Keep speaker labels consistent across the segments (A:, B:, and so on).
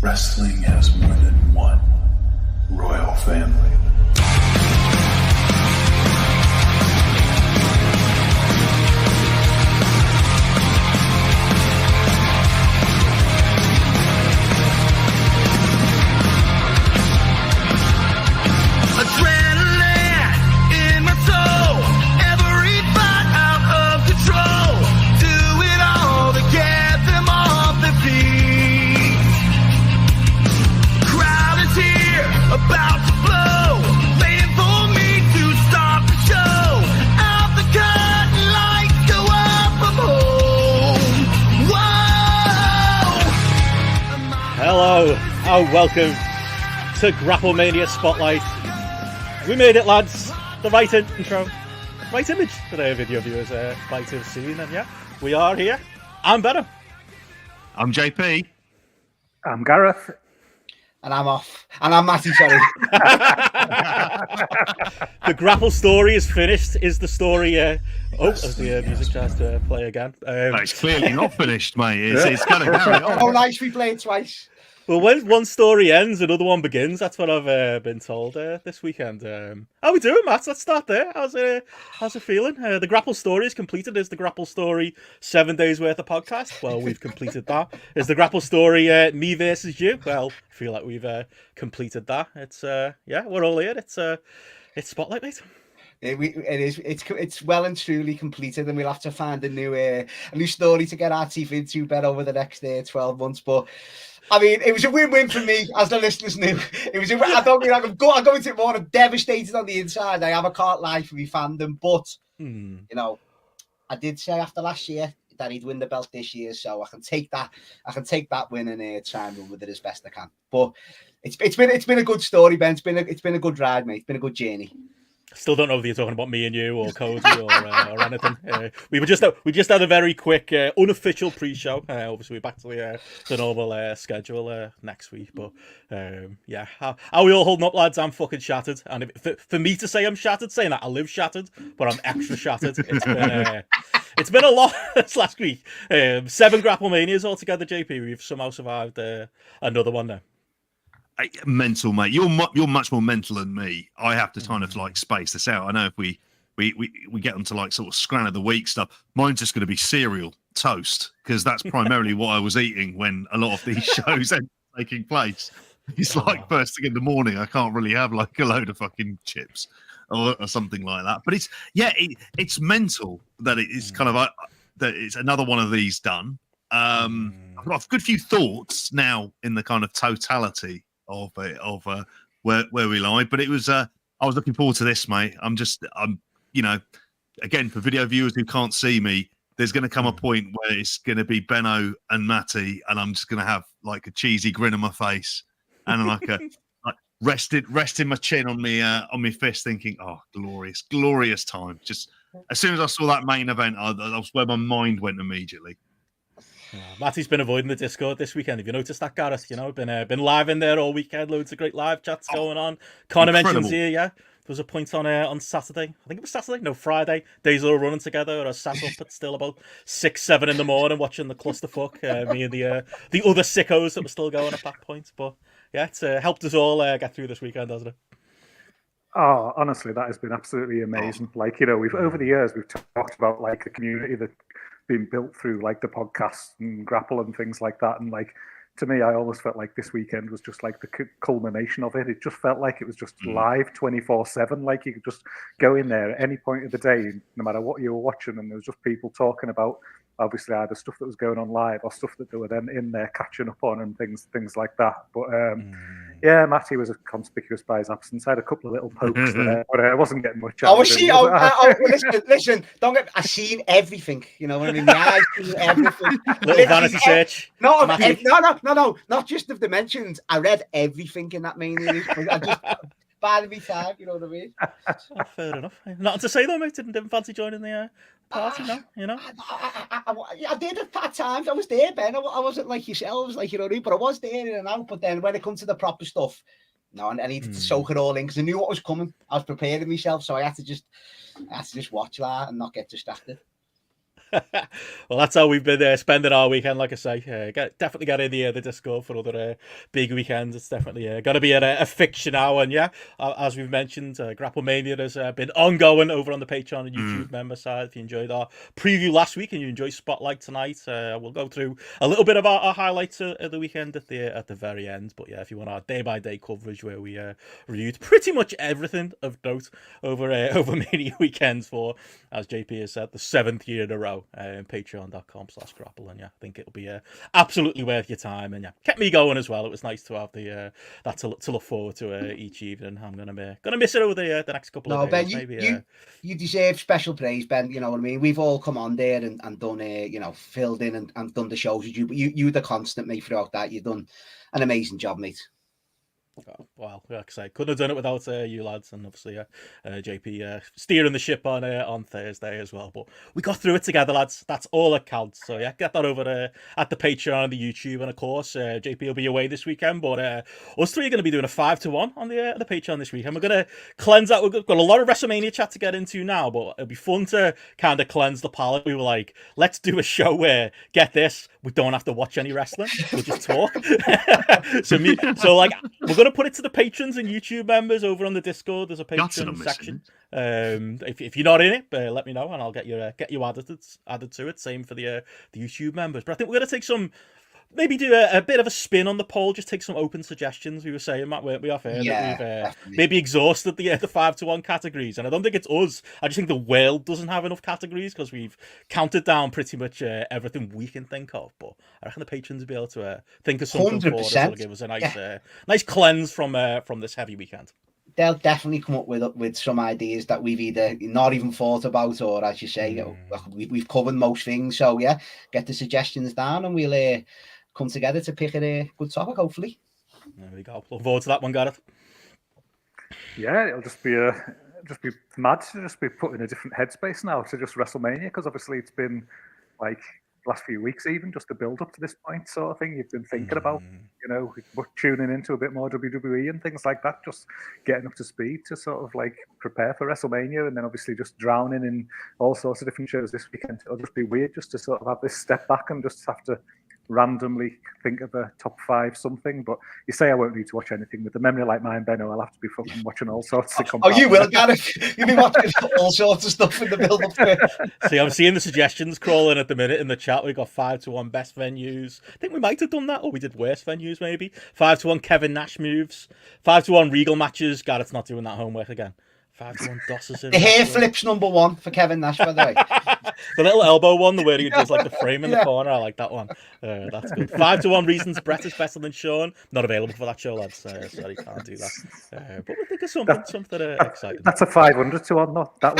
A: Wrestling has more than one royal family.
B: Hello, and welcome to GRAPPLMania Spotlight. We made it, lads. The right intro, right image for the video viewers might have seen. And yeah, we are here. I'm Benno.
C: I'm JP.
D: I'm Gareth.
E: And I'm off. And I'm Matty, sorry.
B: The GRAPPL story is finished. Is the story... as the music tries to play again.
C: It's clearly not finished, mate. It's going to carry on.
E: Oh, nice. We played twice.
B: Well, when one story ends, another one begins. That's what I've been told this weekend. How we doing, Matt? Let's start there. How's it feeling? The GRAPPL story is completed. Is the GRAPPL story 7 days worth of podcast? Well, we've completed that. Is the GRAPPL story me versus you? Well, I feel like we've completed that. It's we're all here. It's Spotlight, mate.
E: It's well and truly completed, and we'll have to find a new story to get our teeth into better over the next 12 months. But I mean, it was a win-win for me, as the listeners knew. It was. I don't mean I'm going into it more. I'm devastated on the inside. I can't lie for me fandom, but you know, I did say after last year that he'd win the belt this year, so I can take that. I can take that win and try and run with it as best I can. But it's been a good story, Ben. It's been a good ride, mate. It's been a good journey.
B: Still don't know if you're talking about me and you or Cody or anything. We just had a very quick unofficial pre-show. Obviously, we're back to the normal schedule next week. But how are we all holding up, lads? I'm fucking shattered. And for me to say I'm shattered, saying that I live shattered, but I'm extra shattered. It's been a lot this last week. 7 GRAPPLManias altogether, JP. We've somehow survived another one now.
C: Mental, mate. You're much more mental than me. I have to kind of like space this out. I know if we get onto like sort of scran of the week stuff, mine's just going to be cereal toast because that's primarily what I was eating when a lot of these shows are taking place. It's like first thing in the morning. I can't really have like a load of fucking chips or something like that. But it's mental that it's kind of that it's another one of these done. I've got a good few thoughts now in the kind of totality of where we lie, but it was I was looking forward to this, mate. I'm again, for video viewers who can't see me, there's going to come a point where it's going to be Benno and Matty, and I'm just going to have like a cheesy grin on my face and like resting my chin on my fist, thinking, oh, glorious time. Just as soon as I saw that main event, that was where my mind went immediately.
B: Matty's been avoiding the Discord this weekend. Have you noticed that, Gareth? Been live in there all weekend. Loads of great live chats going on. Connor mentions here, there was a point on Saturday. I think it was Saturday. No, Friday. Days all running together. I sat up at still about 6-7 in the morning watching the clusterfuck. Me and the other sickos that were still going at that point. But yeah, it's helped us all get through this weekend, hasn't it?
D: Oh, honestly, that has been absolutely amazing. Like, we've over the years we've talked about like the community that been built through like the podcasts and GRAPPL and things like that, and like to me I almost felt like this weekend was just like the culmination of it. It just felt like it was just live 24/7. Like you could just go in there at any point of the day, no matter what you were watching, and there was just people talking about obviously either stuff that was going on live or stuff that they were then in there catching up on and things like that. But yeah, Matty was conspicuous by his absence. I had a couple of little pokes there, but I wasn't getting much out of it.
E: Listen, I've seen everything. You know what I mean? I've seen everything.
B: Little vanity search.
E: No, not just of dimensions. I read everything in that main news. I just bided me time, you know what I mean?
B: Fair enough. Nothing to say though, mate. Didn't fancy joining the party, no?
E: I did at times. I was there, Ben. I wasn't like yourselves, like, you know what I mean? But I was there in and out. But then when it comes to the proper stuff, no, I needed to soak it all in because I knew what was coming. I was preparing myself, so I had to just watch that and not get distracted.
B: Well, that's how we've been spending our weekend. Like I say, definitely get in the Discord for other big weekends. It's definitely going to be a fixture now. And yeah, as we've mentioned, GRAPPLMania has been ongoing over on the Patreon and YouTube member side. If you enjoyed our preview last week and you enjoy Spotlight tonight, we'll go through a little bit of our highlights of the weekend at the very end. But yeah, if you want our day-by-day coverage where we reviewed pretty much everything of note over Mania weekends for, as JP has said, the 7th year in a row. Patreon.com/grapple, and yeah, I think it'll be absolutely worth your time, and yeah, kept me going as well. It was nice to have that to look forward to each evening. I'm gonna miss it over the next couple of days.
E: Ben, you deserve special praise, Ben. You know what I mean. We've all come on there and done filled in and done the shows with you, but you're the constant, mate, throughout that. You've done an amazing job, mate.
B: Well, like I say, couldn't have done it without you lads, and obviously JP steering the ship on Thursday as well. But we got through it together, lads. That's all that counts. So yeah, get that over at the Patreon and the YouTube, and of course JP will be away this weekend. But us three are going to be doing a 5-to-1 on the Patreon this weekend. We're going to cleanse that. We've got a lot of WrestleMania chat to get into now, but it'll be fun to kind of cleanse the palate. We were like, let's do a show where, get this, we don't have to watch any wrestling. We'll just talk. so like, we're going to put it to the patrons and YouTube members over on the Discord. There's a Patreon section. If you're not in it, let me know and I'll get you added to it. Same for the YouTube members. But I think we're going to take maybe do a bit of a spin on the poll, just take some open suggestions. We were saying, Matt, weren't we, off air?
E: Yeah,
B: we've maybe exhausted the 5-to-1 categories, and I don't think it's us. I just think the world doesn't have enough categories because we've counted down pretty much everything we can think of. But I reckon the patrons will be able to think of something
E: 100%.
B: for us that'll give us a nice cleanse from this heavy weekend.
E: They'll definitely come up with some ideas that we've either not even thought about, or as you say, we've covered most things. So yeah, get the suggestions down and we'll come together to pick a good topic, hopefully.
B: There we go. Look forward to that one, Gareth.
D: Yeah, it'll just be mad to just be put in a different headspace now to just WrestleMania, because obviously it's been like last few weeks even just to build up to this point sort of thing. You've been thinking about, tuning into a bit more WWE and things like that, just getting up to speed to sort of like prepare for WrestleMania, and then obviously just drowning in all sorts of different shows this weekend. It'll just be weird just to sort of have this step back and just have to randomly think of a top 5 something. But you say I won't need to watch anything. With a memory like mine, Benno, I'll have to be fucking watching all sorts of
E: you will, Gareth. You'll be watching all sorts of stuff in the build up to it.
B: See, I'm seeing the suggestions crawling at the minute in the chat. We got 5-to-1 best venues. I think we might have done that, or we did worst venues maybe. 5-to-1 Kevin Nash moves. 5-to-1 Regal matches. Gareth's not doing that homework again. 5-to-1 Dosses in.
E: The hair flips #1 for Kevin Nash, by the way.
B: The little elbow one, the where he does like the frame in the corner. I like that one. That's good. 5-to-1 reasons Brett is better than Sean. Not available for that show, lads. Sorry, can't do that. But we think of something exciting.
D: That's a 500-to-1, not that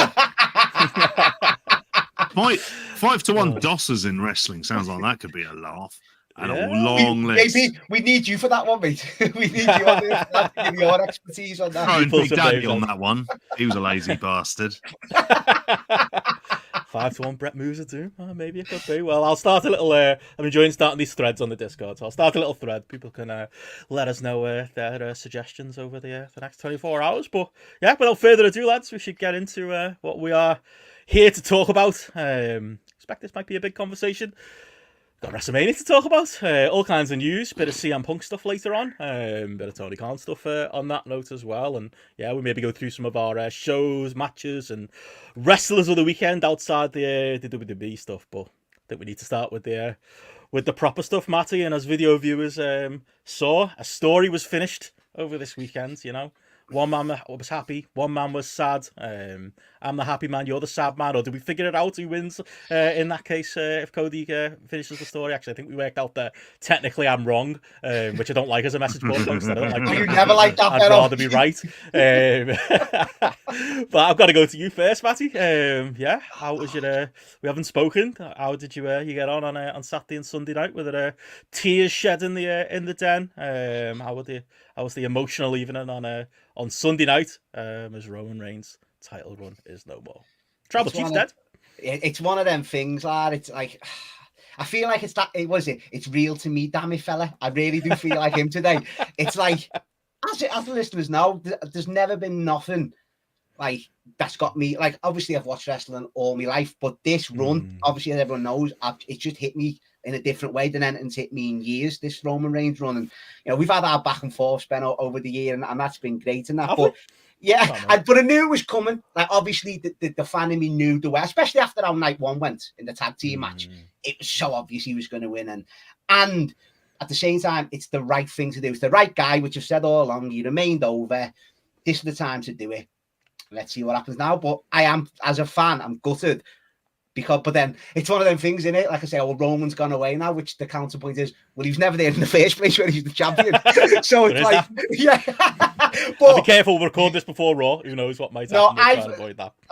D: one.
C: 5-to-1 Dosses in wrestling sounds like that could be a laugh. And a long list.
E: We need you for that one, mate. We need you on this. Give your expertise on that.
C: Throwing Big Daddy on that one. He was a lazy bastard.
B: 5-to-1 Brett moves of doom. Maybe it could be. Well, I'll start a little. I'm enjoying starting these threads on the Discord, so I'll start a little thread. People can let us know their suggestions over the next 24 hours. But yeah, without further ado, lads, we should get into what we are here to talk about. Expect this might be a big conversation. Got WrestleMania to talk about, all kinds of news, bit of CM Punk stuff later on, bit of Tony Khan stuff on that note as well, and yeah, we maybe go through some of our shows, matches, and wrestlers of the weekend outside the WWE stuff. But I think we need to start with the proper stuff, Matty. And as video viewers saw, a story was finished over this weekend. One man was happy, one man was sad. I'm the happy man, you're the sad man. Or did we figure it out who wins in that case if Cody finishes the story? Actually, I think we worked out that technically I'm wrong, which I don't like as a message board post. I don't like
E: you never like that,
B: I'd rather be right. But I've got to go to you first, Matty. Yeah, how was your... we haven't spoken. How did you get on Saturday and Sunday night? Were there tears shed in the den? How was the emotional evening on Sunday night as Roman Reigns' title run is no more? Tribal Chief's dead.
E: It's one of them things, lad. It's like, I feel like it's that. It's real to me, damn it, fella. I really do feel like him today. It's like, as the listeners know, there's never been nothing like that's got me. Like obviously I've watched wrestling all my life, but this run, obviously as everyone knows, it just hit me in a different way than anything's hit me in years. This Roman Reigns run, and you know we've had our back and forth, Benno, over the year, and that's been great. And that, but yeah, but I knew it was coming. Like obviously the fan in me knew the way, especially after how night one went in the tag team match. It was so obvious he was going to win, and at the same time, it's the right thing to do. It's the right guy, which I've said all along. He remained over. This is the time to do it. Let's see what happens now. But I am, as a fan, I'm gutted. But then it's one of them things, isn't it? Like I say, Roman's gone away now, which the counterpoint is, well, he was never there in the first place when he's the champion. So it's like, yeah. But
B: be careful, we'll record this before Raw. Who knows what might happen.
E: I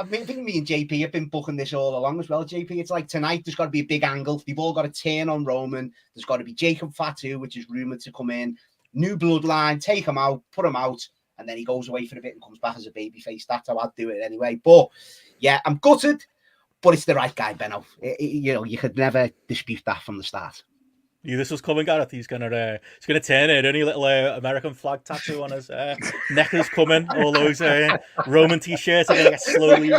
E: think me and JP have been booking this all along as well, JP. It's like tonight, there's got to be a big angle. They've all got to turn on Roman. There's got to be Jacob Fatu, which is rumoured to come in. New bloodline, take him out, put him out, and then he goes away for a bit and comes back as a babyface. That's how I'd do it anyway. But yeah, I'm gutted. But it's the right guy, Benno. You know, you could never dispute that from the start.
B: Yeah, this was coming, Gareth. He's gonna turn it. Any little American flag tattoo on his neck is coming. All those Roman t-shirts are gonna get slowly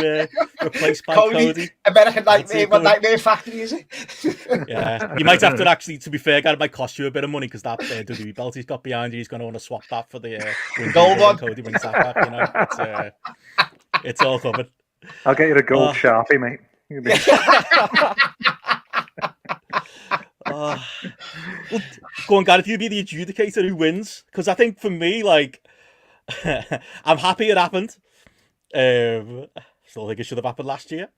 B: replaced by Cody.
E: American Nightmare. What Nightmare Factory is it?
B: Yeah, you might have to actually. To be fair, Gareth, it might cost you a bit of money because that WWE belt he's got behind you, he's gonna want to swap that for the
E: gold one.
B: Cody brings that back. You know, it's all covered.
D: I'll get you a gold Sharpie, mate.
B: Well, go on, Gareth. You be the adjudicator who wins, because I think for me, like, I'm happy it happened. Still think it should have happened last year.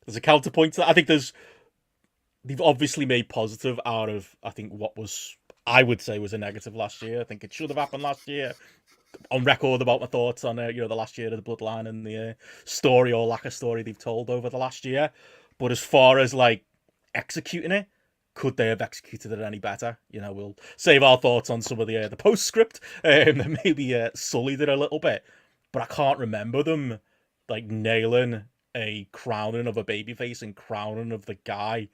B: There's a counterpoint to that. I think they've obviously made positive out of, I think, what was, I would say, was a negative last year. I think it should have happened last year. On record about my thoughts on the last year of the Bloodline and the story or lack of story they've told over the last year. But as far as like executing it, could they have executed it any better? You know, we'll save our thoughts on some of the postscript that maybe sullied it a little bit. But I can't remember them like nailing a crowning of a babyface and crowning of the guy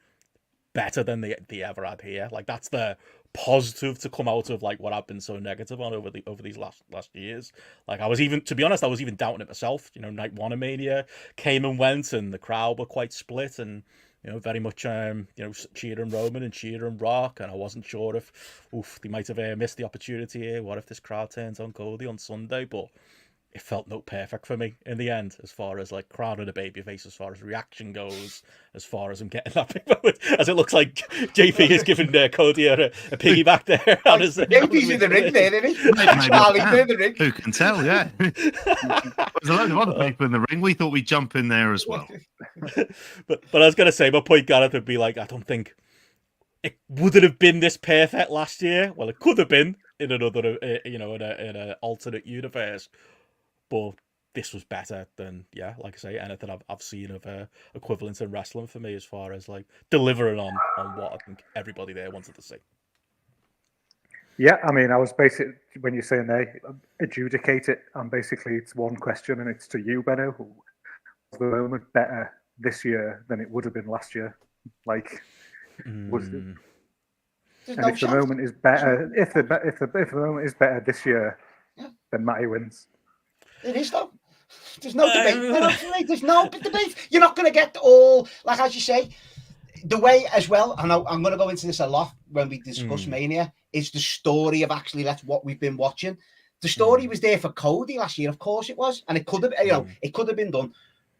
B: better than they ever had here. Like that's the positive to come out of like what I've been so negative on over these last years. Like I was even, to be honest, I was even doubting it myself. You know, night one of Mania came and went, and the crowd were quite split, and you know, very much cheering Roman and cheering Rock, and I wasn't sure if they might have missed the opportunity here. What if this crowd turns on Cody on Sunday? But it felt not perfect for me in the end, as far as like crowding a babyface, as far as reaction goes, as far as I'm getting that big moment. As it looks like JP is giving Cody a piggyback there.
E: JP's in the ring there, isn't he? Charlie's in the ring.
C: Who can tell, yeah. There's a load of other people in the ring. We thought we'd jump in there as well.
B: But I was going to say, my point, Gareth, would be like, I don't think it would have been this perfect last year. Well, it could have been in another, in an alternate universe. But this was better than, like I say, anything I've seen of equivalent in wrestling for me, as far as like delivering on what I think everybody there wanted to see.
D: Yeah, I mean, I was basically, when you're saying they adjudicate it, and basically it's one question, and it's to you, Benno. Was the moment better this year than it would have been last year? Like, was it? And if the moment is better, if the moment is better this year, then Matty wins.
E: It is though. There's no debate. There's no debate. You're not going to get all, like as you say, the way as well. And I'm going to go into this a lot when we discuss Mania. Is the story of actually that's what we've been watching. The story was there for Cody last year, of course it was, and it could have, it could have been done,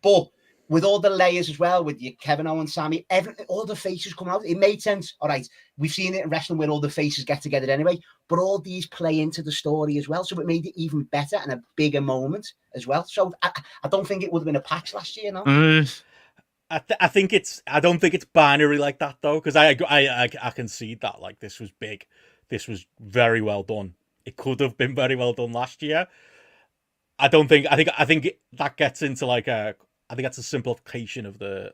E: but with all the layers as well, with your Kevin Owens, Sami, all the faces coming out, it made sense. All right, we've seen it in wrestling where all the faces get together anyway, but all these play into the story as well, so it made it even better and a bigger moment as well. So I don't think it would have been a patch last year, no.
B: I think I don't think it's binary like that though, because I can see that like this was big, this was very well done. It could have been very well done last year. I think that gets into like I think that's a simplification of the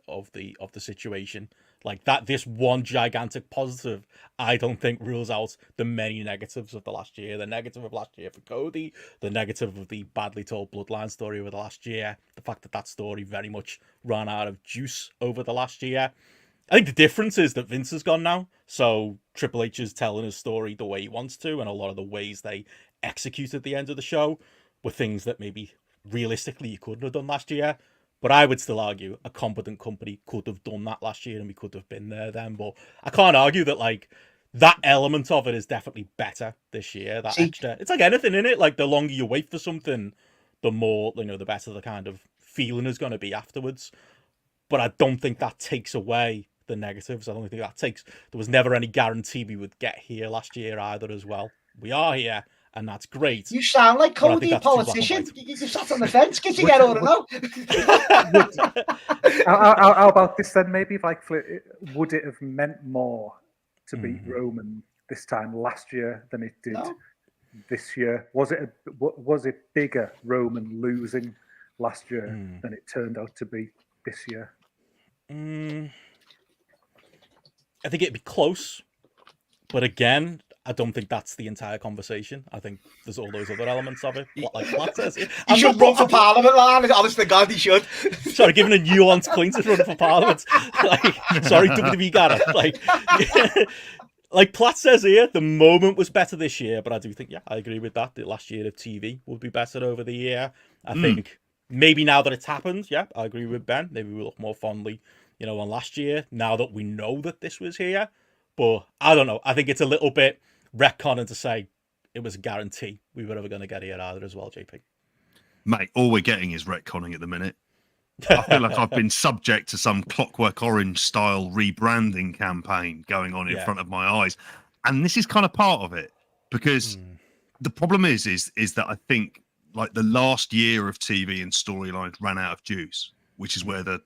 B: situation. Like that, this one gigantic positive, I don't think rules out the many negatives of the last year. The negative of last year for Cody, the negative of the badly told Bloodline story over the last year, the fact that story very much ran out of juice over the last year. I think the difference is that Vince is gone now, so Triple H is telling his story the way he wants to, and a lot of the ways they executed the end of the show were things that maybe realistically you couldn't have done last year. But I would still argue a competent company could have done that last year and we could have been there then. But I can't argue that, like, that element of it is definitely better this year. That extra, it's like anything in it. Like, the longer you wait for something, the more, you know, the better the kind of feeling is going to be afterwards. But I don't think that takes away the negatives. I don't think that takes. There was never any guarantee we would get here last year either. As well, we are here, and that's great.
E: You sound like Cody, a politician. You sat on the fence. Get your head on it now.
D: How about this then? Maybe if like, would it have meant more to beat Roman this time last year than it did this year? Was it bigger Roman losing last year than it turned out to be this year?
B: I think it'd be close, but again, I don't think that's the entire conversation. I think there's all those other elements of it. Like Platt says,
E: he should run for Parliament, man. Honest to God, he should.
B: Sorry, giving a nuanced point of running for Parliament. Like, sorry, WWE Gareth. Like Platt says here, the moment was better this year, but I do think, I agree with that. The last year of TV would be better over the year. I think maybe now that it's happened, I agree with Ben. Maybe we look more fondly, you know, on last year now that we know that this was here. But I don't know. I think it's a little bit retconning to say it was a guarantee we were ever going to get here either as well, JP.
C: Mate, all we're getting is retconning at the minute. I feel like I've been subject to some Clockwork Orange style rebranding campaign going on in front of my eyes. And this is kind of part of it, because the problem is that I think like the last year of TV and storylines ran out of juice, which is where the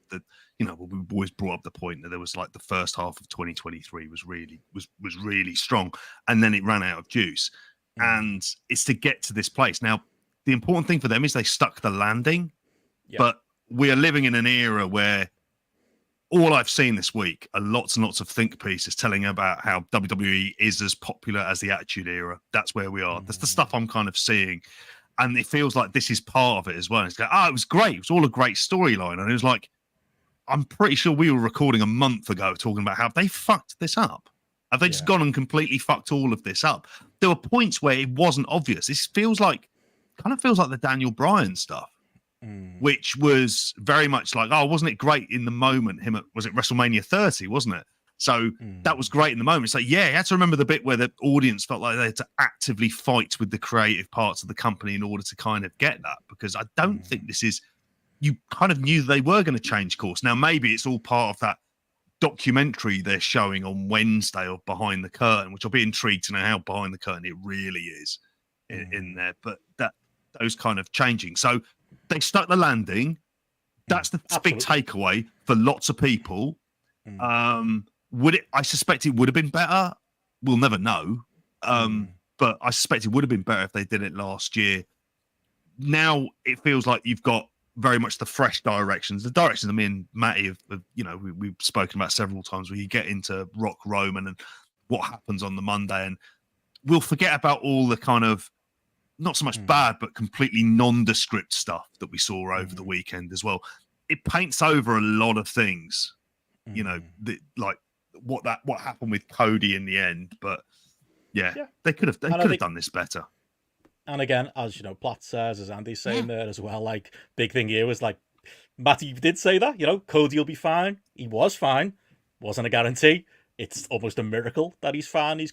C: you know, we've always brought up the point that there was like the first half of 2023 was really strong, and then it ran out of juice. And it's to get to this place. Now, the important thing for them is they stuck the landing, but we are living in an era where all I've seen this week are lots and lots of think pieces telling about how WWE is as popular as the Attitude Era. That's where we are. That's the stuff I'm kind of seeing. And it feels like this is part of it as well. It's like, it was great. It was all a great storyline. And it was like, I'm pretty sure we were recording a month ago talking about how they fucked this up. Have they just gone and completely fucked all of this up? There were points where it wasn't obvious. This feels like the Daniel Bryan stuff, which was very much like, wasn't it great in the moment? Was it WrestleMania 30, wasn't it? So that was great in the moment. It's like, you had to remember the bit where the audience felt like they had to actively fight with the creative parts of the company in order to kind of get that, because I don't think this is, you kind of knew they were going to change course. Now, maybe it's all part of that documentary they're showing on Wednesday of Behind the Curtain, which I'll be intrigued to know how behind the curtain it really is in there. But those kind of changing. So they stuck the landing. That's the big takeaway for lots of people. I suspect it would have been better. We'll never know. But I suspect it would have been better if they did it last year. Now it feels like you've got very much the fresh directions. The directions, I mean, Matty, we've spoken about several times, where you get into Rock Roman and what happens on the Monday, and we'll forget about all the kind of not so much bad, but completely nondescript stuff that we saw over the weekend as well. It paints over a lot of things, like what happened with Cody in the end. But they could have done this better.
B: And again, as you know, Platt says, as Andy's saying there as well, like, big thing here was like, Matty did say that, Cody will be fine. He was fine. Wasn't a guarantee. It's almost a miracle that he's fine. It's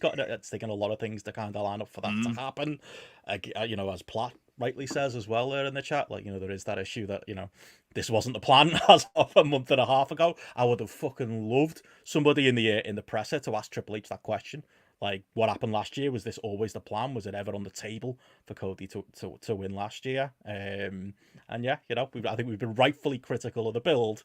B: taken a lot of things to kind of line up for that to happen. As Platt rightly says as well there in the chat, like, there is that issue that, this wasn't the plan as of a month and a half ago. I would have fucking loved somebody in the presser to ask Triple H that question. Like, what happened last year? Was this always the plan? Was it ever on the table for Cody to win last year? I think we've been rightfully critical of the build.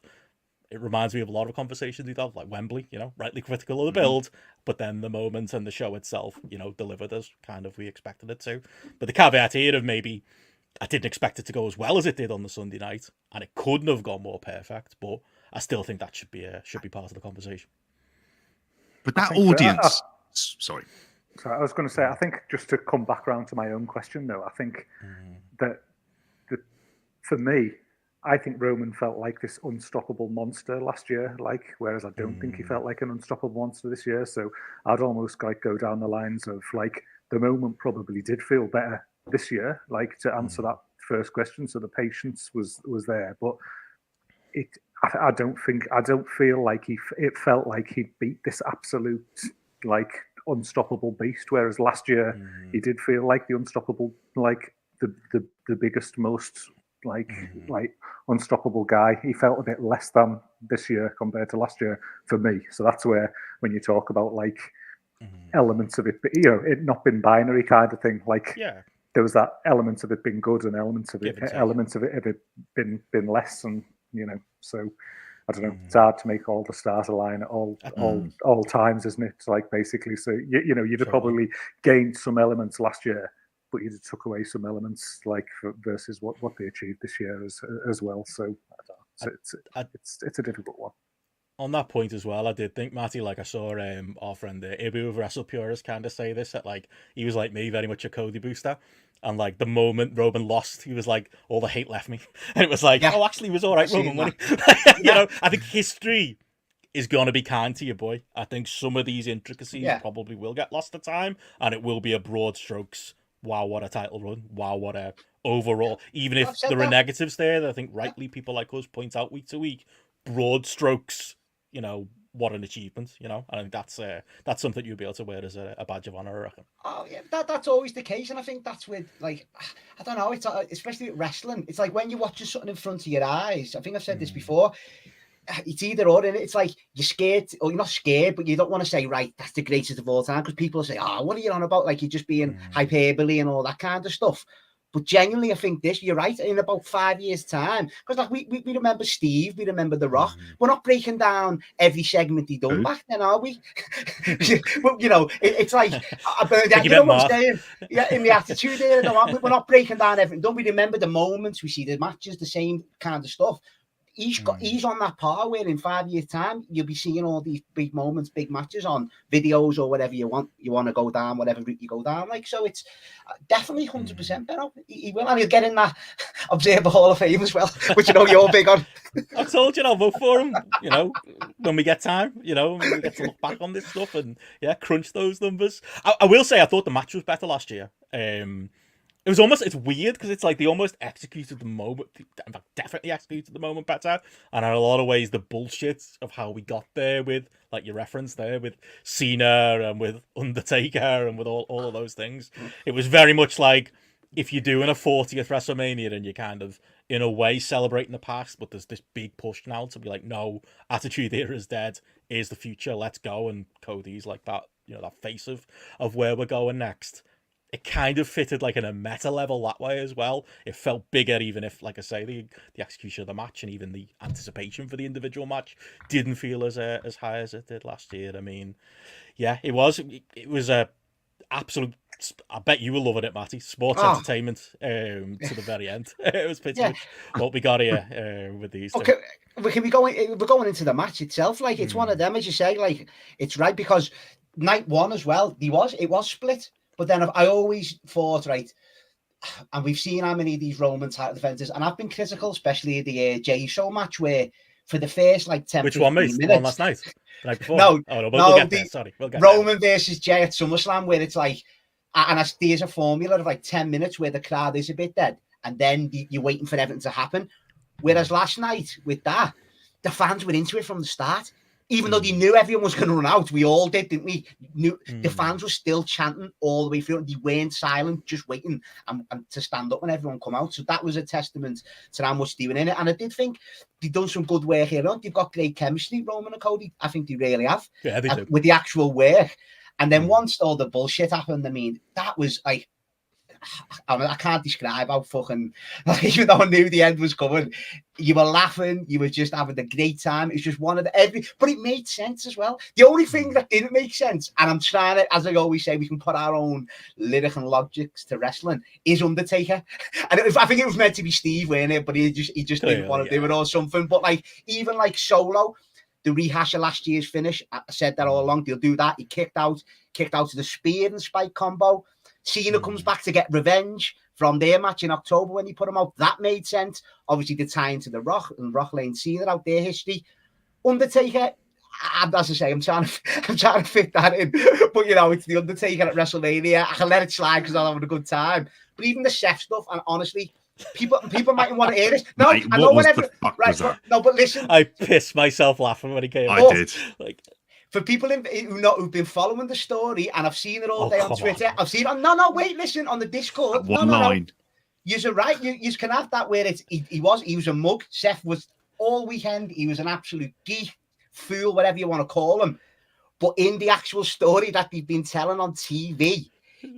B: It reminds me of a lot of conversations we've had, like Wembley, rightly critical of the build, but then the moment and the show itself, delivered as kind of we expected it to. But the caveat here of maybe I didn't expect it to go as well as it did on the Sunday night, and it couldn't have gone more perfect, but I still think that should be part of the conversation.
C: But that audience... Sorry,
D: I was going to say, I think, just to come back around to my own question, though, I think that for me, I think Roman felt like this unstoppable monster last year, whereas I don't think he felt like an unstoppable monster this year. So I'd almost go down the lines of the moment probably did feel better this year, to answer that first question, so the patience was there. But I don't feel like it felt like he beat this absolute like unstoppable beast. Whereas last year he did feel like the unstoppable, like the biggest, most like unstoppable guy. He felt a bit less than this year compared to last year for me. So that's where, when you talk about like elements of it, it not been binary kind of thing. Like there was that element of it being good and elements of it been less, and so I don't know. It's hard to make all the stars align at all times, isn't it? Like basically, so you'd have probably gained some elements last year, but you took away some elements like versus what they achieved this year as well. So it's a difficult one.
B: On that point as well, I did think, Matty, like I saw our friend Ibu of WrestlePurist kind of say this, that like he was like me, very much a Cody booster, and like the moment Roman lost, he was like, all the hate left me, and it was like, oh, actually, he was all right, Roman winning. I think history is gonna be kind to you, boy. I think some of these intricacies probably will get lost to time, and it will be a broad strokes. Wow, what a title run! Wow, what a overall. Even if there are negatives there, that I think rightly people like us point out week to week, broad strokes. What an achievement, I think that's something you'll be able to wear as a badge of honor, I reckon.
E: Oh yeah, that's always the case, and I think that's with, like, I don't know, it's especially with wrestling, it's like when you're watching something in front of your eyes, I think I've said this before, it's either or, and it's like you're scared, or you're not scared, but you don't want to say, right, that's the greatest of all time, because people will say, oh, what are you on about, like you're just being hyperbole and all that kind of stuff. But genuinely, I think you're right, in about 5 years' time. Because like we remember Steve, we remember The Rock. We're not breaking down every segment he done back then, are we? Well, it's like, you know what I'm saying? Yeah, in the Attitude Era, we're not breaking down everything done. We remember the moments, we see the matches, the same kind of stuff. He's on that par where in 5 years' time you'll be seeing all these big moments, big matches on videos or whatever you want to go down, whatever route you go down. Like, so it's definitely 100% Benno. He will, and he'll get in that Observer Hall of Fame as well, which you're big on.
B: I told you I'll vote for him. When we get time, when we get to look back on this stuff and crunch those numbers. I will say I thought the match was better last year. It was almost, it's weird because it's like they almost executed the moment, in fact, definitely executed the moment better. And in a lot of ways, the bullshit of how we got there with, like your reference there, with Cena and with Undertaker and with all of those things. It was very much like if you're doing a 40th WrestleMania and you're kind of, in a way, celebrating the past, but there's this big push now to be like, no, Attitude Era is dead. Here's the future. Let's go. And Cody's like that, that face of where we're going next. It kind of fitted like in a meta level that way as well. It felt bigger, even if, like I say, the execution of the match and even the anticipation for the individual match didn't feel as high as it did last year. I mean, yeah, it was a absolute. I bet you were loving it, Matty. Sports entertainment to the very end. It was pretty much what we got here with these.
E: Okay, we're going into the match itself. Like it's one of them, as you say. Like it's right because night one as well. It was split. But then I always thought, right, and we've seen how many of these Roman title defenses, and I've been critical, especially the Jay Show match, where for the first like 10
B: Which one, mate?
E: minutes,
B: the one last night? The night before?
E: No,
B: we'll get there. Sorry, we'll get
E: Roman versus Jay at SummerSlam, where it's like, and there's a formula of like 10 minutes where the crowd is a bit dead, and then you're waiting for everything to happen. Whereas last night with that, the fans were into it from the start. Even though they knew everyone was going to run out, we all did, didn't we? The fans were still chanting all the way through. They weren't silent, just waiting and to stand up when everyone come out. So that was a testament to how much they were in it. And I did think they've done some good work here. They've got great chemistry, Roman and Cody. I think they really have.
B: Yeah, they do.
E: With the actual work. And then once all the bullshit happened, I mean, that was like, I can't describe how fucking, like, even though I knew the end was coming, you were laughing, you were just having a great time. It's just one of but it made sense as well. The only thing that didn't make sense, and I'm trying to, as I always say, we can put our own lyric and logics to wrestling, is Undertaker. And I think it was meant to be Steve, weren't it? But he just didn't want to do it or something. But like, even like Solo, the rehash of last year's finish, I said that all along, they'll do that. He kicked out to the spear and spike combo. Cena comes back to get revenge from their match in October when he put him out. That made sense. Obviously, the tie into the Rock and Rock Lane Cena out their history. Undertaker, as I say, I'm trying to fit that in. But it's the Undertaker at WrestleMania. I can let it slide because I'm having a good time. But even the Seth stuff, and honestly, People might want to hear this. No,
C: Mate,
E: I know
C: what
E: whenever.
C: the fuck
E: Right,
C: was that?
E: no, but listen.
B: I pissed myself laughing when he came.
C: I
B: up.
C: did.
B: Like,
E: For people who've been following the story, and I've seen it all day on
B: come
E: Twitter.
B: on.
E: I've seen it. No, wait, listen, on the Discord.
C: One line.
E: You're right. You can have that where he was a mug. Seth was all weekend. He was an absolute geek, fool, whatever you want to call him. But in the actual story that they've been telling on TV,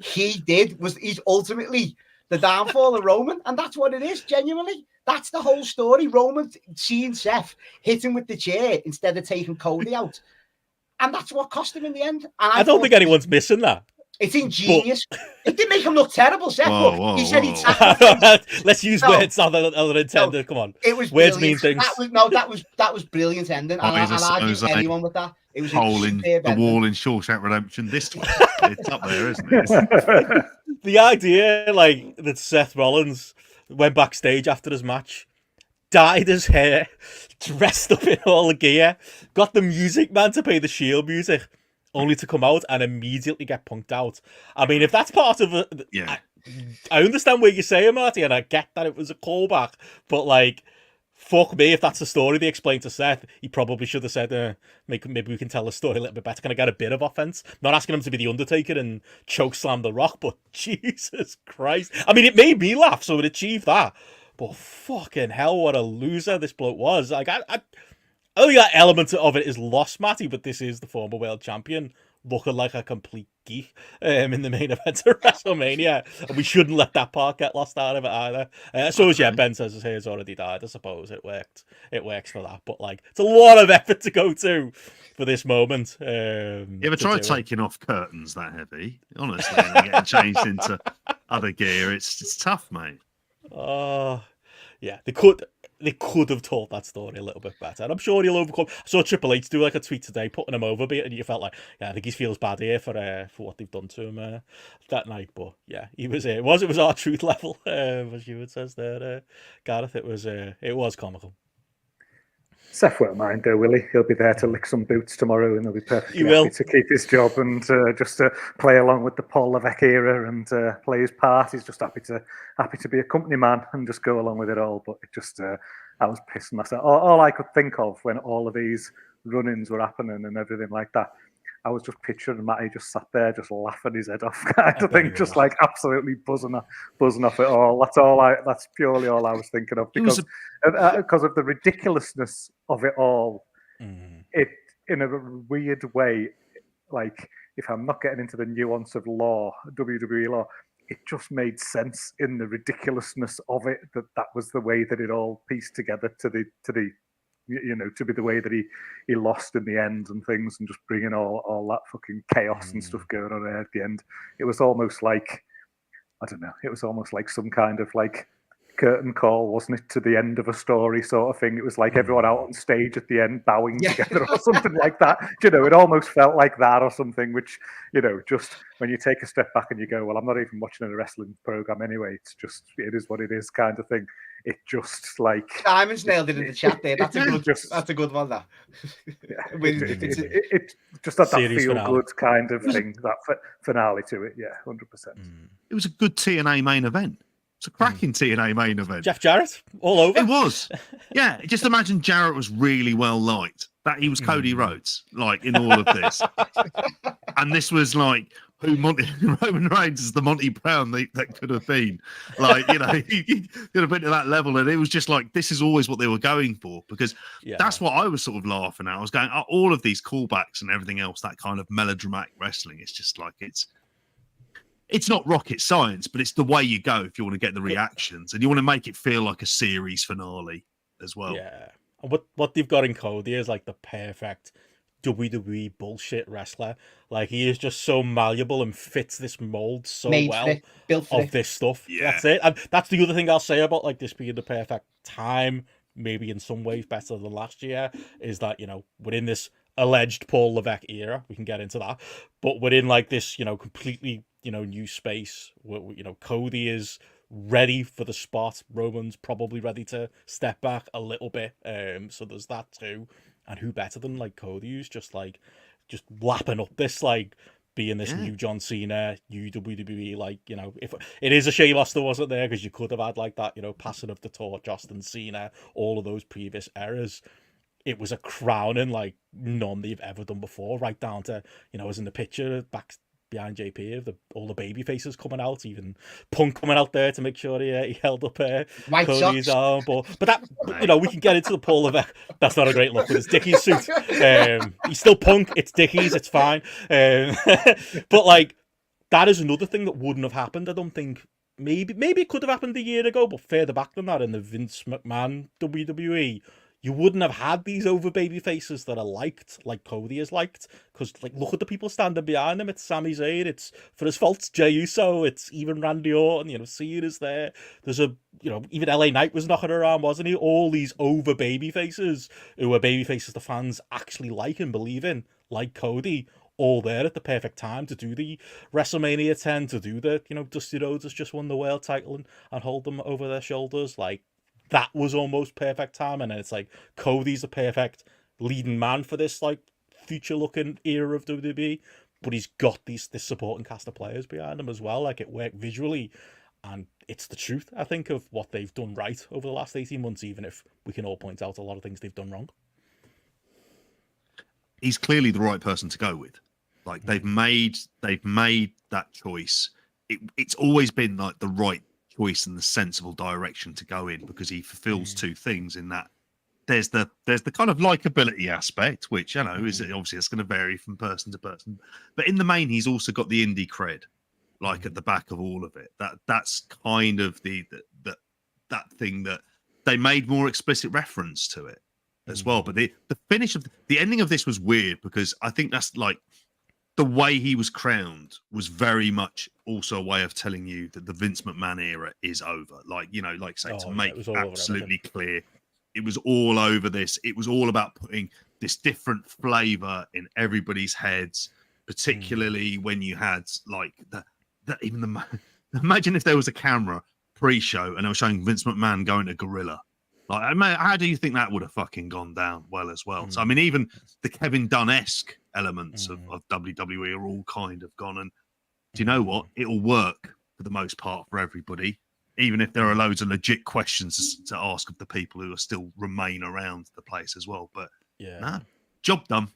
E: he's ultimately the downfall of Roman, and that's what it is. Genuinely, that's the whole story. Roman seeing Seth hit him with the chair instead of taking Cody out, and that's what cost him in the end. And
B: I don't think anyone's missing that.
E: It's ingenious. It didn't make him look terrible, Seth. He said he
B: Let's use words other intended. Come on.
E: It was
B: words
E: brilliant.
B: mean things.
E: That was brilliant ending. And I'll argue anyone with that. It was
C: hole in the wall in Shawshank Redemption. This one, it's up there, isn't it?
B: The idea, like, that Seth Rollins went backstage after his match, dyed his hair, dressed up in all the gear, got the music man to play the Shield music, only to come out and immediately get punked out. I mean, if that's part of it,
C: yeah,
B: I understand what you're saying, Marty, and I get that it was a callback, but, like, fuck me, if that's the story they explained to Seth, he probably should have said, maybe we can tell the story a little bit better. Can I get a bit of offense? Not asking him to be the Undertaker and chokeslam The Rock, but Jesus Christ. I mean, it made me laugh, so it achieved that. But fucking hell, what a loser this bloke was. Like, I think that element of it is lost, Matty, but this is the former world champion looking like a complete geek in the main event of WrestleMania. And we shouldn't let that part get lost out of it either. So, yeah, Ben says his hair's already died. I suppose it worked. It works for that. But, like, it's a lot of effort to go to for this moment.
C: You ever tried taking off curtains that heavy? Honestly, and getting changed into other gear. It's tough, mate.
B: Oh, yeah, they could have told that story a little bit better, and I'm sure he'll overcome. I saw Triple H do like a tweet today, putting him over a bit, and you felt like, yeah, I think he feels bad here for what they've done to him that night. But yeah, he was. It was our truth level, as you would says there, Gareth. It was comical.
D: Seth won't mind though, will he? He'll be there to lick some boots tomorrow, and he'll be perfectly happy to keep his job and just to play along with the Paul Levesque era and play his part. He's just happy to be a company man and just go along with it all. But it just, I was pissing myself. All I could think of when all of these run-ins were happening and everything like that, I was just picturing Matty just sat there, just laughing his head off, kind of thing, just like absolutely buzzing off it all. That's purely all I was thinking of, because of the ridiculousness of it all. It, in a weird way, like, if I'm not getting into the nuance of law, WWE law, it just made sense in the ridiculousness of it that was the way that it all pieced together to be the way that he lost in the end and things, and just bringing all that fucking chaos and stuff going on there at the end. It was almost like, I don't know, it was almost like some kind of like curtain call, wasn't it, to the end of a story sort of thing. It was like everyone out on stage at the end bowing together or something like that. You know, it almost felt like that or something, which, you know, just when you take a step back and you go, well, I'm not even watching a wrestling program anyway. It's just, it is what it is kind of thing. It just like
E: Simon's nailed it in the chat there. That's a good one. That
D: it just had that feel good kind of thing, that finale to it. Yeah, 100%.
C: It was a good TNA main event. It's a cracking TNA main event.
B: Jeff Jarrett all over.
C: It was. Yeah, just imagine Jarrett was really well liked. That he was Cody Rhodes, like, in all of this. And this was like Roman Reigns is the Monty Brown that could have been. Like, you know, he could have been to that level. And it was just like, this is always what they were going for, because that's what I was sort of laughing at. I was going, all of these callbacks and everything else, that kind of melodramatic wrestling, it's just like, it's not rocket science, but it's the way you go if you want to get the reactions, and you want to make it feel like a series finale as well.
B: Yeah. And what they've got in Cody is like the perfect WWE bullshit wrestler. Like, he is just so malleable and fits this mold so built of this stuff. Yeah. That's it. And that's the other thing I'll say about like this being the perfect time, maybe in some ways better than last year, is that, you know, within this alleged Paul Levesque era, we can get into that, but within like this, you know, completely, you know, new space where, you know, Cody is ready for the spot. Roman's probably ready to step back a little bit. So there's that too. And who better than like Cody, who's just lapping up this like being this new John Cena, new WWE, like, you know, if it is a shame Austin wasn't there, because you could have had like that, you know, passing of the torch, Austin, Cena, all of those previous eras. It was a crowning like none they've ever done before, right down to, you know, as in the picture back behind JP of all the baby faces coming out, even Punk coming out there to make sure he held up
E: White
B: Cody's
E: socks.
B: arm. But that, you know, we can get into the Paul Levesque. That's not a great look with his Dickies suit. He's still Punk. It's Dickies. It's fine. But like, that is another thing that wouldn't have happened. I don't think. Maybe it could have happened a year ago, but further back than that, in the Vince McMahon WWE, you wouldn't have had these over baby faces that are liked, like Cody is liked. Because, like, look at the people standing behind him. It's Sami Zayn. It's, for his faults, Jey Uso. It's even Randy Orton. You know, Cena's there. There's a, you know, even LA Knight was knocking around, wasn't he? All these over baby faces who are baby faces the fans actually like and believe in, like Cody, all there at the perfect time to do the WrestleMania 10, to do the, you know, Dusty Rhodes has just won the world title and hold them over their shoulders. Like, that was almost perfect time. And then it's like, Cody's the perfect leading man for this, like, future looking era of WWE, but he's got this supporting cast of players behind him as well. Like, it worked visually, and it's the truth, I think, of what they've done right over the last 18 months, even if we can all point out a lot of things they've done wrong.
C: He's clearly the right person to go with. Like, they've made that choice. It's always been like the right choice and the sensible direction to go in, because he fulfills two things in that. There's the kind of likability aspect, which, you know, is obviously it's going to vary from person to person, but in the main, he's also got the indie cred, like at the back of all of it. That's kind of that thing that they made more explicit reference to it as well. But the finish of the ending of this was weird, because I think that's like, the way he was crowned was very much also a way of telling you that the Vince McMahon era is over. Like, you know, like say, to make absolutely clear, it was all over this. It was all about putting this different flavor in everybody's heads, particularly when you had like imagine if there was a camera pre-show and they were showing Vince McMahon going to Gorilla. Like, how do you think that would have fucking gone down well as well? So, I mean, even the Kevin Dunn-esque elements of WWE are all kind of gone. And do you know what? It'll work for the most part for everybody, even if there are loads of legit questions to ask of the people who are still remain around the place as well. But nah, job done.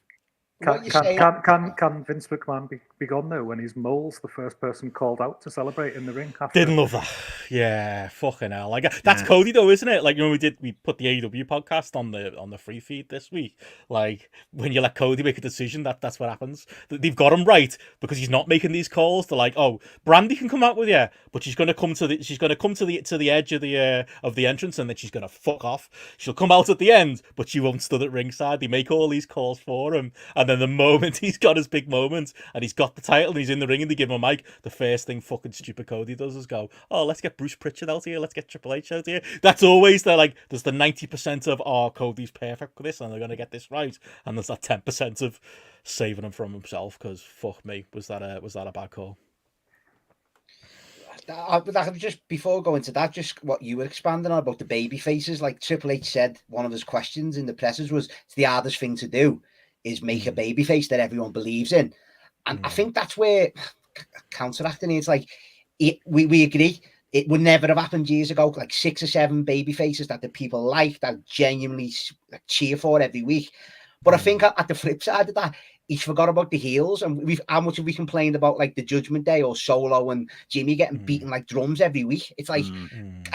D: Can Vince McMahon be gone though when he's Mole's the first person called out to celebrate in the ring?
B: Didn't love that. Yeah, fucking hell. Like, that's Cody though, isn't it? Like, you know, we put the AEW podcast on the free feed this week. Like, when you let Cody make a decision, that's what happens. They've got him right, because he's not making these calls. They're like, oh, Brandy can come out with you, but she's gonna come to the edge of the entrance, and then she's gonna fuck off. She'll come out at the end, but she won't stood at ringside. They make all these calls for him, and then the moment he's got his big moment and he's got the title and he's in the ring and they give him a mic, the first thing fucking stupid Cody does is go, oh, let's get Bruce Pritchard out here, let's get Triple H out here. That's always there's the 90% of, oh, Cody's perfect for this and they're going to get this right, and there's that 10% of saving him from himself, because fuck me, was that a bad call.
E: Just before going to that, just what you were expanding on about the baby faces, like Triple H said, one of his questions in the presses was, it's the hardest thing to do is make a baby face that everyone believes in. And I think that's where counteracting it's like, we agree. It would never have happened years ago, like 6 or 7 baby faces that the people like, that genuinely cheer for every week. But I think at the flip side of that, he's forgot about the heels, and how much have we complained about like the Judgment Day or Solo and Jimmy getting beaten like drums every week? It's like,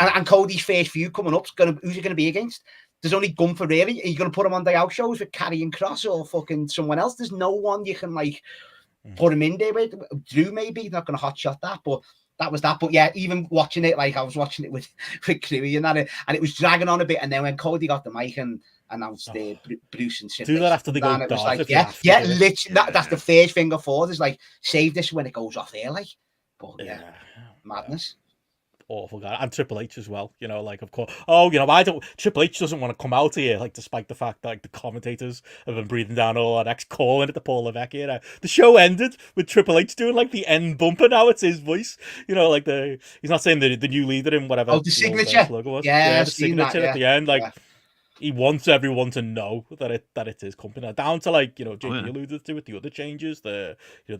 E: and Cody's first feud coming up, who's he going to be against? There's only Gunther really. Are you going to put him on day out shows with Karrion Kross or fucking someone else? There's no one you can like put him in there with. Drew maybe, not going to hotshot that, but that was that. But yeah, even watching it, like I was watching it with Cleary and that, and it was dragging on a bit. And then when Cody got the mic and announced Bruce and shit,
B: do that after they go.
E: It was like, literally, that's the first thing I thought is like, save this when it goes off there, like. But yeah. Madness.
B: Awful guy, and Triple H as well, you know, like, of course, Triple H doesn't want to come out here, like, despite the fact that like the commentators have been breathing down all our necks, calling it the Paul Levesque Era. The show ended with Triple H doing like the end bumper. Now it's his voice, you know, like he's not saying the new leader in whatever.
E: Oh, the signature.
B: Logo was.
E: Yeah,
B: the signature at the end, like. he wants everyone to know that it is company, down to like, you know, JP
C: Oh, yeah.
B: alluded to it, the other changes, the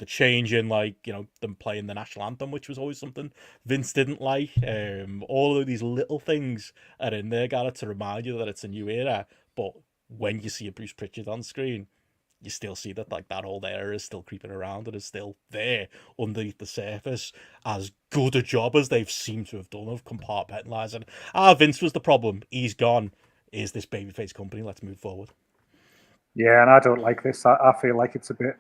B: change in like, you know, them playing the national anthem, which was always something Vince didn't like. All of these little things are in there, Gareth, to remind you that it's a new era. But when you see a Bruce Pritchard on screen, you still see that like that old era is still creeping around and is still there underneath the surface. As good a job as they've seemed to have done of compartmentalizing, Vince was the problem, he's gone. Is this babyface company? Let's move forward.
D: Yeah, and I don't like this. I feel like it's a bit.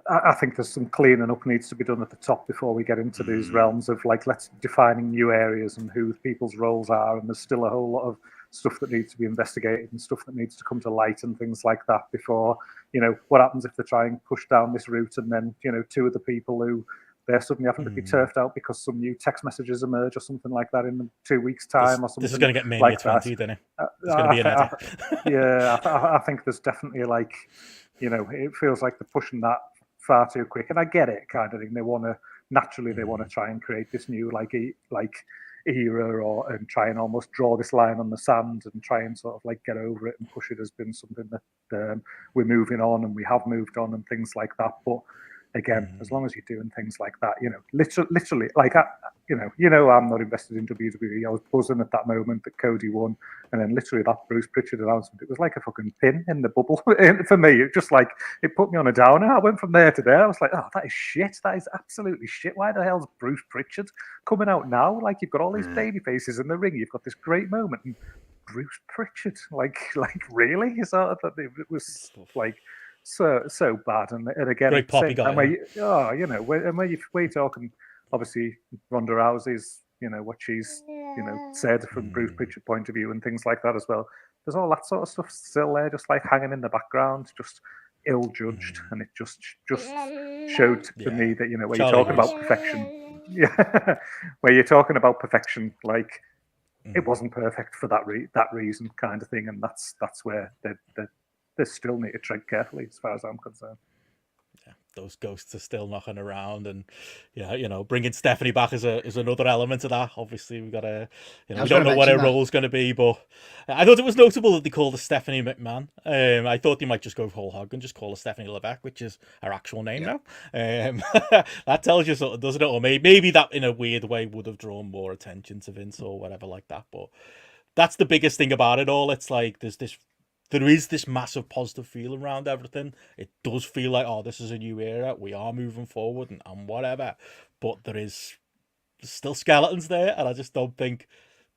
D: I think there's some cleaning up needs to be done at the top before we get into these realms of like let's defining new areas and who people's roles are. And there's still a whole lot of stuff that needs to be investigated and stuff that needs to come to light and things like that before, you know, what happens if they try and push down this route and then, you know, two of the people who they're suddenly having to be turfed out because some new text messages emerge or something like that in 2 weeks' time or something.
B: This is going to get Mania
D: like
B: 20,
D: that.
B: isn't it? It's going to be an edit.
D: I think there's definitely like, you know, it feels like they're pushing that far too quick, and I get it, kind of thing. They want to try and create this new like era and try and almost draw this line on the sand and try and sort of like get over it and push it as been something that we're moving on and we have moved on and things like that. But again, as long as you're doing things like that, you know, literally, like, I'm not invested in WWE. I was buzzing at that moment that Cody won, and then literally that Bruce Pritchard announcement, it was like a fucking pin in the bubble for me. It just like, it put me on a downer. I went from there to there. I was like, oh, that is shit. That is absolutely shit. Why the hell's Bruce Pritchard coming out now? Like, you've got all these baby faces in the ring. You've got this great moment, and Bruce Pritchard, like really? It was like so bad. And again,
B: great poppy guy.
D: Where you're talking, obviously Ronda Rousey's, you know, what she's, you know, said from Bruce Pritchard point of view and things like that as well. There's all that sort of stuff still there, just like hanging in the background, just ill-judged, and it just showed to me that, you know, where you're talking about perfection, where you're talking about perfection, like it wasn't perfect for that reason, kind of thing, and that's where they still need to tread carefully, as far as I'm concerned.
B: Yeah, those ghosts are still knocking around, and you know, bringing Stephanie back is another element of that. Obviously, we got to, you know, we don't know what her role's going to be, but I thought it was notable that they called her Stephanie McMahon. I thought they might just go whole hog and just call her Stephanie Levesque, which is her actual name now. That tells you something, doesn't it? Or maybe that in a weird way would have drawn more attention to Vince or whatever like that. But that's the biggest thing about it all. It's like there is this massive positive feeling around everything. It does feel like, oh, this is a new era. We are moving forward and whatever. But there's still skeletons there, and I just don't think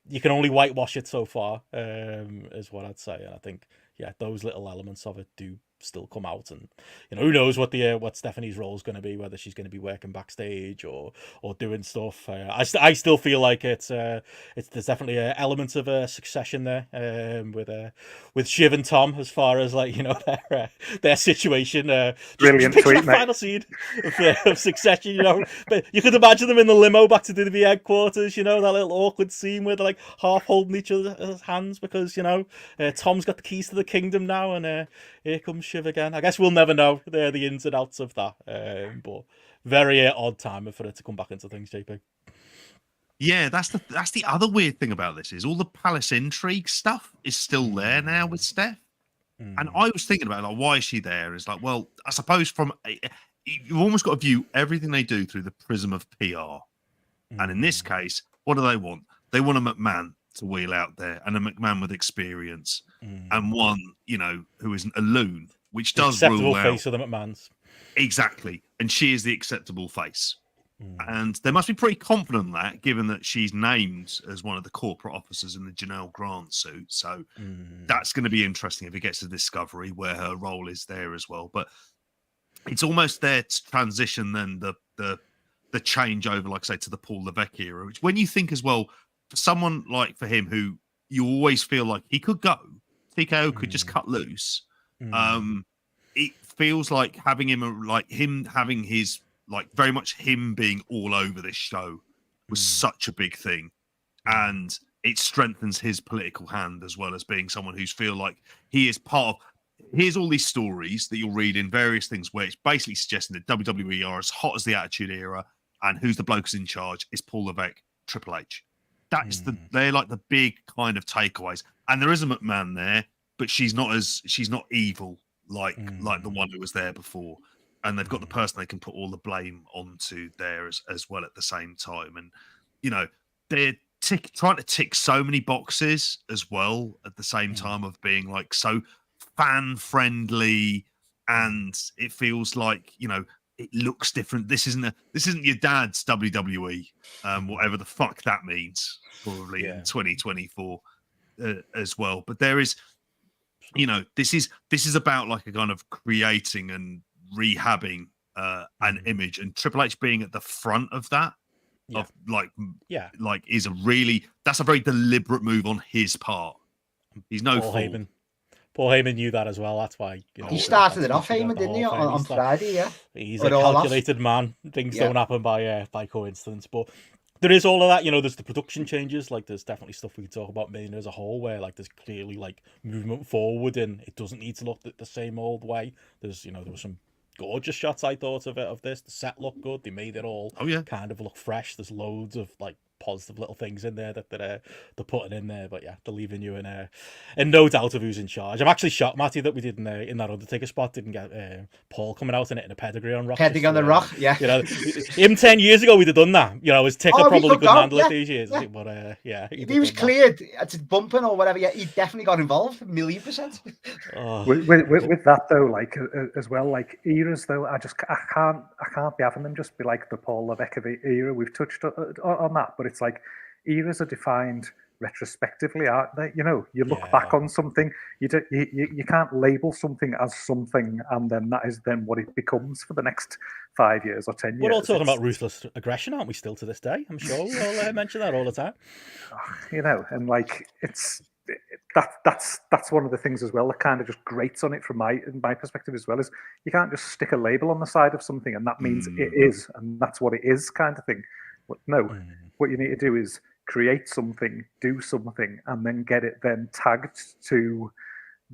B: you can only whitewash it so far, is what I'd say. And I think, yeah, those little elements of it do still come out, and you know, who knows what Stephanie's role is going to be, whether she's going to be working backstage or doing stuff. I still feel like there's definitely elements of a succession there, with Shiv and Tom, as far as like, you know, their situation.
D: Brilliant
B: just
D: tweet,
B: that final scene of Succession, you know. But you could imagine them in the limo back to the headquarters, you know, that little awkward scene where they're like half holding each other's hands because, you know, Tom's got the keys to the kingdom now, and here comes Shiv again. I guess we'll never know the ins and outs of that, but very odd time for it to come back into things, JP.
C: Yeah, that's the other weird thing about this is all the palace intrigue stuff is still there now with Steph. And I was thinking about, like, why is she there? It's like, well, I suppose you've almost got to view everything they do through the prism of PR. And in this case, what do they want? They want a McMahon to wheel out there, and a McMahon with experience, and one, you know, who isn't a loon, which does
B: acceptable
C: rule out
B: face of the McMahons.
C: Exactly, and she is the acceptable face. And they must be pretty confident in that, given that she's named as one of the corporate officers in the Janelle Grant suit. So that's going to be interesting if it gets to Discovery, where her role is there as well. But it's almost there to transition then the change over, like I say, to the Paul Levesque era, which, when you think as well, for someone like for him, who you always feel like he could go, TKO could just cut loose. It feels like having having his, like, very much him being all over this show was such a big thing, and it strengthens his political hand, as well as being someone who's feel like he is part of. Here's all these stories that you'll read in various things where it's basically suggesting that WWE are as hot as the Attitude Era, and who's the bloke who's in charge is Paul Levesque, Triple H. that is they're like the big kind of takeaways. And there is a McMahon there, but she's not evil like the one who was there before. And they've got the person they can put all the blame onto there as well at the same time. And they're trying to tick so many boxes as well at the same time of being like so fan friendly, and it feels like it looks different. This isn't your dad's WWE, whatever the fuck that means, probably in 2024 as well. But there is, this is about like a kind of creating and rehabbing an image, and Triple H being at the front of that. Of is that's a very deliberate move on his part. He's no fool.
B: Paul Heyman knew that as well. That's why
E: he started it off, Heyman, didn't he? On Friday, yeah.
B: He's a calculated man. Things don't happen by coincidence. But there is all of that. There's the production changes. Like, there's definitely stuff we can talk about Mania as a whole, where like there's clearly like movement forward, and it doesn't need to look the same old way. There's there were some gorgeous shots I thought of this. The set looked good. They made it all kind of look fresh. There's loads of like positive little things in there that they're putting in there. But yeah, they're leaving you in no doubt of who's in charge. I'm actually shocked, Matty, that we didn't in that Undertaker spot didn't get Paul coming out in it in a pedigree on Rock.
E: Pedigree on the Rock, yeah.
B: Him 10 years ago we'd have done that. His ticker probably couldn't handle it these years.
E: Yeah.
B: But
E: he was cleared at bumping or whatever. Yeah, he definitely got involved, 1,000,000%.
D: With that though, like as well, like eras though, I can't be having them just be like the Paul Levesque era. We've touched on that, but it's like eras are defined retrospectively, aren't they? You look back on something, you can't label something as something and then that is then what it becomes for the next 5 years or 10 years.
B: We're all talking about ruthless aggression, aren't we, still to this day? I'm sure we all mention that all the time.
D: And like that's one of the things as well that kind of just grates on it from my perspective as well, is you can't just stick a label on the side of something and that means it is, and that's what it is kind of thing. But no, what you need to do is create something, do something, and then get it then tagged to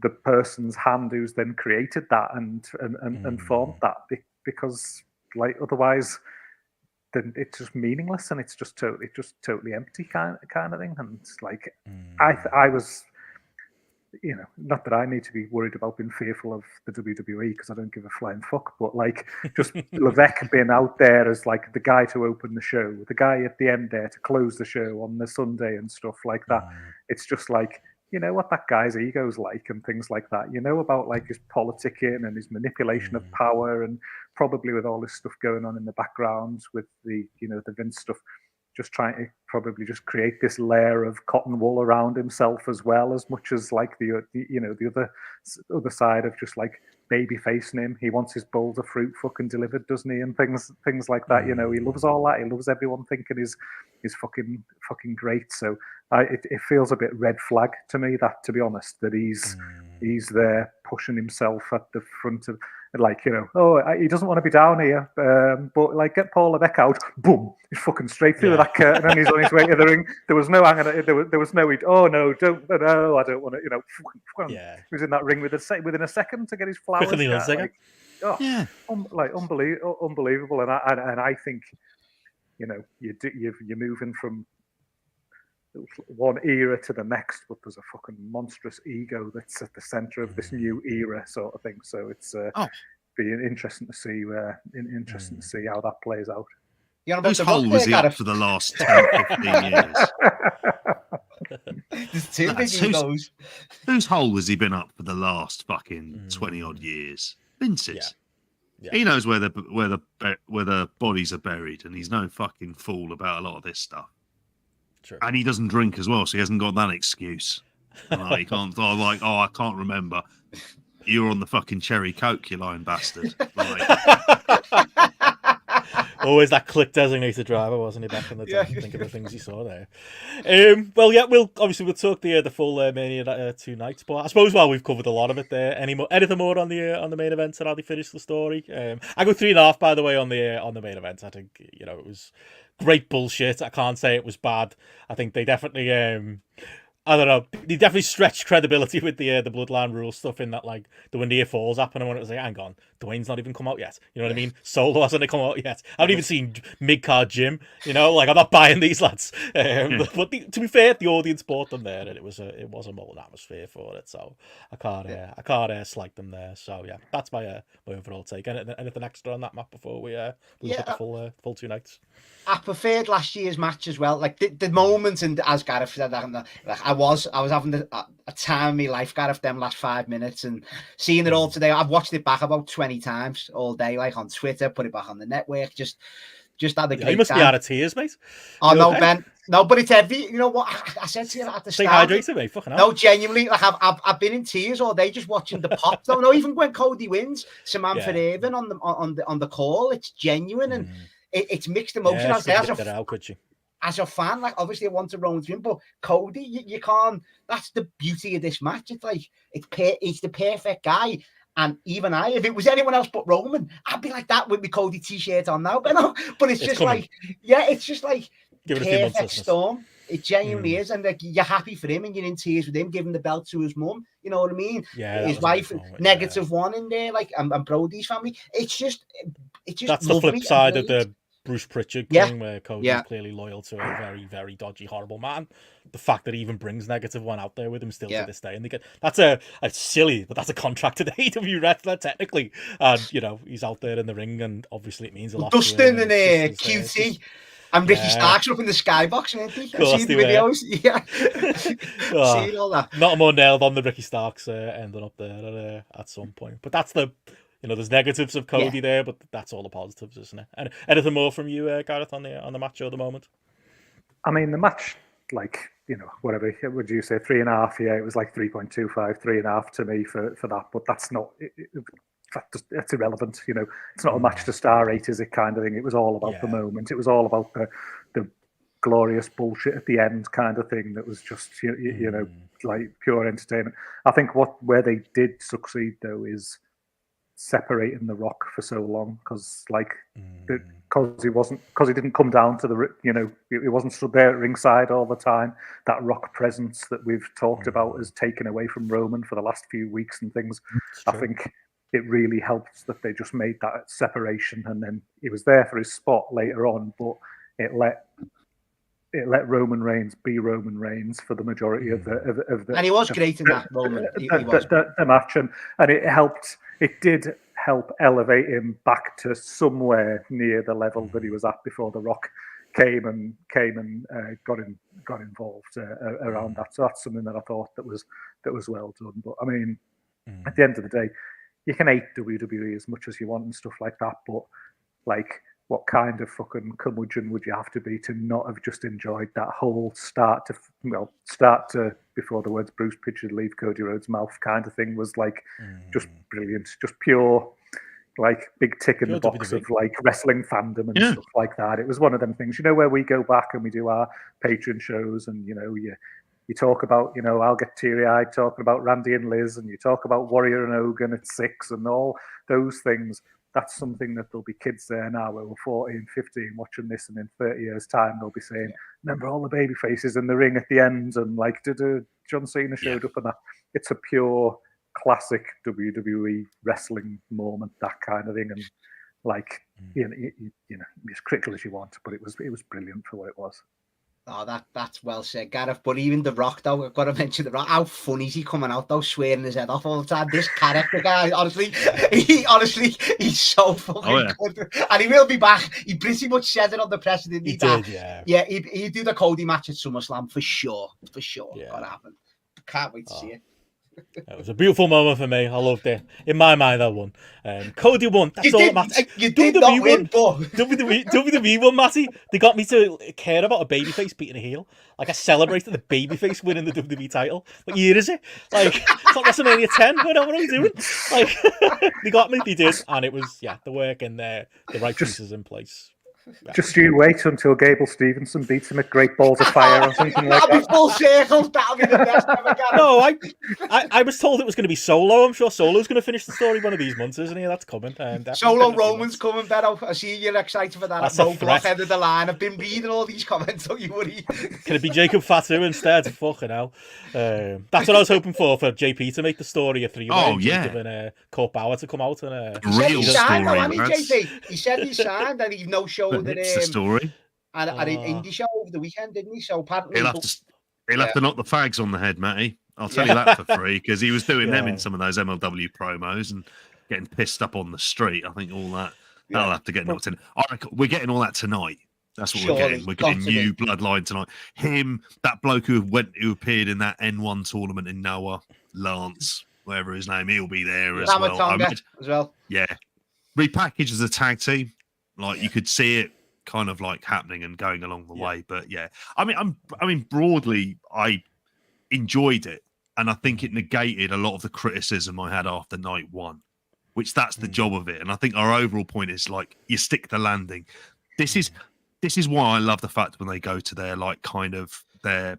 D: the person's hand who's then created that and formed that, because like otherwise then it's just meaningless and it's just totally empty kind of thing. And it's like I was, not that I need to be worried about being fearful of the WWE because I don't give a flying fuck, but like just Levesque being out there as like the guy to open the show, the guy at the end there to close the show on the Sunday and stuff like that. It's just like, what that guy's ego's like and things like that. About like his politicking and his manipulation of power, and probably with all this stuff going on in the background with the the Vince stuff, just trying to probably just create this layer of cotton wool around himself as well, as much as like the other side of just like baby facing him. He wants his bowls of fruit fucking delivered, doesn't he? And things like that. He loves all that. He loves everyone thinking he's fucking great. So it feels a bit red flag to me, that, to be honest, that he's there pushing himself at the front of, like, he doesn't want to be down here, but like, get Paul Levesque out, boom, he's fucking straight through that curtain and he's on his way to the ring. There was no hanging, there was no, I don't want to, he was in that ring within a second to get his flowers. Unbelievable. And I think, you're moving from one era to the next, but there's a fucking monstrous ego that's at the center of this new era, sort of thing. So it's being interesting to see how that plays out.
C: Whose hole was he up for the last 10, 15 years?
E: There's two big egos.
C: Whose hole has he been up for the last fucking 20 odd years? Vince's. Yeah. He knows where the bodies are buried, and he's no fucking fool about a lot of this stuff.
B: True.
C: And he doesn't drink as well, so he hasn't got that excuse. He can't. I can't remember. You were on the fucking cherry coke, you lying bastard.
B: Always that click designated driver, wasn't he, back in the day? Think of the things he saw there. We'll talk the full Mania 2 nights, but I suppose while we've covered a lot of it there, anything more on the main event and how they finish the story? I go 3.5, by the way, on the main event. I think it was great bullshit. I can't say it was bad. I think they definitely I don't know. They definitely stretched credibility with the Bloodline Rule stuff in that, like, there were near falls happening when it was like, hang on, Dwayne's not even come out yet. You know what I mean? Solo hasn't come out yet. I haven't even seen mid-card Jim. You know, like, I'm not buying these lads. But to be fair, the audience bought them there, and it was a molten atmosphere for it. So I can't slight them there. So yeah, that's my overall take. Anything extra on that map before we look at the full 2 nights?
E: I preferred last year's match as well. Like the moment, and as Gareth said, like I was having a time of my life, Gareth, them last 5 minutes, and seeing it all today. I've watched it back about 20 times all day, like on Twitter, put it back on the network, just had a great
B: you must
E: time.
B: be out of tears, mate.
E: Oh no, okay? Ben, no, but it's heavy. You know what I said to you at the start?
B: Stay hydrated, mate. Fucking
E: hell. No, genuinely, like I've been in tears all day just watching the pop. No, even when Cody wins, Samantha Raven on the call, it's genuine and. It's mixed emotion. As a fan, like obviously I want to Roman to win, but Cody, you can't. That's the beauty of this match. It's like it's the perfect guy. And even if it was anyone else but Roman, I'd be like that with my Cody t-shirt on now, Benno. But it's just coming. It's just like perfect storm. It genuinely is, and like you're happy for him, and you're in tears with him, giving the belt to his mum. You know what I mean?
B: Yeah,
E: his wife, -1 in there, like and Brody's family. It's just
B: that's the flip side of the Bruce Pritchard thing, where Cody's clearly loyal to a very, very dodgy, horrible man. The fact that he even brings -1 out there with him still to this day, and they get that's a silly, but that's a contracted AEW wrestler technically, and you know he's out there in the ring, and obviously it means a lot.
E: Dustin and QT. And Ricky Starks up in the skybox, weren't they? I've seen the videos. Seeing all that.
B: Not more nailed on the Ricky Starks ending up there at some point. But that's the, you know, there's negatives of Cody there, but that's all the positives, isn't it? And anything more from you, Gareth, on the match at the moment?
D: I mean, the match, like, you know, whatever would you say, 3.5? Yeah, it was like 3.25, 3.5 to me for that. But that's not. It's irrelevant, you know. It's not a match to star rate, is it? Kind of thing. It was all about the moment. It was all about the glorious bullshit at the end, kind of thing. That was just you know, like pure entertainment. I think where they did succeed though is separating the Rock for so long, because he didn't come down to the, you know, he wasn't stood there at ringside all the time. That Rock presence that we've talked about is taken away from Roman for the last few weeks and things. I think it really helped that they just made that separation, and then he was there for his spot later on, but it let Roman Reigns be Roman Reigns for the majority of the
E: and he was great in that moment.
D: The match, and it did help elevate him back to somewhere near the level that he was at before the Rock came and got involved around that. So that's something that I thought that was well done. But I mean, at the end of the day, you can hate WWE as much as you want and stuff like that, but like, what kind of fucking curmudgeon would you have to be to not have just enjoyed that whole start to before the words Bruce Pritchard leave Cody Rhodes' mouth kind of thing was like just brilliant, just pure, like big tick in the box of like wrestling fandom and stuff like that. It was one of them things, you know, where we go back and we do our Patreon shows, and you know, you talk about, you know, I'll get teary-eyed talking about Randy and Liz, and you talk about Warrior and Hogan at 6 and all those things. That's something that there'll be kids there now where we're 14, 15 watching this, and in 30 years' time they'll be saying, remember all the baby faces in the ring at the end, and like, John Cena showed up, and that. It's a pure classic WWE wrestling moment, that kind of thing, and like, you know, as critical as you want, but it was brilliant for what it was.
E: Oh, that's well said, Gareth. But even The Rock, though, I've got to mention The Rock. How funny is he coming out, though, swearing his head off all the time? This character guy, honestly, he's so fucking good. And he will be back. He pretty much said it on the press, didn't he? He
B: did,
E: yeah. He'd do the Cody match at SummerSlam for sure.
B: Yeah.
E: Gotta happen. Can't wait to see it.
B: It was a beautiful moment for me. I loved it. In my mind, I won. Cody won. That's all that matters.
E: You did not win, but
B: WWE won, Matty. They got me to care about a babyface beating a heel. Like, I celebrated the babyface winning the WWE title. What year is it? Like, it's not WrestleMania 10. What are we doing? Like, they got me. They did, and it was the work in there, the right pieces in place.
D: Just you wait until Gable Stevenson beats him at Great Balls of Fire or something like
E: That'll be
D: that.
E: full circle. That'll be the best ever, Gareth.
B: No, I was told it was going to be Solo. I'm sure Solo's going to finish the story one of these months, isn't he? That's coming.
E: Solo Roman's coming, Benno. I see you're excited for that.
B: That's
E: No
B: a threat.
E: block head of the line. I've been reading all these comments, don't you worry.
B: Can it be Jacob Fatu instead? Fucking hell. That's what I was hoping for JP to make the story a three-way.
C: Oh, yeah.
B: Jacob and Kurt Bauer to come out and
C: Real
E: signed,
C: story.
E: though, JP. He said he signed and he no-showed
C: It's the story.
E: at an indie show over the weekend, didn't he? So apparently
C: He'll have to knock the fags on the head, Matty. I'll tell you that for free, because he was doing them in some of those MLW promos and getting pissed up on the street. I think all that that'll have to get knocked in. I reckon we're getting all that tonight. That's what we're getting. We're getting new bloodline tonight. Him, that bloke who appeared in that N1 tournament in Noah, Lance, whatever his name, he'll be there as
E: well.
C: Yeah, repackaged as a tag team. Like you could see it kind of like happening and going along the way. But yeah, I mean, broadly, I enjoyed it, and I think it negated a lot of the criticism I had after night one, which that's the job of it. And I think our overall point is like you stick the landing. This is why I love the fact when they go to their like kind of their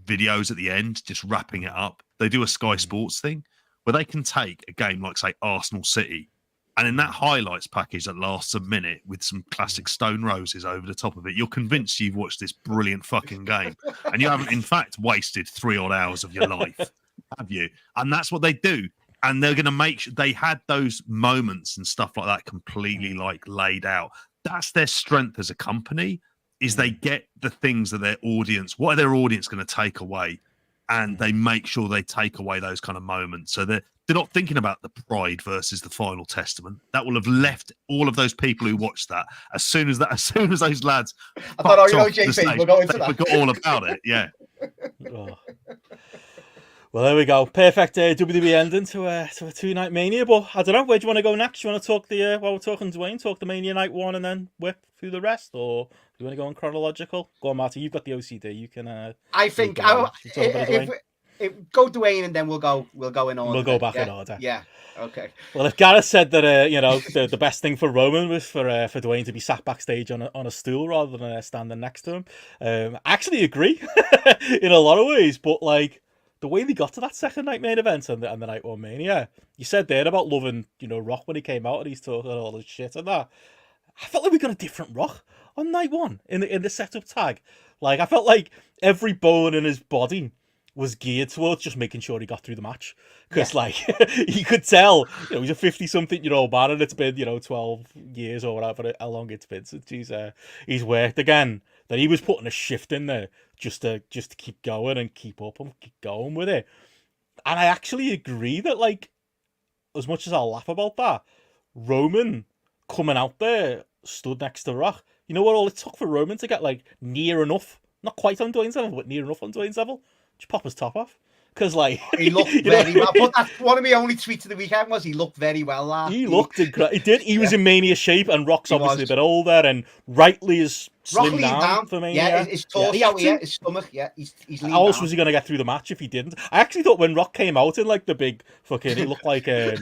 C: videos at the end, just wrapping it up. They do a Sky Sports thing where they can take a game like say Arsenal City. And in that highlights package that lasts a minute with some classic Stone Roses over the top of it, you're convinced you've watched this brilliant fucking game. And you haven't, in fact, wasted 3 odd hours of your life, have you? And that's what they do. And they're going to make sure they had those moments and stuff like that completely like laid out. That's their strength as a company, is they get the things that their audience, what are their audience going to take away? And they make sure they take away those kind of moments. So they're not thinking about the Pride versus the Final Testament. That will have left all of those people who watched that as soon as those lads.
E: I thought, JP, we'll go into that.
C: They forgot all about it. Yeah.
B: Oh. Well, there we go. Perfect WWE ending to a 2-night Mania. But I don't know, where do you want to go next? Do you want to talk while we're talking Dwayne, talk the Mania night one and then whip through the rest, or do you want to go in chronological? Go on, Matty. You've got the OCD. You can.
E: I think if go Dwayne and then we'll go in order.
B: We'll go back in order.
E: Yeah. Okay.
B: Well, if Gareth said that the best thing for Roman was for Dwayne to be sat backstage on a stool rather than standing next to him, I actually agree in a lot of ways. But like the way they got to that second night main event and the night one Mania, you said there about loving Rock when he came out and he's talking all this shit and that. I felt like we got a different Rock on night one in the setup tag. Like I felt like every bone in his body was geared towards just making sure he got through the match. Because, like, you could tell, he's a 50-something-year-old man, and it's been, 12 years or whatever, how long it's been since he's worked again, that he was putting a shift in there just to keep going and keep up and keep going with it. And I actually agree that, like, as much as I laugh about that, Roman coming out there, stood next to Rock, you know what all it took for Roman to get, like, near enough, not quite on Dwayne's level, but near enough on Dwayne's level? Just pop his top off, because like
E: he looked very well. But that's one of my only tweets of the weekend was he looked very well.
B: He looked incredible. He did. He was in Mania shape, and Rock's obviously a bit older, and rightly is slimmed down for Mania.
E: Yeah, his torso, his stomach, he's
B: how else was he going to get through the match if he didn't? I actually thought when Rock came out in like the big fucking, he looked like either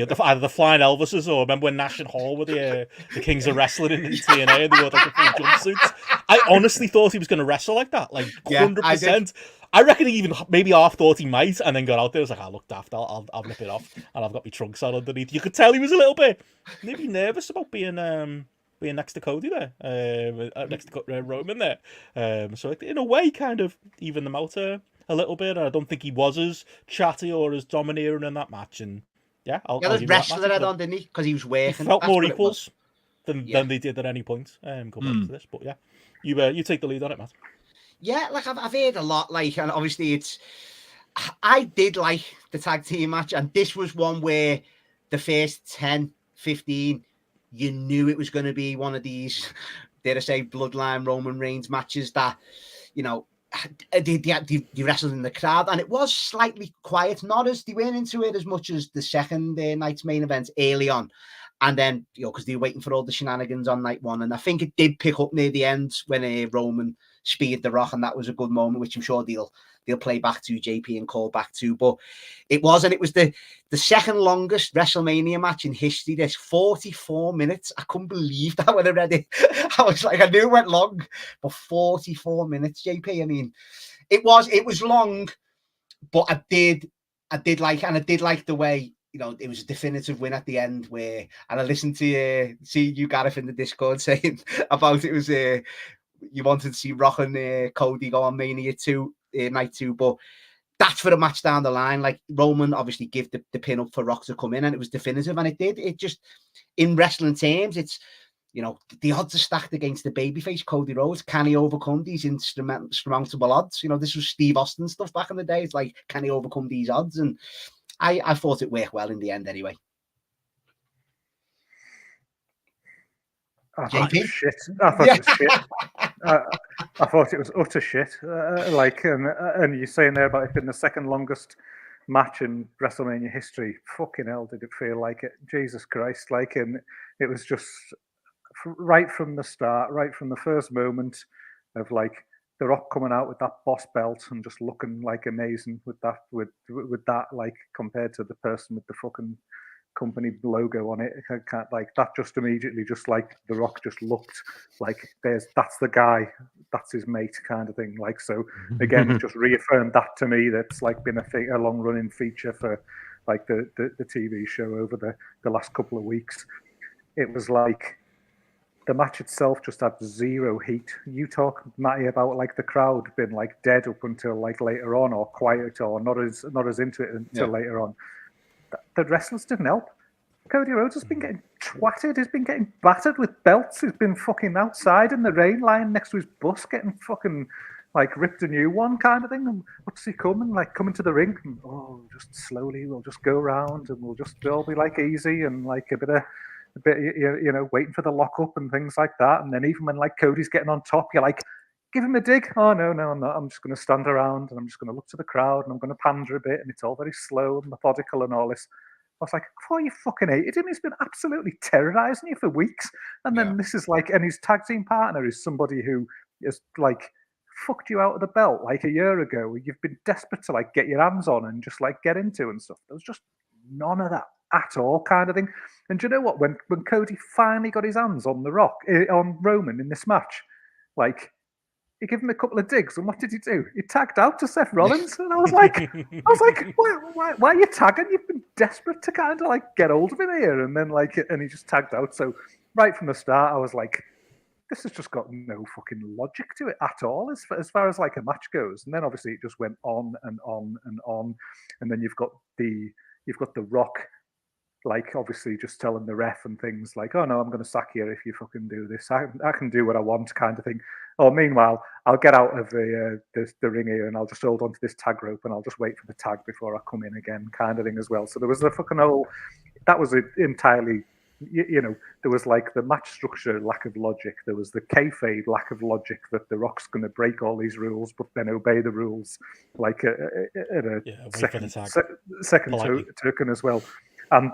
B: the Flying Elvises or remember when Nash and Hall were the Kings of Wrestling in TNA and they wore like the full jumpsuits. I honestly thought he was going to wrestle like that, like 100%. I reckon he even maybe half thought he might, and then got out there. Was like, "I look daft. I'll rip it off," and I've got my trunks on underneath. You could tell he was a little bit maybe nervous about being next to Cody there, next to Roman there. So in a way, kind of evened them out a little bit. And I don't think he was as chatty or as domineering in that match. And yeah, I'll
E: the wrestler head on, didn't he? Because he was working.
B: Felt more equals than they did at any point. Coming up to this, but yeah, you take the lead on it, Matt. Yeah,
E: like I've heard a lot, like, and obviously I did like the tag team match, and this was one where the first 10, 15, you knew it was going to be one of these, dare I say, bloodline Roman Reigns matches that, they wrestled in the crowd, and it was slightly quiet, they weren't into it as much as the second night's main event early on. And then, because they were waiting for all the shenanigans on night one. And I think it did pick up near the end when Roman speared The Rock, and that was a good moment, which I'm sure they'll play back to JP and call back to. But it was the second longest WrestleMania match in history. There's 44 minutes. I couldn't believe that when I read it. I was like, I knew it went long, but 44 minutes, JP. I mean, it was long, but I did like the way, you know, it was a definitive win at the end where, and I listened to see you, Gareth, in the Discord saying about it was you wanted to see Rock and Cody go on Mania 2, night 2, but that's for a match down the line. Like, Roman obviously give the pin up for Rock to come in, and it was definitive, and it did. It just, in wrestling terms, it's, you know, the odds are stacked against the babyface Cody Rhodes. Can he overcome these insurmountable odds? You know, this was Steve Austin stuff back in the day. It's like, can he overcome these odds? And I thought it worked well in the end anyway.
D: I thought it was shit. I thought it was shit. I thought it was utter shit. And you're saying there about it being the second longest match in WrestleMania history. Fucking hell, did it feel like it? Jesus Christ! Like, and it was just right from the start, right from the first moment of like The Rock coming out with that boss belt and just looking like amazing with that, like, compared to the person with the fucking company logo on it. I can't, like, that just immediately, just like The Rock just looked like that's the guy, that's his mate kind of thing. Like, so again, it just reaffirmed that to me. That's like been a long running feature for like the TV show over the last couple of weeks. It was like the match itself just had zero heat. You talk, Matty, about like the crowd being like dead up until like later on, or quiet, or not as into it until later on. The wrestlers didn't help. Cody Rhodes has been getting twatted. He's been getting battered with belts. He's been fucking outside in the rain, lying next to his bus, getting fucking like ripped a new one kind of thing. And what's he coming? Like, coming to the ring? And, just slowly, we'll just go around and we'll just all be like easy and like a bit, you know, waiting for the lockup and things like that. And then even when like Cody's getting on top, you're like, give him a dig. Oh, no, I'm not. I'm just going to stand around and I'm just going to look to the crowd and I'm going to pander a bit, and it's all very slow and methodical and all this. I was like, oh, you fucking hated him. He's been absolutely terrorizing you for weeks. And then this is like, and his tag team partner is somebody who is like fucked you out of the belt like a year ago. You've been desperate to like get your hands on and just like get into and stuff. There was just none of that at all kind of thing. And do you know what? When Cody finally got his hands on on Roman in this match, like, he gave him a couple of digs, and what did he do? He tagged out to Seth Rollins, and I was like, why are you tagging? You've been desperate to kind of like get hold of him here, and then like, and he just tagged out. So right from the start, I was like, this has just got no fucking logic to it at all, as far as like a match goes. And then obviously it just went on and on and on, and then you've got the Rock, like, obviously just telling the ref and things like, oh no, I'm going to sack you if you fucking do this. I can do what I want kind of thing. Or meanwhile, I'll get out of the ring here and I'll just hold onto this tag rope and I'll just wait for the tag before I come in again kind of thing as well. So there was the fucking whole, that was entirely, you know, there was like the match structure lack of logic. There was the kayfabe lack of logic that The Rock's going to break all these rules but then obey the rules like at a second token as well. And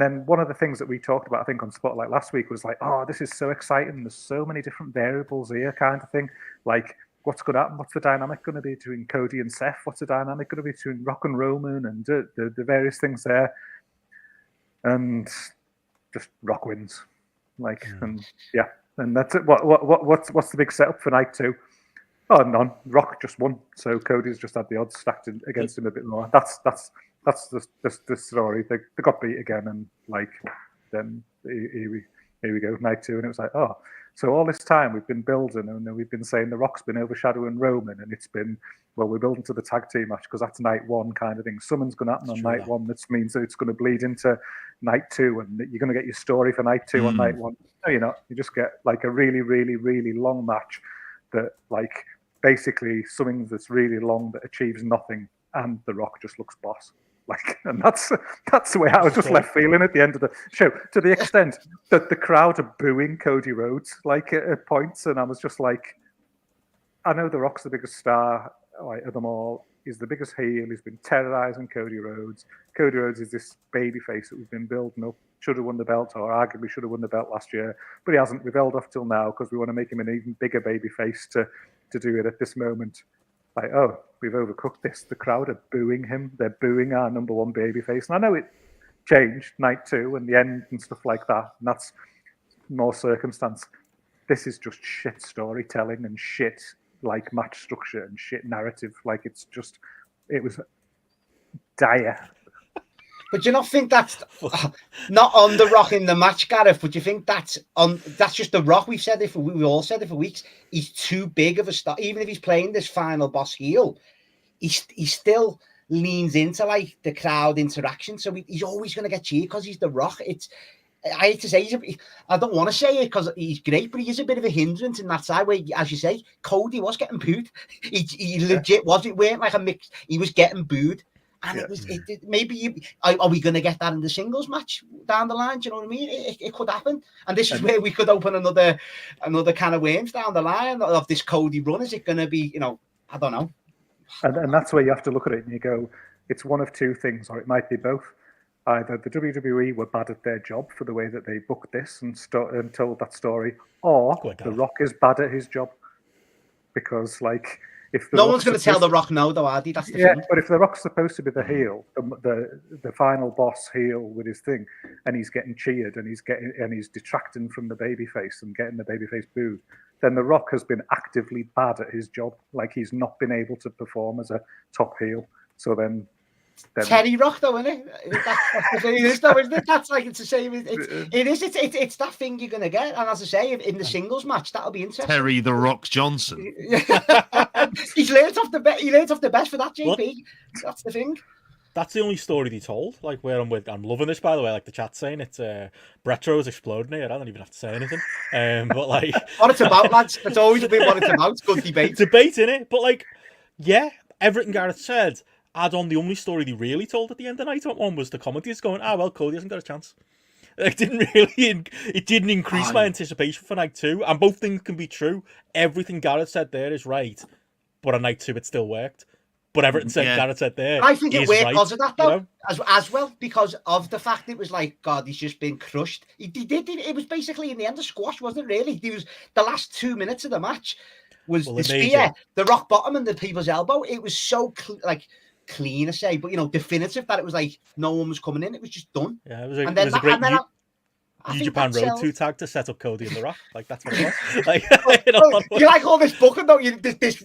D: then one of the things that we talked about, I think, on Spotlight last week was like, oh, this is so exciting. There's so many different variables here kind of thing. Like, what's going to happen? What's the dynamic going to be between Cody and Seth? What's the dynamic going to be between Rock and Roman and the various things there? And just Rock wins. Like, and that's it. What's the big setup for night 2? Oh, none. Rock just won. So Cody's just had the odds stacked against him a bit more. That's the story. They got beat again, and like, then here we go, night 2, and it was like, oh, so all this time we've been building, and we've been saying The Rock's been overshadowing Roman, and it's been, well, we're building to the tag team match because that's night 1 kind of thing. Something's going to happen on night 1 that means that it's going to bleed into night 2, and you're going to get your story for night 2 on night 1. No, you're not. You just get like a really, really, really long match that, like, basically something that's really long that achieves nothing, and The Rock just looks boss. Like, and that's the way I was just left feeling at the end of the show, to the extent that the crowd are booing Cody Rhodes like at points, and I was just like, I know The Rock's the biggest star of them all. He's the biggest heel. He's been terrorizing Cody Rhodes. Cody Rhodes is this babyface that we've been building up. Should have won the belt, or arguably should have won the belt last year, but he hasn't. We've held off till now because we want to make him an even bigger babyface to do it at this moment. Like, oh, we've overcooked this. The crowd are booing him. They're booing our number one babyface. And I know it changed night 2 and the end and stuff like that. And that's more circumstance. This is just shit storytelling and shit like match structure and shit narrative. Like, it was dire.
E: But do you not think that's not on The Rock in the match, Gareth? But do you think that's just The Rock? We've all said it for weeks. He's too big of a star. Even if he's playing this final boss heel, he still leans into like the crowd interaction. So he's always going to get cheered because he's The Rock. I hate to say, I don't want to say it because he's great, but he is a bit of a hindrance in that side where, as you say, Cody was getting booed. He legit was. It weren't like a mix. He was getting booed. And it was maybe are we going to get that in the singles match down the line? Do you know what I mean? It could happen, and this is where we could open another can of worms down the line of this Cody run. Is it going to be? I don't know.
D: And that's where you have to look at it and you go, it's one of two things, or it might be both. Either the WWE were bad at their job for the way that they booked this and told that story, or The Rock is bad at his job because, like.
E: No one's going to tell The Rock no, though, are they? That's the thing.
D: But if The Rock's supposed to be the heel, the final boss heel with his thing, and he's getting cheered and he's detracting from the babyface and getting the babyface booed, then The Rock has been actively bad at his job. Like, he's not been able to perform as a top heel. So then
E: Terry Rock, though, isn't it? That's the thing, though, isn't it? That's like, it's the same. It's that thing you're going to get. And as I say, in the singles match, that'll be interesting.
C: Terry the Rock Johnson.
E: He's learned off the best. He learned off the best for that, JP. What? That's the thing.
B: That's the only story they told. Like, where I'm loving this, by the way. Like the chat's saying, it's Bretro's exploding here. I don't even have to say anything. But like,
E: what it's about, lads. It's always been what it's about. It's good debate.
B: Debate, innit? But like, yeah, everything Gareth said. Add on the only story they really told at the end of night one was the commentators going, well, Cody hasn't got a chance. It didn't increase my anticipation for night 2. And both things can be true. Everything Gareth said there is right, but on night 2 it still worked. But everything Gareth said there,
E: I think it worked
B: right,
E: because of that, though, as well, because of the fact it was like, God, he's just been crushed. It was basically in the end of squash, wasn't it? Really, there was the last 2 minutes of the match was the spear, the rock bottom, and the people's elbow. It was so clean, I say, but definitive that it was like no one was coming in. It was just done.
B: Yeah, it was a great New Japan Road 2 tag to set up Cody and The Rock. Like, that's what it was. Like,
E: you like all this booking, don't you? This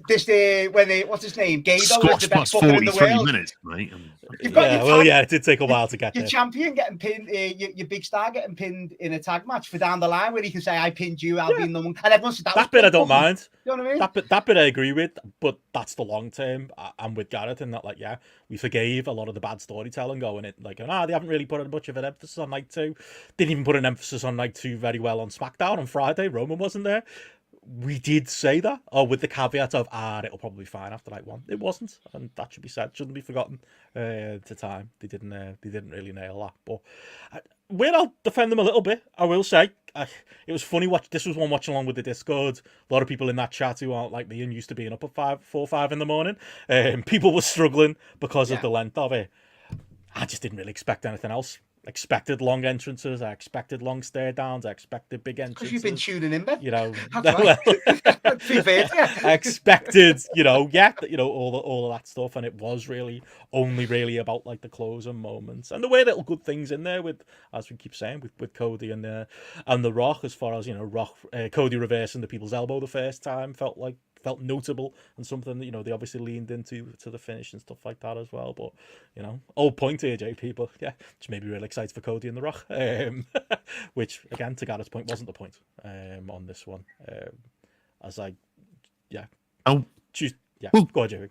E: when what's his name? Gado was the best booker in the world.
C: Minutes, mate.
B: It did take a while to get
E: your champion getting pinned, your big star getting pinned in a tag match for down the line where he can say, "I pinned you, I'll be number one." And everyone said that
B: bit I don't mind.
E: You know what I mean?
B: That bit I agree with, but that's the long term. I'm with Gareth in that, like, yeah, we forgave a lot of the bad storytelling going in, like, they haven't really put much of an emphasis on night 2. Didn't even put an emphasis on night 2 very well on SmackDown on Friday. Roman wasn't there. We did say that, with the caveat of, it'll probably be fine after night 1. It wasn't, and that should be said, shouldn't be forgotten. At the time, they didn't really nail that. But where I'll defend them a little bit, I will say, it was funny. This was one watching along with the Discord. A lot of people in that chat who aren't like me and used to being up at 4 or 5 in the morning. People were struggling because of the length of it. I just didn't really expect anything else. Expected long entrances. I expected long stare downs. I expected big entrances.
E: Because you've been tuning in, Ben.
B: I expected, all of that stuff, and it was only really about like the closing moments and the way little good things in there with, as we keep saying, with Cody and the Rock, as far as Cody reversing the people's elbow the first time felt notable and something that they obviously leaned into the finish and stuff like that as well. But old point here, JP, but yeah, just made me really excited for Cody and The Rock, which again, to Gareth's point, wasn't the point on this one. Go on, JP.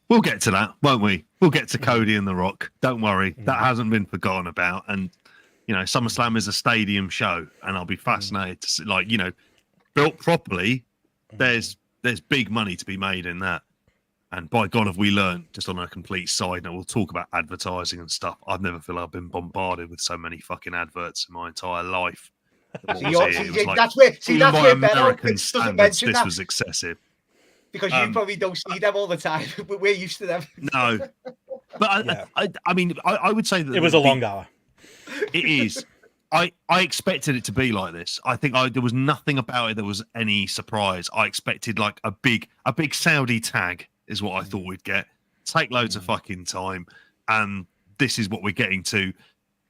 C: We'll get to that, won't we? We'll get to Cody and The Rock. Don't worry, that hasn't been forgotten about. And SummerSlam is a stadium show, and I'll be fascinated to see, built properly. There's big money to be made in that. And by God, have we learned, just on a complete side note, we'll talk about advertising and stuff. I've never felt I've been bombarded with so many fucking adverts in my entire life.
E: That's where Benno doesn't mention
C: this
E: that.
C: was excessive.
E: Because you probably don't see them all the time, but we're used to them.
C: No. But I mean, I would say that
B: it was a long hour.
C: It is. I expected it to be like this. I think there was nothing about it that was any surprise. I expected like a big Saudi tag is what I thought we'd get. Take loads of fucking time, and this is what we're getting to.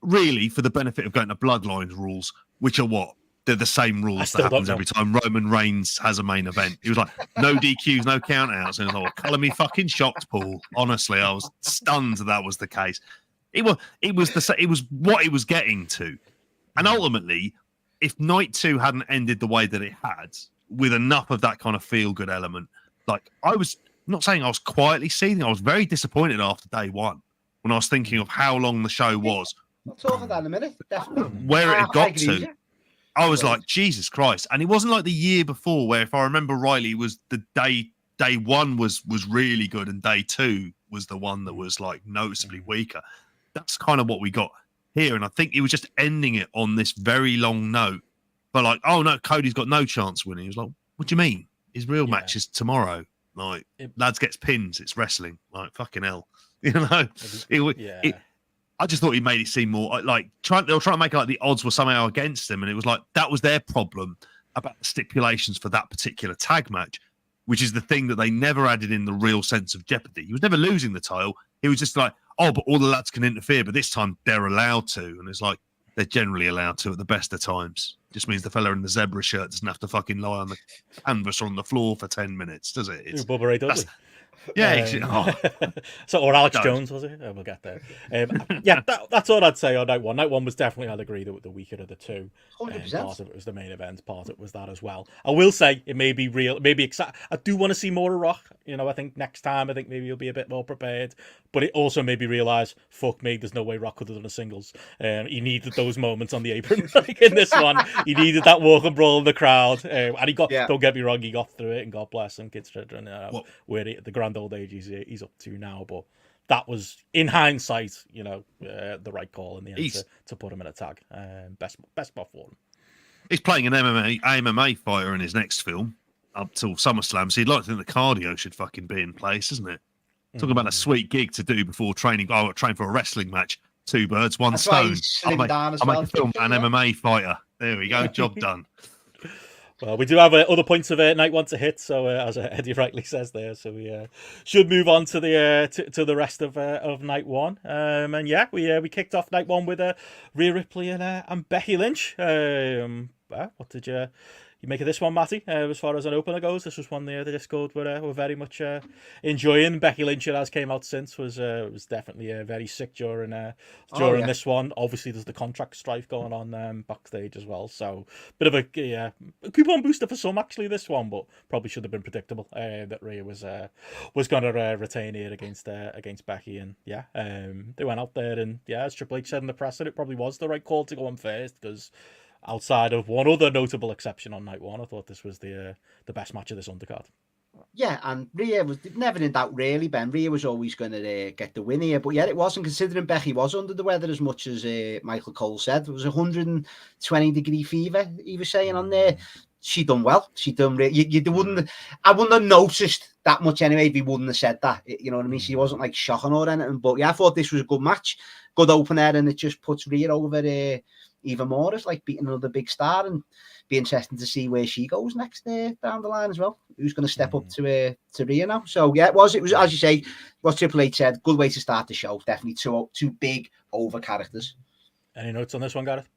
C: Really, for the benefit of going to Bloodlines rules, which are what? They're the same rules that happens every time Roman Reigns has a main event. He was like, no DQs, no countouts. And I was like, colour me fucking shocked, Paul. Honestly, I was stunned that was the case. It was what it was getting to. And ultimately, if Night 2 hadn't ended the way that it had, with enough of that kind of feel-good element, like I was not saying I was quietly seething. I was very disappointed after day one when I was thinking of how long the show was.
E: We'll talk about that in a minute. Definitely.
C: Where it had got to. I was like, Jesus Christ. And it wasn't like the year before where, if I remember rightly, it was the day one was really good and day two was the one that was like noticeably weaker. That's kind of what we got here. And I think it was just ending it on this very long note. But like, oh no, Cody's got no chance winning. He was like, what do you mean? His real match is tomorrow. Like, lads gets pins. It's wrestling. Like, fucking hell. You know? I just thought he made it seem more like they were trying to make it like the odds were somehow against him, and it was like that was their problem about the stipulations for that particular tag match, which is the thing that they never added in the real sense of jeopardy. He was never losing the title. He was just like, oh, but all the lads can interfere, but this time they're allowed to, and it's like they're generally allowed to at the best of times. Just means the fella in the zebra shirt doesn't have to fucking lie on the canvas or on the floor for 10 minutes, does it? It's
B: Bubba Ray Dudley.
C: Yeah,
B: or Alex Jones, was it? We'll get there. That's all I'd say on night one. Night one was definitely, I'd agree, the weaker of the two.
E: 100%.
B: Part of it was the main event, part of it was that as well. I will say it may be real, maybe exciting. I do want to see more of Rock. You know, I think next time, I think maybe he'll be a bit more prepared. But it also made me realise, fuck me, there's no way Rock could have done a singles. He needed those moments on the apron. Like in this one, he needed that walk and brawl in the crowd. And he got, don't get me wrong, he got through it, and God bless him, kids children, where the grand old age he's up to now. But that was, in hindsight, you know, the right call in the end to put him in a tag. Best spot for him.
C: He's playing an MMA fighter in his next film up till SummerSlam, so you'd like to think the cardio should fucking be in place, isn't it? Talking about a sweet gig to do before training. Oh, I'll train for a wrestling match. 2 birds, 1 stone. I'll make a film an MMA fighter. There we go. Job done.
B: Well, we do have other points of night one to hit, so as Eddie rightly says there, so we should move on to the rest of night one. And yeah, we kicked off night one with Rhea Ripley and Becky Lynch. What did you make of this one, Matty? As far as an opener goes, this was one the Discord were very much enjoying. Becky Lynch, as came out since, was definitely very sick during this one. Obviously, there's the contract strife going on backstage as well, so bit of a coupon booster for some actually. This one, but probably should have been predictable that Rhea was going to retain here against Becky, and they went out there and as Triple H said in the press, it probably was the right call to go on first because, outside of one other notable exception on night one, I thought this was the best match of this undercard.
E: Yeah, and Rhea was never in doubt, really, Ben. Rhea was always going to get the win here. But it wasn't, considering Becky was under the weather as much as Michael Cole said. It was 120-degree fever, he was saying on there. She done well. She done really. I wouldn't have noticed that much anyway if he wouldn't have said that. You know what I mean? She wasn't like shocking or anything. But I thought this was a good match, good opener, and it just puts Rhea over even more as like beating another big star, and be interesting to see where she goes next down the line as well. Who's going to step up to Rhea now? So it was as you say, what Triple H said, good way to start the show. Definitely two big over characters.
B: Any notes on this one, Gareth?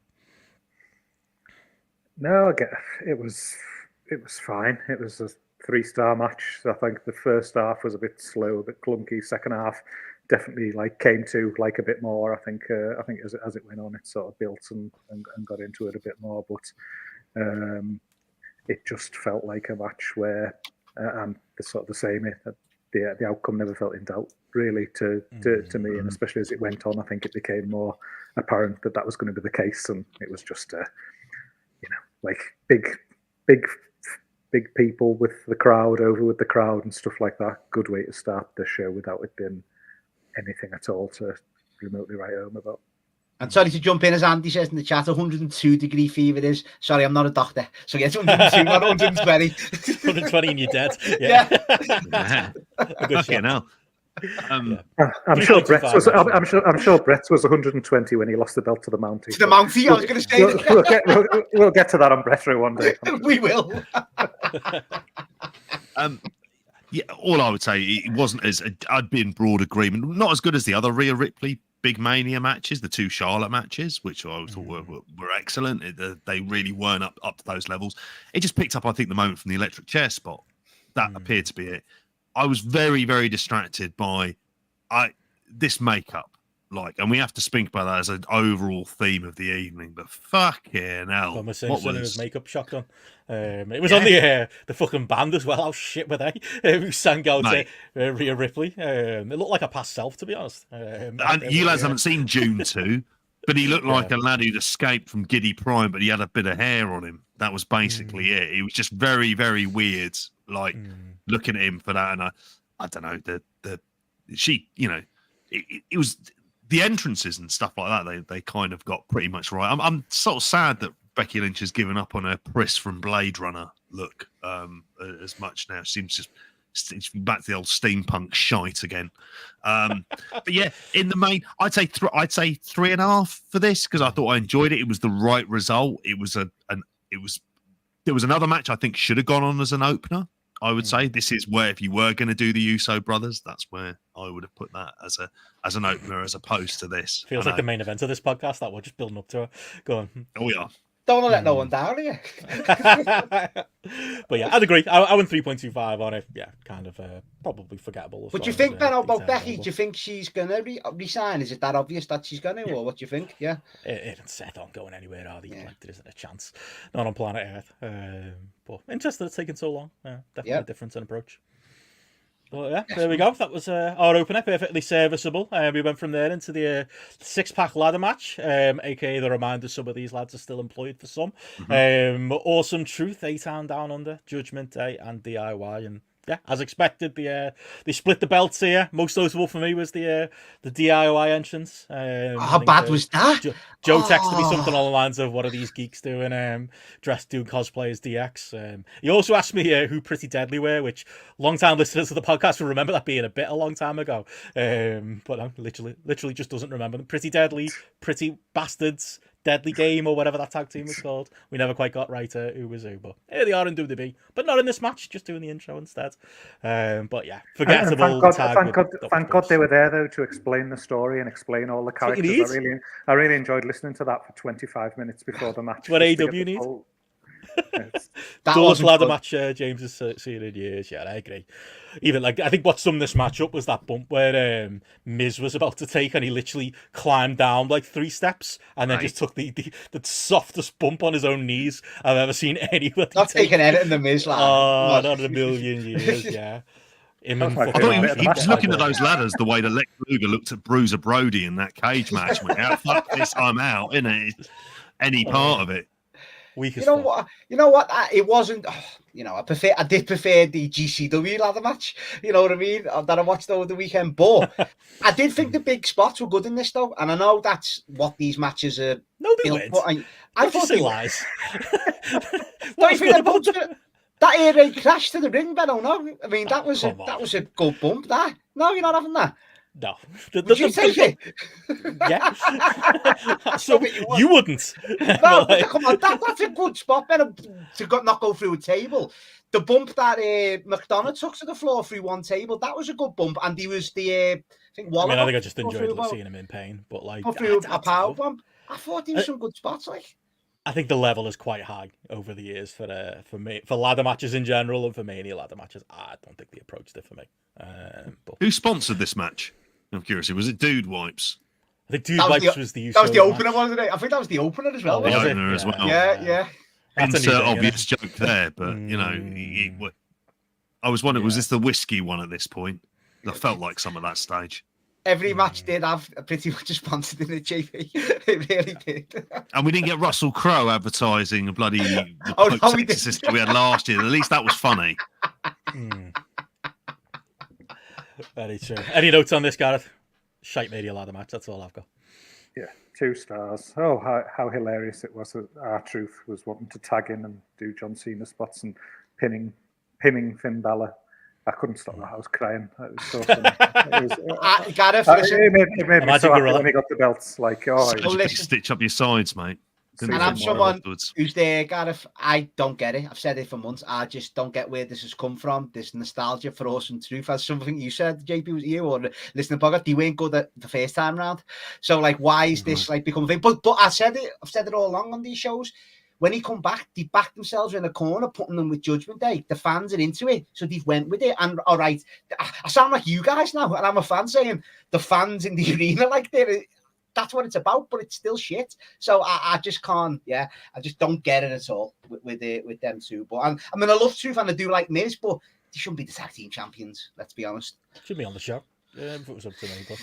D: No, it was fine. It was a 3-star match. I think the first half was a bit slow, a bit clunky. Second half definitely came to a bit more. I think as it went on, it sort of built and got into it a bit more. But it just felt like a match where and the same. The outcome never felt in doubt really to me, and especially as it went on, I think it became more apparent that was going to be the case, and it was just big people with the crowd, over with the crowd and stuff like that. Good way to start the show without it being anything at all to remotely write home about.
E: And sorry to jump in, as Andy says in the chat, 102-degree fever is. Sorry, I'm not a doctor. So yeah, it's 102, not 120.
B: 120 and you're dead.
E: Yeah.
B: A good
C: Fucking
B: shot.
C: hell.
D: I'm sure
B: 3.25
D: Brett's was.
B: actually.
D: I'm sure Brett's was 120 when he lost the belt to the Mountie.
E: To the Mountie, I was going to say.
D: We'll get to that on Bretro one day.
E: We will.
C: Yeah, all I would say, it wasn't as I'd be in broad agreement. Not as good as the other Rhea Ripley Big Mania matches, the two Charlotte matches, which I thought were excellent. They really weren't up to those levels. It just picked up, I think, the moment from the electric chair spot. That appeared to be it. I was very, very distracted by this makeup. And we have to speak about that as an overall theme of the evening. But fucking hell,
B: Homer
C: what
B: Simpson and
C: was
B: his makeup shotgun. It was on the fucking band as well. How shit were they? Who sang out Rhea Ripley? It looked like a past self, to be honest.
C: And you lads haven't seen June 2, but he looked like a lad who'd escaped from Giddy Prime, but he had a bit of hair on him. That was basically it. It was just very, very weird. Looking at him for that, and I don't know it was. The entrances and stuff like that, they kind of got pretty much right. I'm sort of sad that Becky Lynch has given up on her Pris from Blade Runner look as much now. Seems just back to the old steampunk shite again. But yeah, in the main, I'd say 3.5 for this because I thought I enjoyed it. It was the right result. There was another match I think should have gone on as an opener. I would say this is where if you were going to do the Uso brothers, that's where I would have put that as an opener as opposed to this.
B: Feels like the main event of this podcast that we're just building up to it. Go on.
C: Oh yeah.
E: Don't want to let no one down here.
B: But yeah, I'd agree. I went 3.25 on it. Yeah, kind of probably forgettable.
E: What do you think, Benno, about Becky? Do you think she's going to resign? Is it that obvious that she's going to, or what do you think? Yeah.
B: It and Seth aren't going anywhere, are they? Yeah. Like, there isn't a chance. Not on planet Earth. But interested it's taken so long. Yeah, definitely a difference in approach. Well, yeah, there we go. That was our opener, perfectly serviceable. We went from there into the six-pack ladder match, aka the reminder some of these lads are still employed for some. Awesome Truth, A-Town Down Under, Judgment Day, and DIY. And yeah, as expected, they split the belts here. Most notable for me was the DIY entrance.
E: How bad was that?
B: Joe texted me something along the lines of, what are these geeks doing doing cosplay as DX? He also asked me who Pretty Deadly were, which long-time listeners of the podcast will remember that being a long time ago. But no, literally just doesn't remember them. Pretty Deadly, Pretty Bastards, Deadly Game, or whatever that tag team was called. We never quite got right who was who, but here they are in WWE, but not in this match, just doing the intro instead. But yeah, forgettable.
D: Thank God they were there though to explain the story and explain all the characters. I really enjoyed listening to that for 25 minutes before the match.
B: What AW needs.
E: That
B: Duelist ladder
E: good.
B: match James has seen in years. Yeah, I agree. Even I think what summed this match up was that bump where Miz was about to take, and he literally climbed down like 3 steps, and then just took the softest bump on his own knees I've ever seen anybody.
E: Not taking anything the Miz, lad.
B: Oh, not in a million years. Yeah.
C: I thought he was looking at those ladders the way that Lex Luger looked at Bruiser Brody in that cage match. Went, fuck this, I'm out. Innit? Any part of it.
E: You know what? It wasn't. I did prefer the GCW ladder match. You know what I mean? That I watched over the weekend. But I did think the big spots were good in this, though. And I know that's what these matches are.
B: No, they weren't. I thought they lies.
E: Don't you think about that era crash to the ring, Benno? No, I mean that was a good bump. That no, you're not having that.
B: No.
E: Would you take it?
B: Yeah. So you wouldn't.
E: No, come on, that's a good spot, Benno, to not go through a table. The bump that McDonough took to the floor through one table, that was a good bump, and he was I think I
B: just enjoyed seeing him in pain, but like
E: through a power bump. I thought there was some good spots, like.
B: I think the level is quite high over the years for ladder matches in general, and for Mania ladder matches. I don't think they approached it for me. But
C: who sponsored this match? I'm curious. Was it Dude Wipes?
B: I think Dude Wipes was the use.
E: That was the opener, wasn't it? I think that was the opener as well.
C: The opener as well.
E: Yeah.
C: Insert obvious joke there, but I was wondering, was this the whiskey one at this point? I felt like some at that stage.
E: Every match did have pretty much a sponsored in it, JP. It really did.
C: And we didn't get Russell Crowe advertising a bloody system we had last year. At least that was funny.
B: Very true. Any notes on this, Gareth? Shite Mania ladder match. That's all I've got.
D: Yeah. 2 stars. Oh, how hilarious it was that R-Truth was wanting to tag in and do John Cena spots and pinning Finn Balor. I couldn't stop that. I was crying. It was so funny.
E: Gareth, listen.
D: It made me so happy
B: Gorilla.
D: when he got the belts. Like, oh,
E: So listen.
C: Stitch up your sides, mate.
E: And I'm someone who's there, Gareth. I don't get it. I've said it for months. I just don't get where this has come from. This nostalgia for us and truth. As something you said, JP, was you or listening to the podcast, they weren't good at the first time round. So, like, why is this like become a thing? But I've said it all along on these shows. When he come back, they backed themselves in a corner, putting them with Judgment Day. The fans are into it, so they went with it. And all right, I sound like you guys now, and I'm a fan saying the fans in the arena like that's what it's about, but it's still shit. So I just can't, I just don't get it at all with them two. But I mean, I love Truth and I do like Miz, but they shouldn't be the tag team champions. Let's be honest.
B: Should be on the show. If it was up to me, but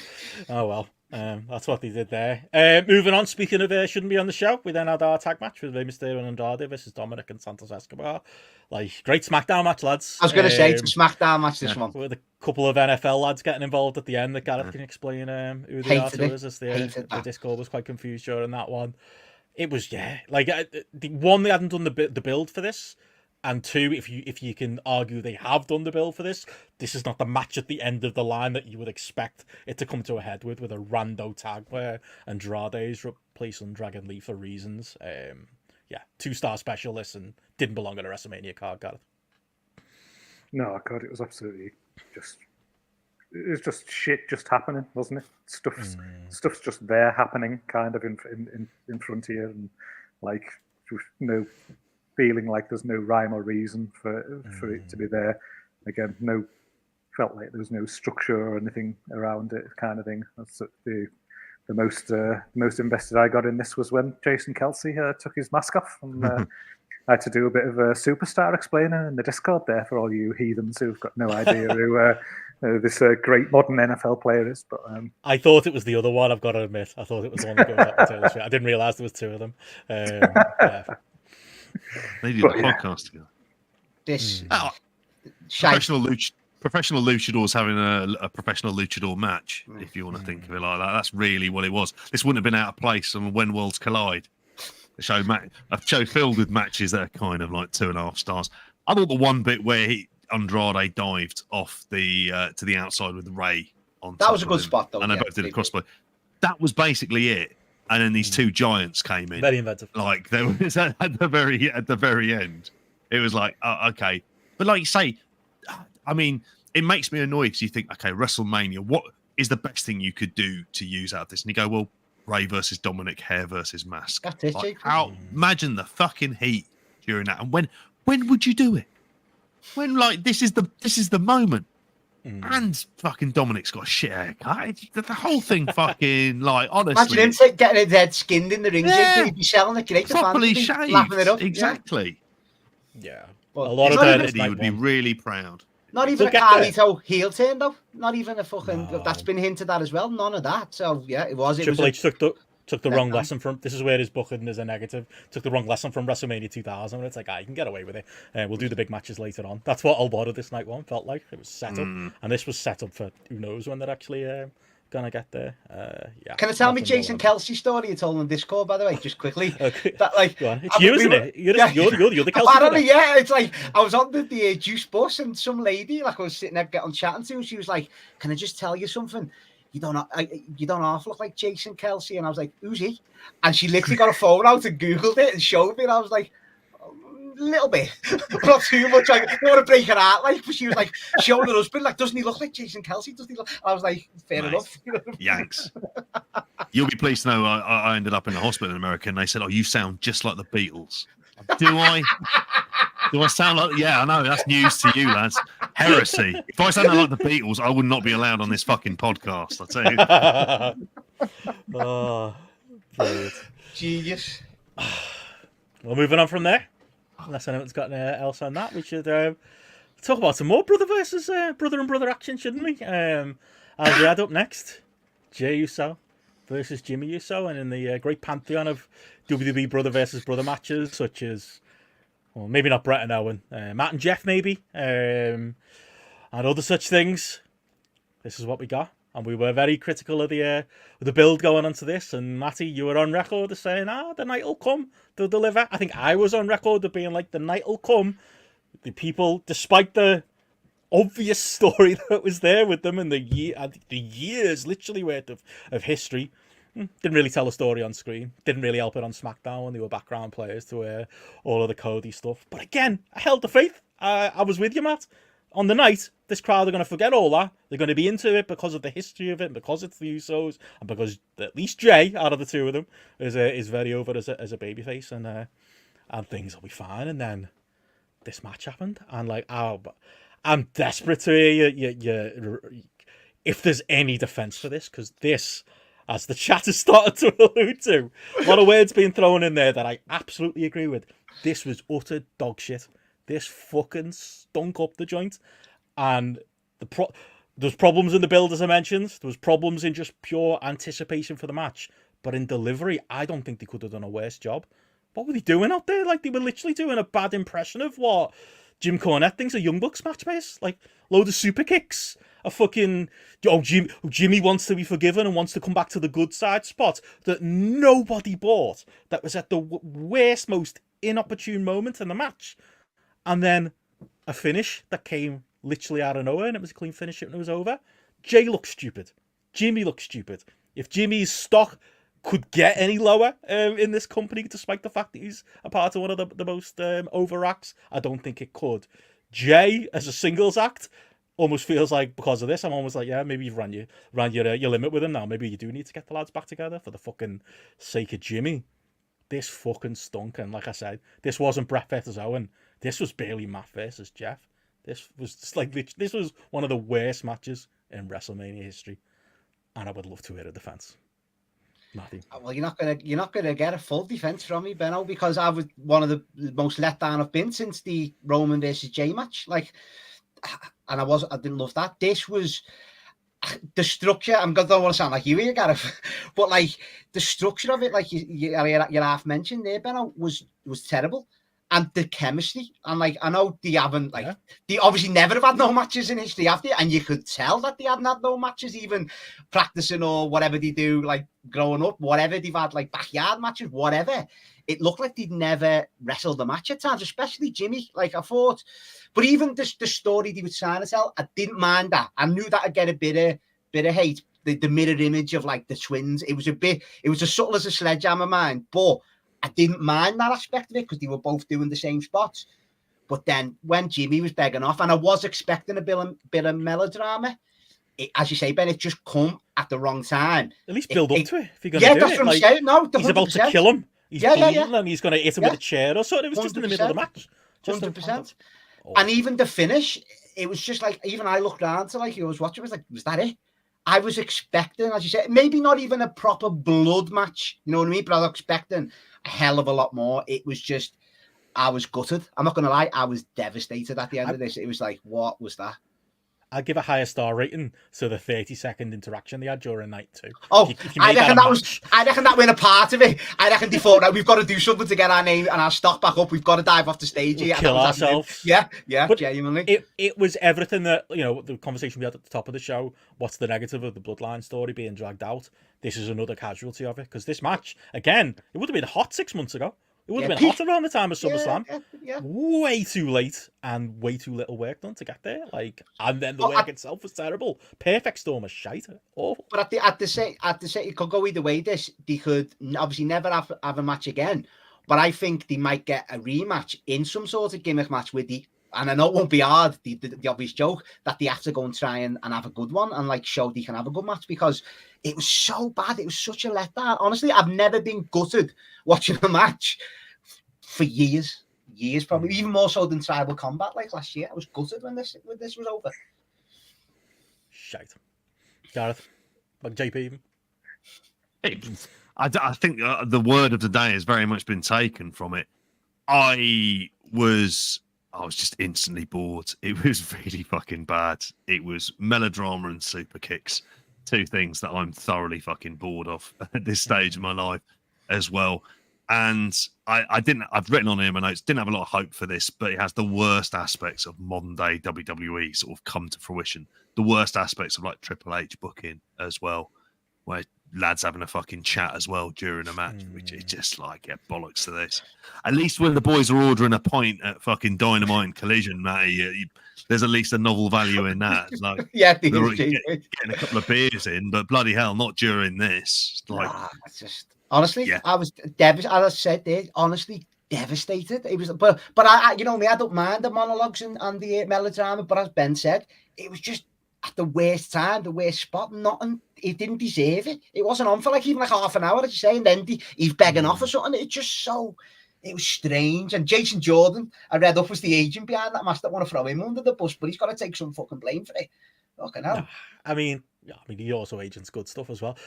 B: oh well. That's what they did there. Moving on, speaking of shouldn't be on the show, we then had our tag match with Rey Mysterio and Andrade versus Dominic and Santos Escobar. Like, great SmackDown match, lads.
E: I was going to say, it's a SmackDown match, this one.
B: With a couple of NFL lads getting involved at the end. That Gareth can explain who they are to us, as the Discord was quite confused during that one. It was, like, the one, they hadn't done the build for this. And 2, if you can argue they have done the build for this is not the match at the end of the line that you would expect it to come to a head with a rando tag where Andrade's replacing Dragon Lee for reasons. 2-star specialist and didn't belong on a WrestleMania card, Gareth.
D: No, God, it was absolutely just shit just happening, wasn't it? Stuff's just there happening, kind of in front of you, and like feeling like there's no rhyme or reason for it to be there. Again, felt like there was no structure or anything around it, kind of thing. That's the most invested I got in this was when Jason Kelsey took his mask off, and I had to do a bit of a superstar explaining in the Discord there for all you heathens who've got no idea who this great modern NFL player is. But
B: I thought it was the other one. I've got to admit, I thought it was the one that goes up the Taylor Swift. I didn't realise there was 2 of them.
C: They do the podcast together.
E: This
C: professional luchadors having a professional luchador match, if you want to think of it like that. That's really what it was. This wouldn't have been out of place on When Worlds Collide. A show filled with matches that are kind of like 2.5 stars. I thought the one bit where Andrade dived off to the outside with Ray on.
E: That was a good spot, though.
C: And they both did a crossbody. That was basically it. And then these 2 giants came in.
B: Very inventive.
C: Like, there was at the very end. It was like, okay. But like you say, I mean, it makes me annoyed because you think, okay, WrestleMania, what is the best thing you could do to use out of this? And you go, well, Ray versus Dominic, hair versus mask.
E: That's it,
C: like, imagine the fucking heat during that. And when would you do it? When, like, this is the moment. And fucking Dominic's got a shit haircut. The whole thing fucking, like, honestly.
E: Imagine him getting his head skinned in the ring. He'd be selling it great.
C: Properly shaved.
E: Laughing it up.
C: Exactly.
B: Yeah.
E: But
B: a lot of
C: Eddie would be really proud.
E: Not even a Carlito heel turn, though. Not even a fucking... No. That's been hinted at as well. None of that. So, yeah, it was...
B: Triple H took the wrong lesson from... This is where his booking is a negative. Took the wrong lesson from WrestleMania 2000. And it's like, you can get away with it. We'll do the big matches later on. That's what a lot of this night one felt like. It was set up. And this was set up for who knows when they're actually going to get there.
E: Can I tell me Jason Kelsey story you told on Discord, by the way, just quickly?
B: Okay.
E: That, like,
B: go on. It's you, isn't it? You're the Kelsey.
E: Apparently, yeah. It's like, I was on the juice bus and some lady, like, I was sitting there getting chatting to, and she was like, can I just tell you something? You don't half look like Jason Kelsey. And I was like, who's he? And she literally got a phone out and Googled it and showed me. And I was like, a little bit, not too much. Like, I don't want to break her heart. Like, but she was like, showing her husband, like, doesn't he look like Jason Kelsey? Doesn't he look? I was like, fair enough.
C: Yanks. You'll be pleased to know I ended up in the hospital in America and they said, oh, you sound just like the Beatles. Do I? Do I sound like... Yeah, I know. That's news to you, lads. Heresy. If I sounded like the Beatles, I would not be allowed on this fucking podcast, I tell you.
B: Oh, brilliant.
E: Genius.
B: Well, moving on from there. Unless anyone's got anything else on that, we should talk about some more brother versus brother and brother action, shouldn't we? As we head up next, Jey Uso versus Jimmy Uso, and in the great pantheon of WWE brother versus brother matches, such as... Well, maybe not Brett and Owen. Matt and Jeff, maybe. And other such things. This is what we got. and we were very critical of the build going onto this. And Matty, you were on record as saying, the night will come, they'll deliver. I think I was on record of being like, the night will come. The people, despite the obvious story that was there with them and the years literally worth of history, didn't really tell a story on screen. Didn't really help it on SmackDown when they were background players to all of the Cody stuff. But again, I held the faith. I was with you, Matt. On the night, this crowd are going to forget all that. They're going to be into it because of the history of it, because it's the Usos, and because at least Jay, out of the two of them, is very over as a babyface, and things will be fine. And then this match happened, and like, I'm desperate to hear you if there's any defense for this, because this, as the chat has started to allude to, a lot of words being thrown in there that I absolutely agree with. This was utter dog shit. This fucking stunk up the joint. And there's problems in the build, as I mentioned. There was problems in just pure anticipation for the match. But in delivery, I don't think they could have done a worse job. What were they doing out there? Like, they were literally doing a bad impression of what Jim Cornette thinks a Young Bucks match is. Like, load of super kicks. A fucking, Jimmy wants to be forgiven and wants to come back to the good side spot that nobody bought. That was at the worst, most inopportune moment in the match. And then a finish that came literally out of nowhere, and it was a clean finish and it was over. Jay looks stupid. Jimmy looks stupid. If Jimmy's stock could get any lower in this company, despite the fact that he's a part of one of the most over acts, I don't think it could. Jay, as a singles act, almost feels like, because of this, I'm almost like, yeah, maybe you've ran your limit with him now. Maybe you do need to get the lads back together for the fucking sake of Jimmy. This fucking stunk, and like I said, this wasn't Bret versus Owen. This was barely Matt versus Jeff. This was one of the worst matches in WrestleMania history, and I would love to hear a defense. Matthew.
E: Well, you're not gonna get a full defense from me, Benno, because I was one of the most let down I've been since the Roman versus Jay match. Like, and I didn't love that. This was the structure. I don't want to sound like you here, Gareth, but like the structure of it, like you half mentioned there, Benno, was terrible. And the chemistry, and like, I know they haven't, like, they obviously never have had no matches in history, have they? And you could tell that they hadn't had no matches, even practicing or whatever they do, like growing up, whatever they've had, like backyard matches, whatever. It looked like they'd never wrestled a match at times, especially Jimmy. Like, I thought, but even the story they were trying to tell, I didn't mind that. I knew that I'd get a bit of hate. The mirror image of like the twins. It was as subtle as a sledgehammer, mind, but I didn't mind that aspect of it because they were both doing the same spots. But then when Jimmy was begging off, and I was expecting a bit of melodrama, as you say, Ben, it just come at the wrong time.
B: At least build up to it if you're going to do it.
E: Yeah, that's what I'm saying. No,
B: he's about to kill him. He's bleeding and he's going to hit him with a chair or something. It was 100%. Just in the middle of the match.
E: 100%. And even the finish, it was just like, even I looked around to like, I was watching, I was like, was that it? I was expecting, as you said, maybe not even a proper blood match, you know what I mean? But I was expecting a hell of a lot more. It was just, I was gutted. I'm not going to lie. I was devastated at the end of this. It was like, what was that?
B: I'd give a higher star rating to the 30-second interaction they had during night 2.
E: Oh, I reckon that went a part of it. I reckon they thought, right, we've got to do something to get our name and our stock back up. We've got to dive off the stage here.
B: Kill ourselves.
E: Yeah,
B: but
E: genuinely.
B: It was everything that, you know, the conversation we had at the top of the show. What's the negative of the Bloodline story being dragged out? This is another casualty of it, because this match, again, it would have been hot 6 months ago. It would have been hot around the time of SummerSlam. Way too late and way too little work done to get there. Like, and then the work itself was terrible. Perfect storm of shite. Awful.
E: But at the same, it could go either way. They could obviously never have a match again. But I think they might get a rematch in some sort of gimmick match with and I know it won't be hard, the obvious joke, that they have to go and try and have a good one and like show they can have a good match, because it was so bad. It was such a letdown. Honestly, I've never been gutted watching a match for years, probably even more so than Tribal Combat like last year. I was gutted when this was over.
B: Shite. Gareth, like JP even.
C: I think the word of the day has very much been taken from it. I was just instantly bored. It was really fucking bad. It was melodrama and super kicks. Two things that I'm thoroughly fucking bored of at this stage of my life as well. And I've written on here my notes, didn't have a lot of hope for this, but it has the worst aspects of modern day WWE sort of come to fruition. The worst aspects of like Triple H booking as well, where lads having a fucking chat as well during a match, which is just like, yeah, bollocks to this. At least when the boys are ordering a pint at fucking Dynamite and Collision, Matty, there's at least a novel value in that. Like,
E: yeah,
C: getting a couple of beers in, but bloody hell, not during this. Like,
E: it's just honestly,
C: yeah.
E: I was devastated. As I said, there, honestly devastated. It was, but I, you know me, I don't mind the monologues and the melodrama, but as Ben said, it was just at the worst time, the worst spot. Nothing. It didn't deserve it. It wasn't on for even half an hour, as you say, and then he's begging off or something. It just so. It was strange. And Jason Jordan, I read up, was the agent behind that match that want to throw him under the bus, but he's got to take some fucking blame for it. Fucking hell.
B: No, I mean, he also agents good stuff as well.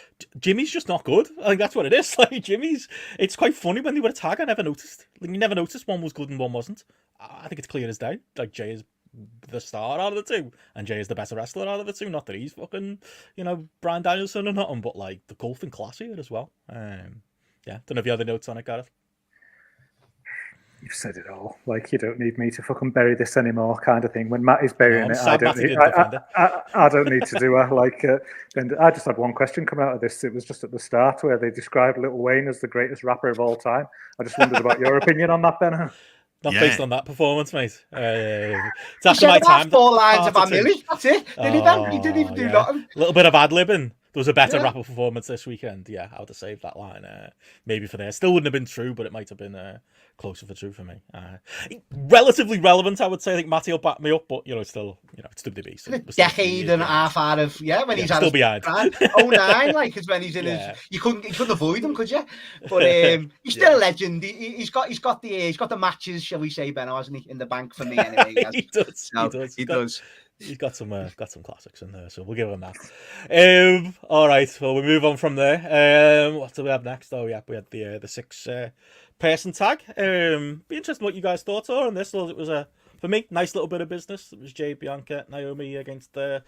B: Jimmy's just not good. I think that's what it is. Like Jimmy's, it's quite funny when they were a tag. I never noticed. Like you never noticed one was good and one wasn't. I think it's clear as day. Like Jay is the star out of the two, and Jay is the better wrestler out of the two. Not that he's fucking, Bryan Danielson or nothing, but like the golfing class here as well. Yeah, don't know if you have the notes on it, Gareth.
D: You've said it all. Like, you don't need me to fucking bury this anymore, kind of thing. When Matt is burying it, I don't need to do it. Like, I just had one question come out of this. It was just at the start where they described Lil Wayne as the greatest rapper of all time. I just wondered about your opinion on that, Benno.
B: Not based on that performance, mate. It's
E: after my time. 4 lines of Millie. That's it. He didn't even do nothing.
B: A little bit of ad-libbing. There was a better rapper performance this weekend. Yeah, I would have saved that line. Maybe for there. Still wouldn't have been true, but it might have been closer for true for me. Relatively relevant, I would say. I think Matty will back me up, but still, it's WWE. So
E: a decade and a half out of when he's
B: still behind.
E: 09, like, because when he's in his, you couldn't avoid him, could you? But he's still a legend. He's got the matches, shall we say, Benno, hasn't he, in the bank for me anyway?
B: He does.
E: He does.
B: He's got some classics in there, so we'll give him that. All right, well, we move on from there. What do we have next? Oh, yeah, we had the 6-person tag. Be interesting what you guys thought on this. It was for me, nice little bit of business. It was Jade, Bianca, Naomi against the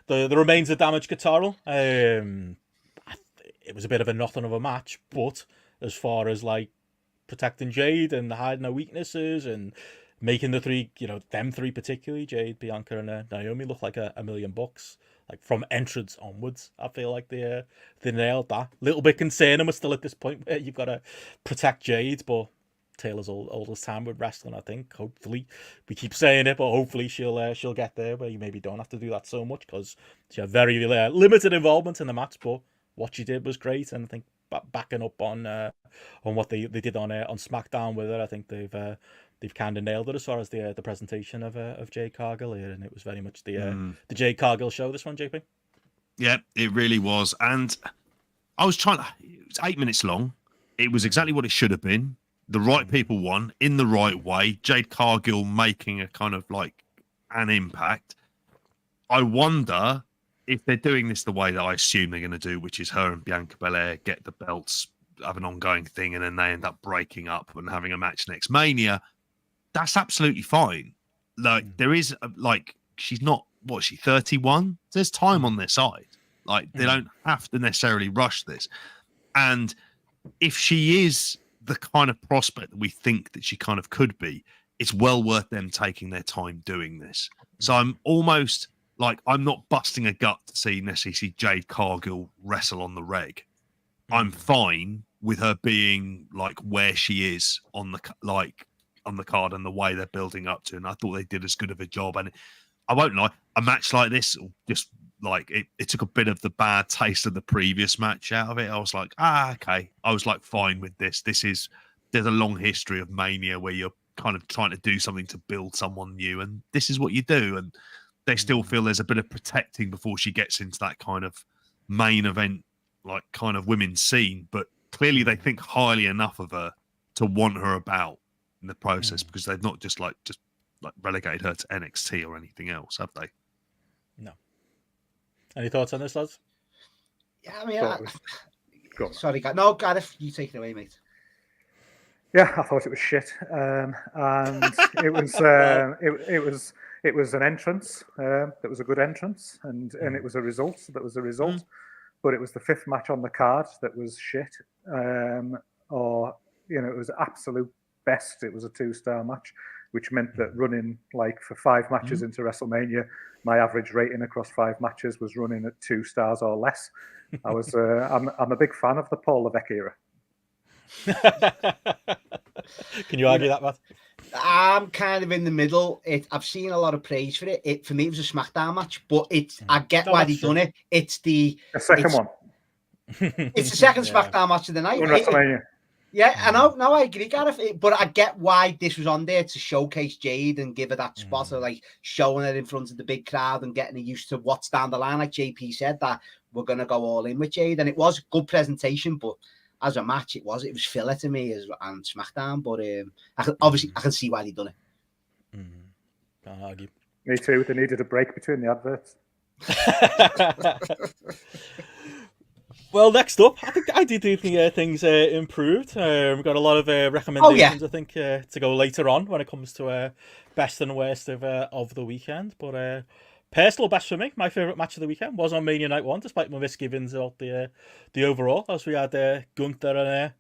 B: remains of Damaged Guitarro. It was a bit of a nothing of a match, but as far as like protecting Jade and hiding her weaknesses and making the three, them three particularly, Jade, Bianca, and Naomi, look like $1 million. Like from entrance onwards, I feel like they nailed that. Little bit concerning, we're still at this point where you've got to protect Jade, but Taylor's old as time with wrestling. I think hopefully we keep saying it, but hopefully she'll get there where you maybe don't have to do that so much because she had very limited involvement in the match, but what she did was great, and I think backing up on what they did on SmackDown with her, I think they've kind of nailed it as far as the presentation of Jade Cargill here, and it was very much the Jade Cargill show, this one, JP.
C: Yeah, it really was. And I was it was 8 minutes long. It was exactly what it should have been. The right people won in the right way. Jade Cargill making a kind of like an impact. I wonder if they're doing this the way that I assume they're going to do, which is her and Bianca Belair get the belts, have an ongoing thing, and then they end up breaking up and having a match next Mania. That's absolutely fine. Like there is she's not, what's she, 31? There's time on their side. Like they don't have to necessarily rush this. And if she is the kind of prospect that we think that she kind of could be, it's well worth them taking their time doing this. So I'm almost like, I'm not busting a gut to necessarily see Jade Cargill wrestle on the reg. I'm fine with her being like where she is on the card and the way they're building up to. And I thought they did as good of a job. And I won't lie, a match like this, just like it took a bit of the bad taste of the previous match out of it. I was like, okay. I was like, fine with this. There's a long history of Mania where you're kind of trying to do something to build someone new, and this is what you do. And they still feel there's a bit of protecting before she gets into that kind of main event, like kind of women's scene. But clearly they think highly enough of her to want her about in the process, because they've not just relegated her to NXT or anything else, have they?
B: No. Any thoughts on this, lads?
E: Yeah, I mean, sorry, no, Gareth, you take it away, mate.
D: Yeah, I thought it was shit, and it was an entrance that was a good entrance, and it was a result that was a result, but it was the 5th match on the card that was shit, or it was absolute best. It was a 2-star match, which meant that running like for 5 matches into WrestleMania, my average rating across 5 matches was running at 2 stars or less. I'm a big fan of the Paul Levesque era.
B: Can you argue that, Matt?
E: I'm kind of in the middle. I've seen a lot of praise for it. For me, it was a SmackDown match, but I get why they've done it. It's the
D: second one.
E: It's the second SmackDown match of the night.
D: WrestleMania.
E: Yeah, I know. No, I agree, Gareth. But I get why this was on there to showcase Jade and give her that spot of like showing her in front of the big crowd and getting her used to what's down the line. Like JP said, that we're gonna go all in with Jade, and it was a good presentation. But as a match, it was filler to me and SmackDown. But I can see why they've done it.
B: Can't argue.
D: Me too. They needed a break between the adverts.
B: Well, next up, I do think things improved. We've got a lot of recommendations, I think, to go later on when it comes to best and worst of the weekend. But personal best for me, my favourite match of the weekend was on Mania Night 1, despite my misgivings about the overall, as we had Gunther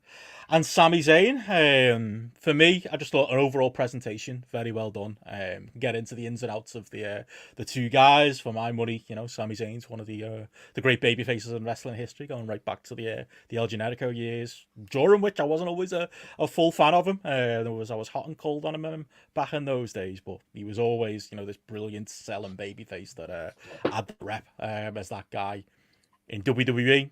B: and Sami Zayn. For me, I just thought an overall presentation, very well done. Get into the ins and outs of the two guys. For my money, Sami Zayn's one of the great baby faces in wrestling history, going right back to the El Generico years, during which I wasn't always a full fan of him. I was hot and cold on him back in those days, but he was always, this brilliant selling baby face that had the rep as that guy in WWE.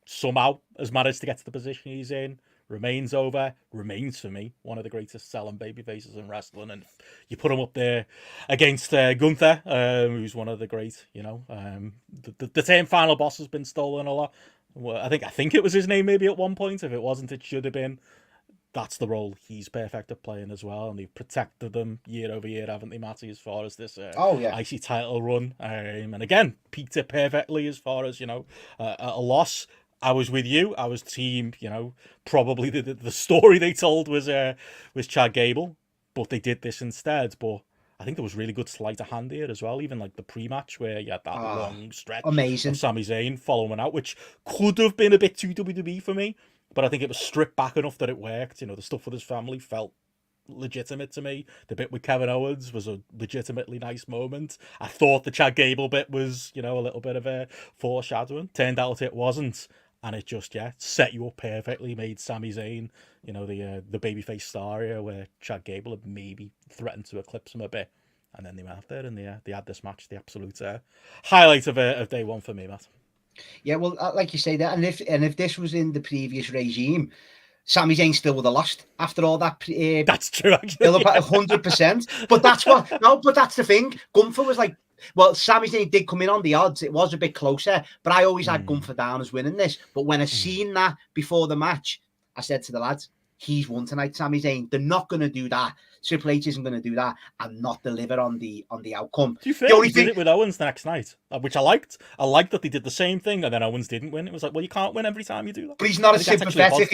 B: Somehow has managed to get to the position he's in. Remains for me one of the greatest selling baby faces in wrestling, and you put him up there against Gunther, who's one of the great. The term final boss has been stolen a lot. Well, I think it was his name maybe at one point. If it wasn't, it should have been. That's the role he's perfect at playing as well, and they've protected them year over year, haven't they, Matty? As far as this IC title run, and again peaked it perfectly as far as a loss. I was with you. I was team, probably the story they told was Chad Gable, but they did this instead. But I think there was really good sleight of hand here as well, even like the pre-match where you had that long stretch of Sami Zayn following out, which could have been a bit too WWE for me, but I think it was stripped back enough that it worked. The stuff with his family felt legitimate to me. The bit with Kevin Owens was a legitimately nice moment. I thought the Chad Gable bit was, a little bit of a foreshadowing. Turned out it wasn't. And it just, set you up perfectly, made Sami Zayn, the babyface star here, where Chad Gable had maybe threatened to eclipse him a bit. And then they went out there and they had this match, the absolute highlight of day one for me, Matt. Yeah,
E: well, like you say that, and if this was in the previous regime, Sami Zayn still would have lost after all that.
B: That's true, actually.
E: 100%. But that's but that's the thing. Gunther was like, well, Sami Zayn did come in on the odds. It was a bit closer, but I always had Gunther down as winning this. But when I seen that before the match, I said to the lads, he's won tonight, Sami Zayn. They're not going to do that. Triple H isn't going to do that and not deliver on the outcome.
B: To be fair, he did it with Owens the next night, which I liked. I liked that they did the same thing and then Owens didn't win. It was like, well, you can't win every time you do that.
E: But he's not as sympathetic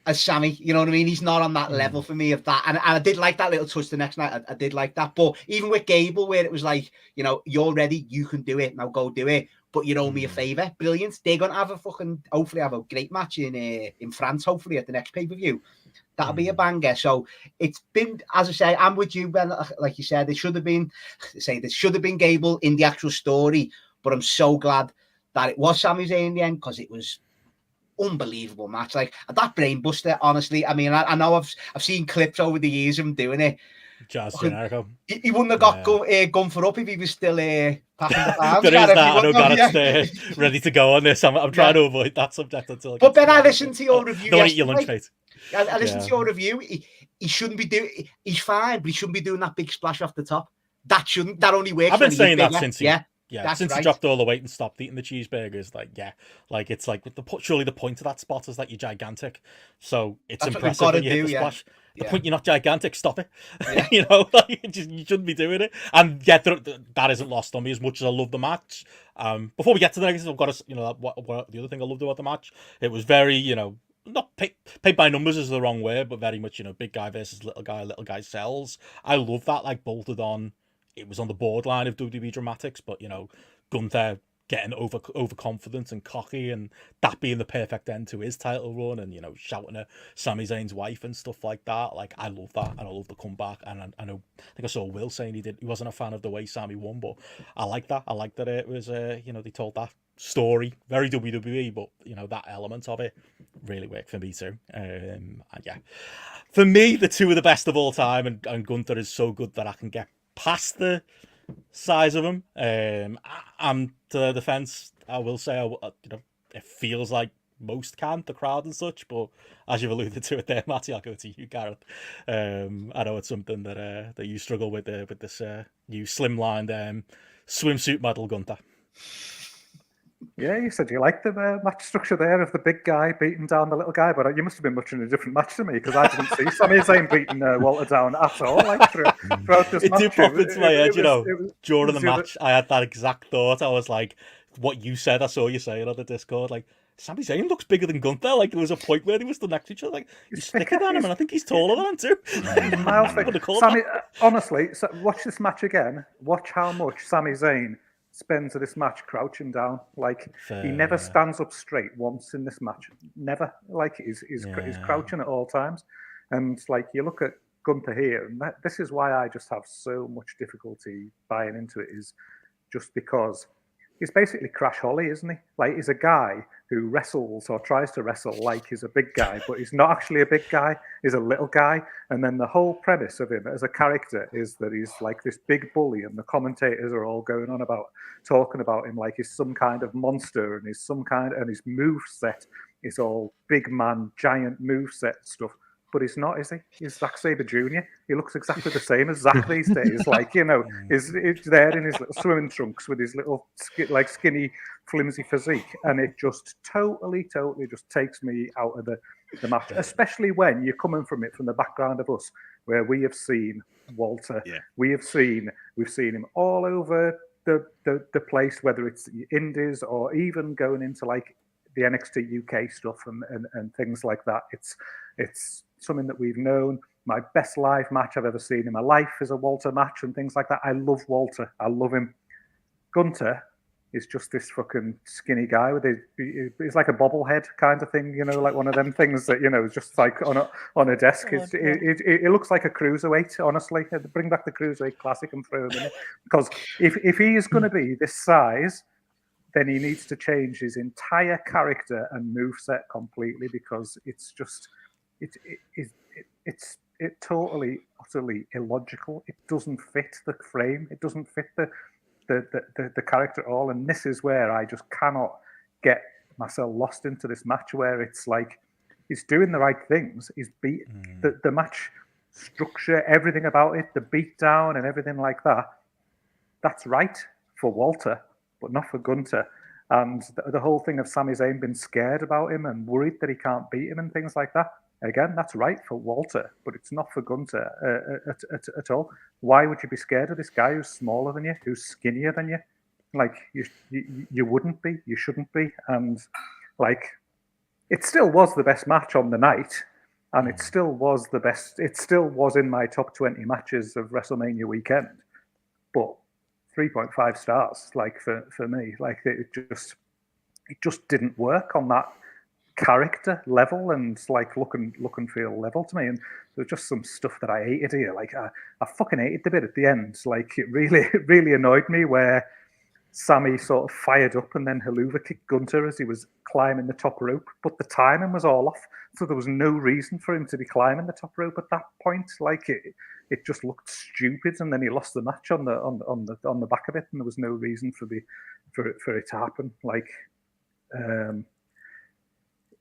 E: as Sami. You know what I mean? He's not on that level for me of that. And I did like that little touch the next night. I did like that. But even with Gable, where it was like, you're ready, you can do it. Now go do it. But you owe me a favour. Brilliant. They're going to have hopefully have a great match in France, hopefully at the next pay-per-view. That'll be a banger. So it's been, as I say, I'm with you, Ben. Like you said, there should have been Gable in the actual story, but I'm so glad that it was Sami Zayn in the end because it was unbelievable match. Like that brainbuster, honestly. I mean, I know I've seen clips over the years of him doing it. He wouldn't have got Gunther up if he was still passing the arms.
B: There is that. I know Gareth's ready to go on this. I'm trying to avoid that subject until.
E: But Ben, I listened to your review.
B: Don't eat your lunch, mate.
E: I listened to your review. He shouldn't be doing. He's fine, but he shouldn't be doing that big splash off the top. That only works.
B: I've been saying that since he.
E: Yeah,
B: since he dropped all the weight and stopped eating the cheeseburgers, it's like surely the point of that spot is that you're gigantic, so it's impressive when you hit the splash. The point you're not gigantic, stop it. Yeah. You shouldn't be doing it. And that isn't lost on me as much as I love the match. Before we get to the next, I've got to, what the other thing I loved about the match, it was very, not paid by numbers is the wrong word, but very much, big guy versus little guy sells. I love that, bolted on. It was on the borderline of WWE dramatics, but Gunther getting overconfident and cocky, and that being the perfect end to his title run, and shouting at Sami Zayn's wife and stuff like that. Like, I love that, and I love the comeback. And I know, I think I saw Will saying he wasn't a fan of the way Sami won, but I like that. I like that it was they told that story, very WWE, but that element of it really worked for me too. And yeah, for me, the two are the best of all time, and Gunther is so good that I can get past the size of him. And to their defense, I will say, it feels like most can, the crowd and such, but as you've alluded to it there, Matty, I'll go to you, Gareth. I know it's something that you struggle with this new slimlined swimsuit model Gunther.
D: Yeah, you said you liked the match structure there of the big guy beating down the little guy, but you must have been watching a different match to me, because I didn't see Sami Zayn beating Walter down at all. Like throughout this match,
B: it did pop into my head, during the match. I had that exact thought. I was like, what you said, I saw you saying on the Discord, like, Sami Zayn looks bigger than Gunther. Like, there was a point where they were stood next to each other. Like, he's thicker than him, and I think he's taller than him too.
D: Sami, honestly, watch this match again. Watch how much Sami Zayn spends this match crouching down. Like, he never stands up straight once in this match. Never. Like, he's crouching at all times. And like, you look at Gunther here, and this is why I just have so much difficulty buying into it, is just because he's basically Crash Holly, isn't he? Like, he's a guy who wrestles or tries to wrestle like he's a big guy, but he's not actually a big guy. He's a little guy. And then the whole premise of him as a character is that he's like this big bully, and the commentators are all going on about, talking about him like he's some kind of monster, and his move set is all big man, giant move set stuff. But he's not, is he? He's Zack Sabre Jr. He looks exactly the same as Zack these days. Like, he's there in his little swimming trunks with his little skinny, flimsy physique. And it just totally just takes me out of the match, especially when you're coming from the background of us, where we have seen Walter. Yeah. We've seen him all over the place, whether it's the Indies or even going into like the NXT UK stuff and things like that. It's something that we've known. My best live match I've ever seen in my life is a Walter match and things like that. I love Walter. I love him. Gunther is just this fucking skinny guy with he's like a bobblehead kind of thing, like one of them things that, is just like on a desk. It looks like a cruiserweight, honestly. Bring back the Cruiserweight Classic and throw him in it. Because if he is going to be this size, then he needs to change his entire character and moveset completely, because it's just it's totally, utterly illogical. It doesn't fit the frame. It doesn't fit the character at all. And this is where I just cannot get myself lost into this match, where it's like he's doing the right things. He's the match structure, everything about it, the beatdown and everything like that. That's right for Walter, but not for Gunther. And the whole thing of Sami Zayn being scared about him and worried that he can't beat him and things like that. Again, that's right for Walter, but it's not for Gunther at all. Why would you be scared of this guy who's smaller than you, who's skinnier than you? Like, you wouldn't be, you shouldn't be. And like, it still was the best match on the night, and it still was the best. It still was in my top 20 matches of WrestleMania weekend. But 3.5 stars, like for me, like it just didn't work on that character level and like look and feel level to me. And there's just some stuff that I hated here. Like I fucking hated the bit at the end. Like it really annoyed me where Sami sort of fired up and then Helluva kicked Gunther as he was climbing the top rope, but the timing was all off, so there was no reason for him to be climbing the top rope at that point. Like it just looked stupid, and then he lost the match on the back of it, and there was no reason for it to happen. Like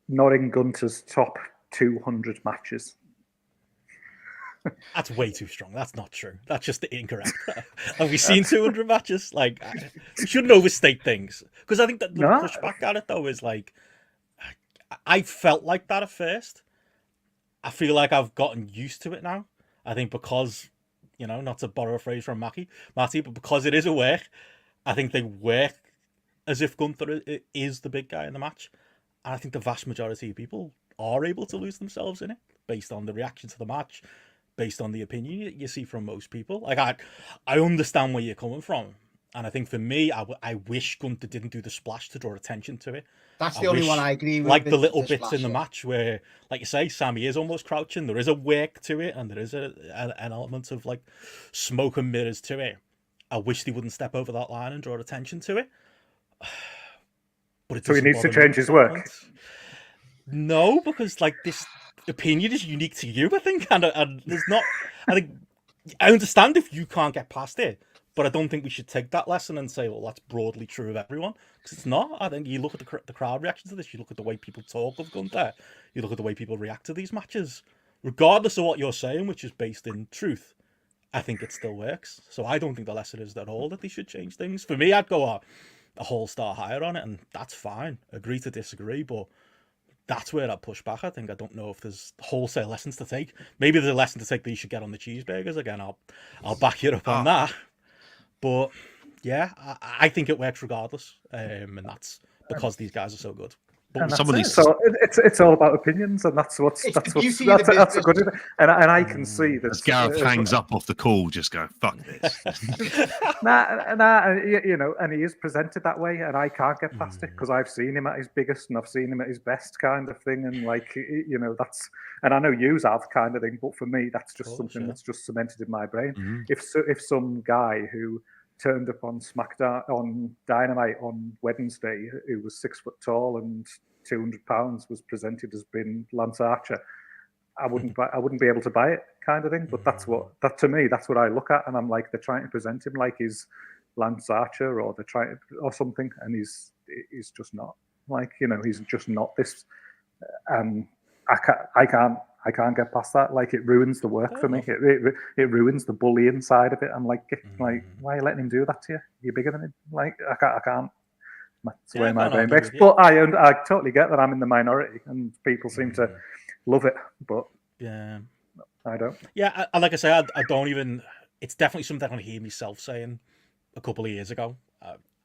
D: not in Gunther's top 200 matches.
B: That's way too strong. That's not true. That's just incorrect. Have we seen 200 matches? Like, we shouldn't overstate things. Because I think that the pushback at it, though, is like, I felt like that at first. I feel like I've gotten used to it now. I think because, not to borrow a phrase from Matty, but because it is a work, I think they work as if Gunther is the big guy in the match. And I think the vast majority of people are able to lose themselves in it based on the reaction to the match, based on the opinion you see from most people. Like, I understand where you're coming from. And I think for me, I wish Gunther didn't do the splash to draw attention to it.
E: That's the only one I agree with.
B: Like the little bits in the match where, like you say, Sami is almost crouching. There is a work to it, and there is an element of like smoke and mirrors to it. I wish they wouldn't step over that line and draw attention to it. But it
D: so he needs to change his work.
B: No, because like this opinion is unique to you, I think, and there's not. I think I understand if you can't get past it. But I don't think we should take that lesson and say, well, that's broadly true of everyone. Because it's not. I think you look at the crowd reaction to this, you look at the way people talk of Gunther, you look at the way people react to these matches. Regardless of what you're saying, which is based in truth, I think it still works. So I don't think the lesson is at all that they should change things. For me, I'd go a whole star higher on it, and that's fine. Agree to disagree, but that's where I'd push back. I think I don't know if there's wholesale lessons to take. Maybe there's a lesson to take that you should get on the cheeseburgers again. I'll back you up on that. But yeah, I think it works regardless, and that's because these guys are so good. But
D: some of these, so it's all about opinions, and that's a good. And I can see that.
C: As Gareth hangs up off the call, just go fuck this.
D: nah, you know, and he is presented that way, and I can't get past it because I've seen him at his biggest and I've seen him at his best, kind of thing, and like, you know, that's, and I know yous have, kind of thing, but for me, that's just something that's just cemented in my brain. If some guy who turned up on SmackDown on Dynamite on Wednesday, who was 6 foot tall and 200 pounds, was presented as being Lance Archer, I wouldn't be able to buy it, kind of thing. But that's to me, that's what I look at, and I'm like, they're trying to present him like he's Lance Archer, or they're trying or something, and he's just not. Like, you know, he's just not this. And I can't get past that. Like, it ruins the work for me. It ruins the bullying side of it. I'm like, why are you letting him do that to you? You're bigger than him. Like, I can't. That's the way my brain breaks. But I totally get that I'm in the minority, and people seem to love it. But
B: yeah,
D: I don't.
B: Yeah, like I say, I don't even. It's definitely something I hear myself saying a couple of years ago.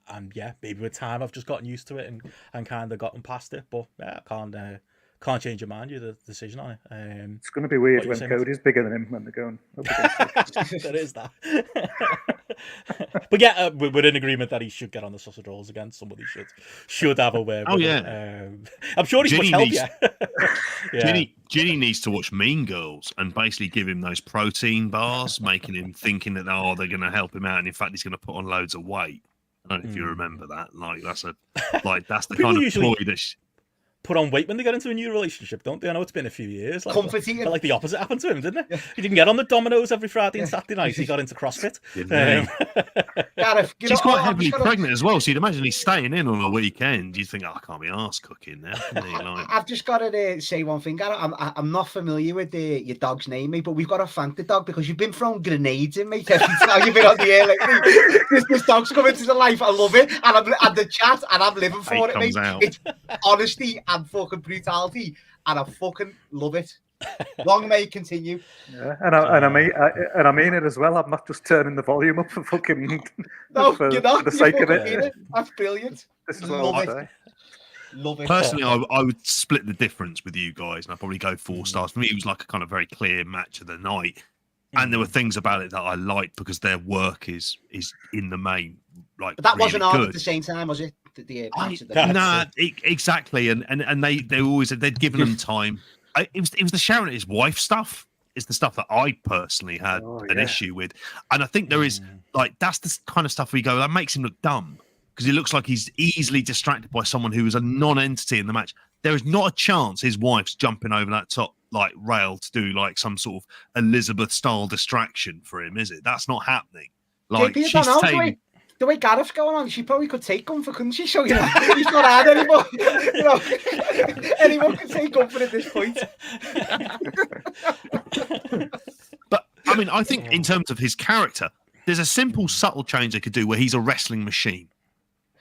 B: And yeah, maybe with time I've just gotten used to it and kind of gotten past it. But yeah, I can't change your mind. You're the decision on it.
D: It's going to be weird when Cody's bigger than him when they're going up against it.
B: There is that. But yeah, we're in agreement that he should get on the sausage rolls again. Somebody should have a word.
C: Oh yeah,
B: I'm sure he's much healthier.
C: Ginny needs to watch Mean Girls and basically give him those protein bars, making him thinking that they're going to help him out, and in fact he's going to put on loads of weight. I don't know if you remember that. Like that's the kind of ploy that.
B: Put on weight when they get into a new relationship, don't they? I know it's been a few years.
E: Comfort eating.
B: Like the opposite happened to him, didn't it? Yeah. He didn't get on the Dominoes every Friday and Saturday night. He got into CrossFit.
E: Gareth,
C: she's quite heavily pregnant as well, so you'd imagine he's staying in on a weekend. You'd think, I can't be arsed cooking now.
E: I've just got to say one thing, Gareth. I'm not familiar with your dog's name, mate, but we've got to thank the dog because you've been throwing grenades in, mate, every time you've been on the air. Like, this dog's coming to the life. I love it. And the chat, and I'm living for it, mate. It's honesty and fucking brutality, and I fucking love it. Long may it continue.
D: Yeah, and I mean it as well. I'm not just turning the volume up for fucking.
E: No,
D: for
E: you're not.
D: the sake of it.
E: That's brilliant.
D: This is
E: love
D: what
E: it. Love it.
C: Personally, I would split the difference with you guys, and I'd probably go 4 stars. For me, it was like a kind of very clear match of the night, and there were things about it that I liked because their work is in the main like. But
E: that
C: really
E: wasn't on
C: good.
E: at the same time, was it?
C: Exactly, and they always they'd given them time. It was the Sharon at his wife stuff. It's the stuff that I personally had an issue with, and I think there is like that's the kind of stuff we go that makes him look dumb because he looks like he's easily distracted by someone who is a non-entity in the match. There is not a chance his wife's jumping over that top like rail to do like some sort of Elizabeth style distraction for him, is it? That's not happening. Like she's taking.
E: The way Gareth's going on, she probably could take Gunther, couldn't she? So, you know, he's not had anymore. You know, anyone can take Gunther at this point.
C: But, I mean, I think in terms of his character, there's a simple, subtle change they could do where he's a wrestling machine.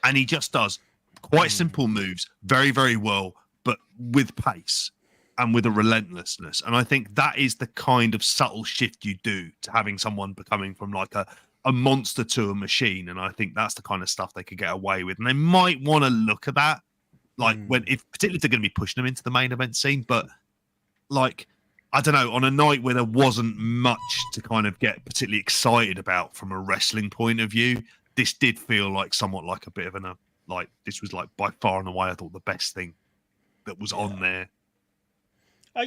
C: And he just does quite simple moves very, very well, but with pace and with a relentlessness. And I think that is the kind of subtle shift you do to having someone becoming from like a monster to a machine, and I think that's the kind of stuff they could get away with, and they might want to look at that, like particularly if they're going to be pushing them into the main event scene. But like, I don't know, on a night where there wasn't much to kind of get particularly excited about from a wrestling point of view, this did feel like somewhat like a bit of like this was like by far and away I thought the best thing that was on there.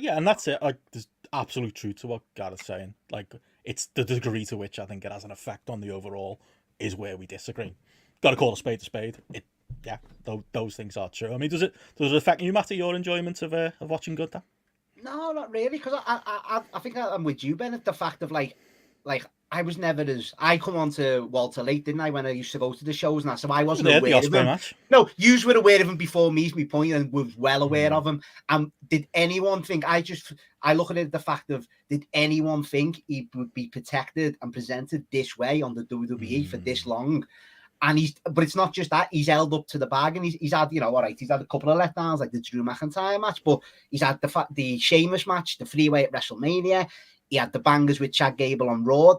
B: Yeah, and that's it. There's absolute truth to what Gareth's saying. Like, it's the degree to which I think it has an effect on the overall is where we disagree. Got to call a spade a spade. Those things are true. I mean, does it affect you, Matty, your enjoyment of watching Gunther?
E: No, not really, because I think I'm with you, Ben, at the fact of like I was never I come on to Walter late, didn't I, when I used to go to the shows and that, so I wasn't aware of him. Match. No, you were aware of him before me, is my point, and was well aware of him. Did anyone think, I look at it the fact of, did anyone think he would be protected and presented this way on the WWE for this long? And but it's not just that, he's held up to the bag, and he's had, you know, all right, he's had a couple of letdowns, like the Drew McIntyre match, but he's had the Sheamus match, the freeway at WrestleMania. He had the bangers with Chad Gable on Raw.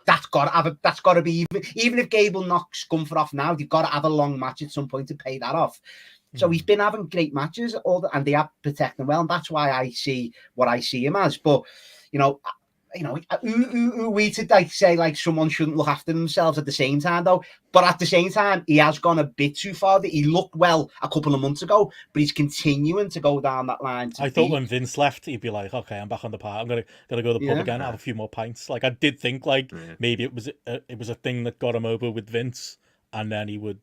E: That's got to be, even if Gable knocks Gunther off now, they've got to have a long match at some point to pay that off. So he's been having great matches, and they have protected him well, and that's why I see what I see him as. But we to like say like someone shouldn't look after themselves at the same time though. But at the same time, he has gone a bit too far. He looked well a couple of months ago, but he's continuing to go down that line. I
B: thought when Vince left, he'd be like, "Okay, I'm back on the park. I'm gonna go to the pub again, have a few more pints." Like I did think like maybe it was a thing that got him over with Vince, and then he would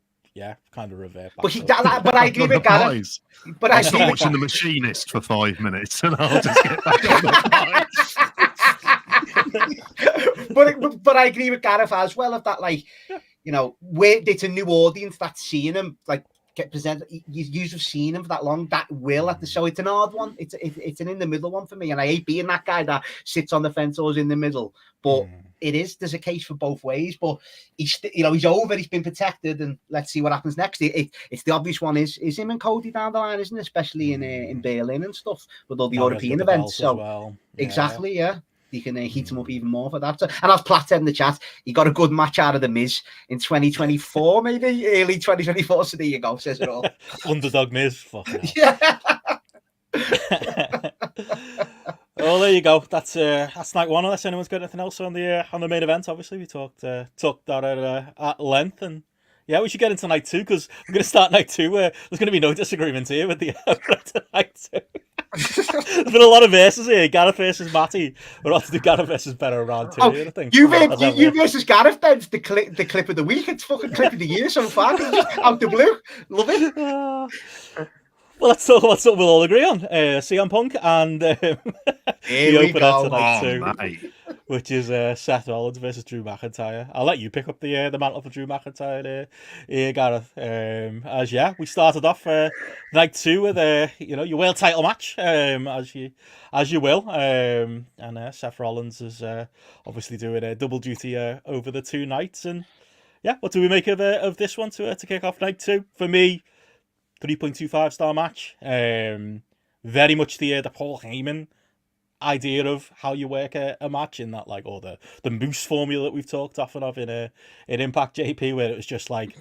B: kind of revert back.
E: But I agree with Gareth. But
C: I'll stop watching The Machinist for 5 minutes, and I'll just get back on the pints.
E: but I agree with Gareth as well, of that, like, you know, where it's a new audience that's seeing him like get presented. You've seen him for that long, that will at the show. It's an odd one. It's an in the middle one for me, and I hate being that guy that sits on the fence or is in the middle. But there's a case for both ways. But he's over. He's been protected, and let's see what happens next. It's the obvious one is him and Cody down the line, isn't it? Especially in Berlin and stuff with all the European events. So exactly, you can heat him up even more for that. So, and as Platt said in the chat, he got a good match out of The Miz in 2024, maybe early 2024. So there you go, says it all.
B: Underdog Miz,
E: yeah.
B: Well, there you go. That's night one. Unless anyone's got anything else on the main event, obviously we talked that at length, and we should get into night two, because we're going to start night two where there's going to be no disagreement here with the night two. There's been a lot of verses here. Gareth versus Matty. We're off to do Gareth versus Benno round two. I think. You
E: versus Gareth, then the clip of the week. It's fucking clip of the year so far. Just out the blue. Love it.
B: Well, let's talk about something we'll all agree on. CM Punk and
E: here we go.
B: Tonight which is Seth Rollins versus Drew McIntyre. I'll let you pick up the mantle for Drew McIntyre here, Gareth. We started off night two with your world title match, as you will, and Seth Rollins is obviously doing a double duty over the two nights, and what do we make of this one to kick off night two? For me, 3.25 star match. Very much the Paul Heyman idea of how you work a match, in that, like, or the Moose formula that we've talked often of in Impact JP, where it was just like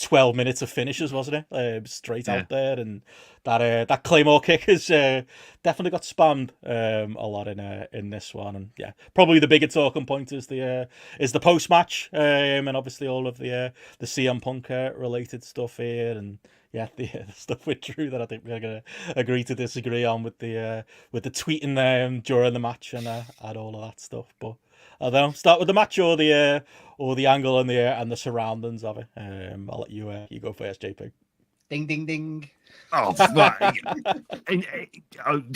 B: 12 minutes of finishes, wasn't it? Straight out there, and that Claymore kick has definitely got spammed a lot in this one, and probably the bigger talking point is the post match, and obviously all of the CM Punk related stuff here, and the stuff with Drew that I think we're going to agree to disagree on, with the tweeting during the match and all of that stuff. But I don't know, start with the match or the angle and the surroundings of it. I'll let you go first, JP.
E: Ding ding ding.
C: Oh,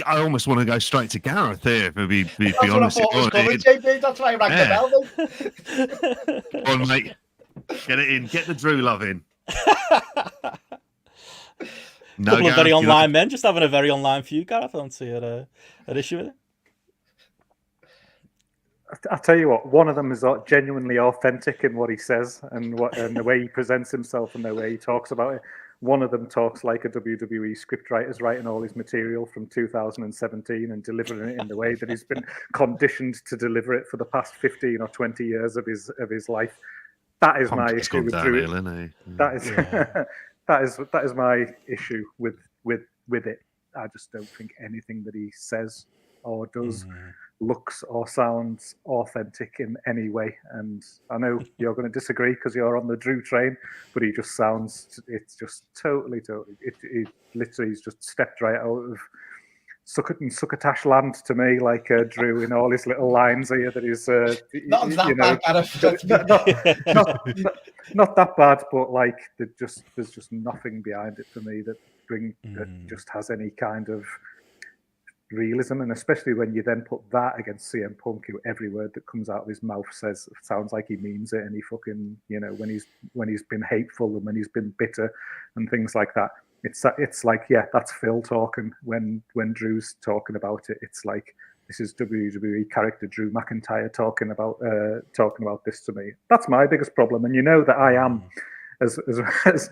C: I almost want to go straight to Gareth here. To be honest,
E: JP, that's why I rang the bell.
C: Come on, mate, get it in. Get the Drew love in.
B: No, couple of very online men just having a very online feud, Gareth. I don't see an issue with it.
D: I'll tell you what, one of them is genuinely authentic in what he says and the way he presents himself and the way he talks about it. One of them talks like a WWE scriptwriter's writing all his material from 2017 and delivering it in the way that he's been conditioned to deliver it for the past 15 or 20 years of his life. That is my issue with Drew. That is my issue with it. I just don't think anything that he says or does looks or sounds authentic in any way. And I know you're going to disagree because you're on the Drew train, but he just sounds, it's just totally, it literally he's just stepped right out of Succotash land to me, like Drew in all his little lines here that he's,
E: not that
D: bad, not that bad, but like there's just nothing behind it for me that just has any kind of realism, and especially when you then put that against CM Punk, who every word that comes out of his mouth sounds like he means it, and he fucking, when he's been hateful and when he's been bitter and things like that. It's like, yeah, that's Phil talking when Drew's talking about it. It's like, this is WWE character Drew McIntyre talking about this to me. That's my biggest problem, and you know that I am as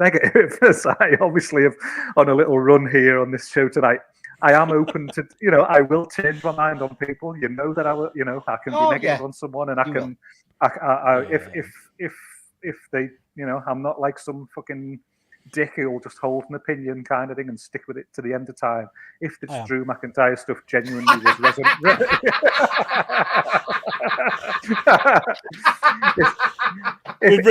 D: negative as I obviously have on a little run here on this show tonight. I am open to, I will change my mind on people. You know that I will, I can be negative on someone, and if they, I'm not like some fucking dick who will just hold an opinion kind of thing and stick with it to the end of time. If this Drew McIntyre stuff genuinely was resonant, if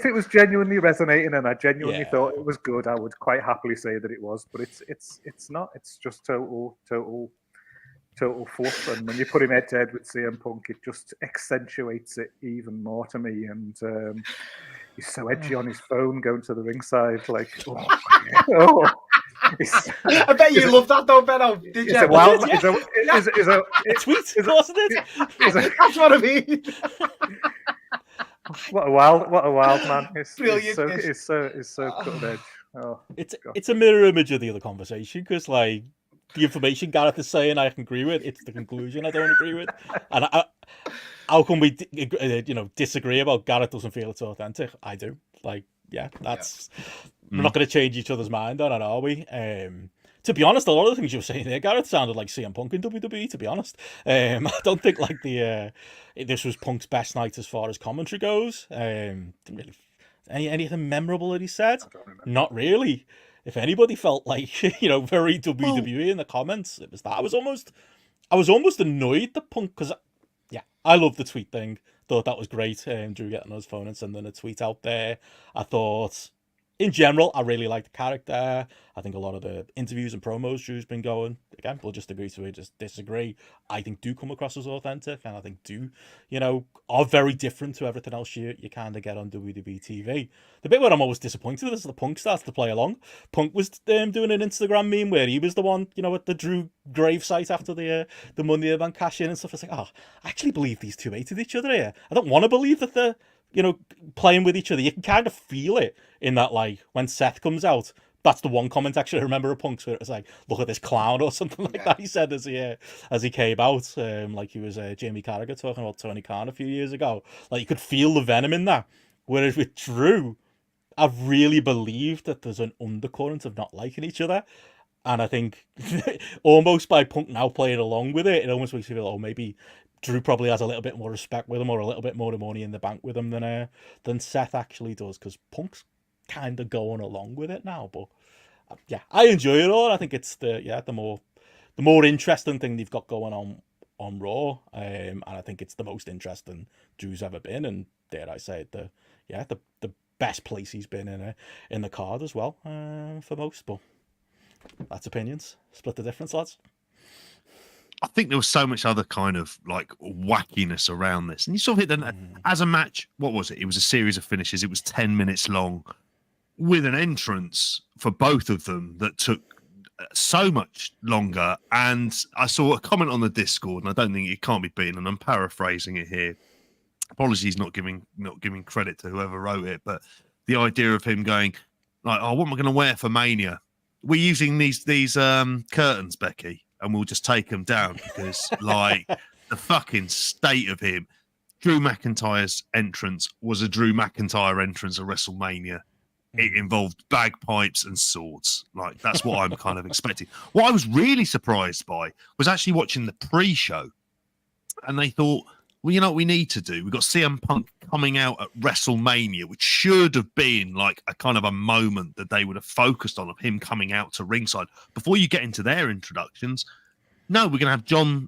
D: it was genuinely resonating and I genuinely thought it was good, I would quite happily say that it was. But it's not. It's just total fluff. And when you put him head to head with CM Punk, it just accentuates it even more to me. And he's so edgy on his phone going to the ringside, like,
E: I bet you loved that though, Benno. Did you?
D: Is a
B: tweet, wasn't it?
E: That's what I mean.
D: What a wild man! It's
E: brilliant.
D: It's so cutting edge. Oh,
B: it's a mirror image of the other conversation, because like the information Gareth is saying, I can agree with. It's the conclusion I don't agree with, and how can we, disagree about Gareth doesn't feel it's authentic? I do. Like, yeah, that's we're not going to change each other's mind on it, are we? To be honest, a lot of the things you were saying there, Gareth, sounded like CM Punk in WWE. To be honest, I don't think like this was Punk's best night as far as commentary goes. Didn't really anything memorable that he said. Not really. If anybody felt like very WWE in the comments, it was that. I was almost annoyed that Punk, because I love the tweet thing. Thought that was great. Drew getting on his phone and sending a tweet out there. I thought, in general, I really like the character. I think a lot of the interviews and promos Drew's been going, again, we'll just agree to disagree, I think do come across as authentic, and I think do, are very different to everything else you kind of get on WWE TV. The bit where I'm always disappointed is the Punk starts to play along. Punk was doing an Instagram meme where he was the one, at the Drew gravesite after the Money in the Bank cash in and stuff. It's like, I actually believe these two hated each other here. I don't want to believe that they're, playing with each other. You can kind of feel it in that, like, when Seth comes out. That's the one comment actually I remember of Punk's where it was like, look at this clown or something like that he said as he came out. Like he was Jamie Carragher talking about Tony Khan a few years ago. Like you could feel the venom in that. Whereas with Drew, I really believe that there's an undercurrent of not liking each other. And I think almost by Punk now playing along with it, it almost makes you feel, maybe Drew probably has a little bit more respect with him or a little bit more Money in the Bank with him than Seth actually does, because Punk's kind of going along with it now. But I enjoy it all. I think it's the more interesting thing they've got going on Raw, and I think it's the most interesting Drew's ever been, and dare I say it, the best place he's been in the card as well, for most. But that's opinions. Split the difference, lads.
C: I think there was so much other kind of like wackiness around this, and you sort of hit that as a match. What was it? It was a series of finishes. It was 10 minutes long, with an entrance for both of them that took so much longer. And I saw a comment on the Discord, and I don't think it can't be beaten, and I'm paraphrasing it here. Apologies, not giving credit to whoever wrote it, but the idea of him going like, "Oh, what am I going to wear for Mania? We're using these curtains, Becky, and we'll just take them down because like the fucking state of him." Drew McIntyre's entrance was a Drew McIntyre entrance at WrestleMania. It involved bagpipes and swords. Like, that's what I'm kind of expecting. What I was really surprised by was actually watching the pre-show. And they thought, well, you know what we need to do? We've got CM Punk coming out at WrestleMania, which should have been like a kind of a moment that they would have focused on, of him coming out to ringside. Before you get into their introductions, No, we're gonna have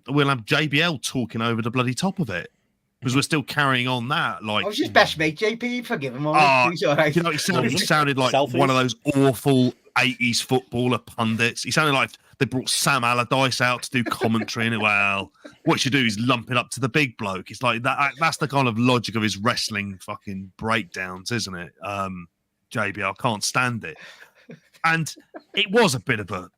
C: we'll have JBL talking over the bloody top of it. Because we're still carrying on that. Like,
E: I was his best mate, JP. Forgive him. He's all right.
C: You know, he sounded like
B: Selfies.
C: one of those awful 80s footballer pundits. He sounded like they brought Sam Allardyce out to do commentary. And, well, what you should do is lump it up to the big bloke. It's like that's the kind of logic of his wrestling fucking breakdowns, isn't it? JBL, I can't stand it. And it was a bit of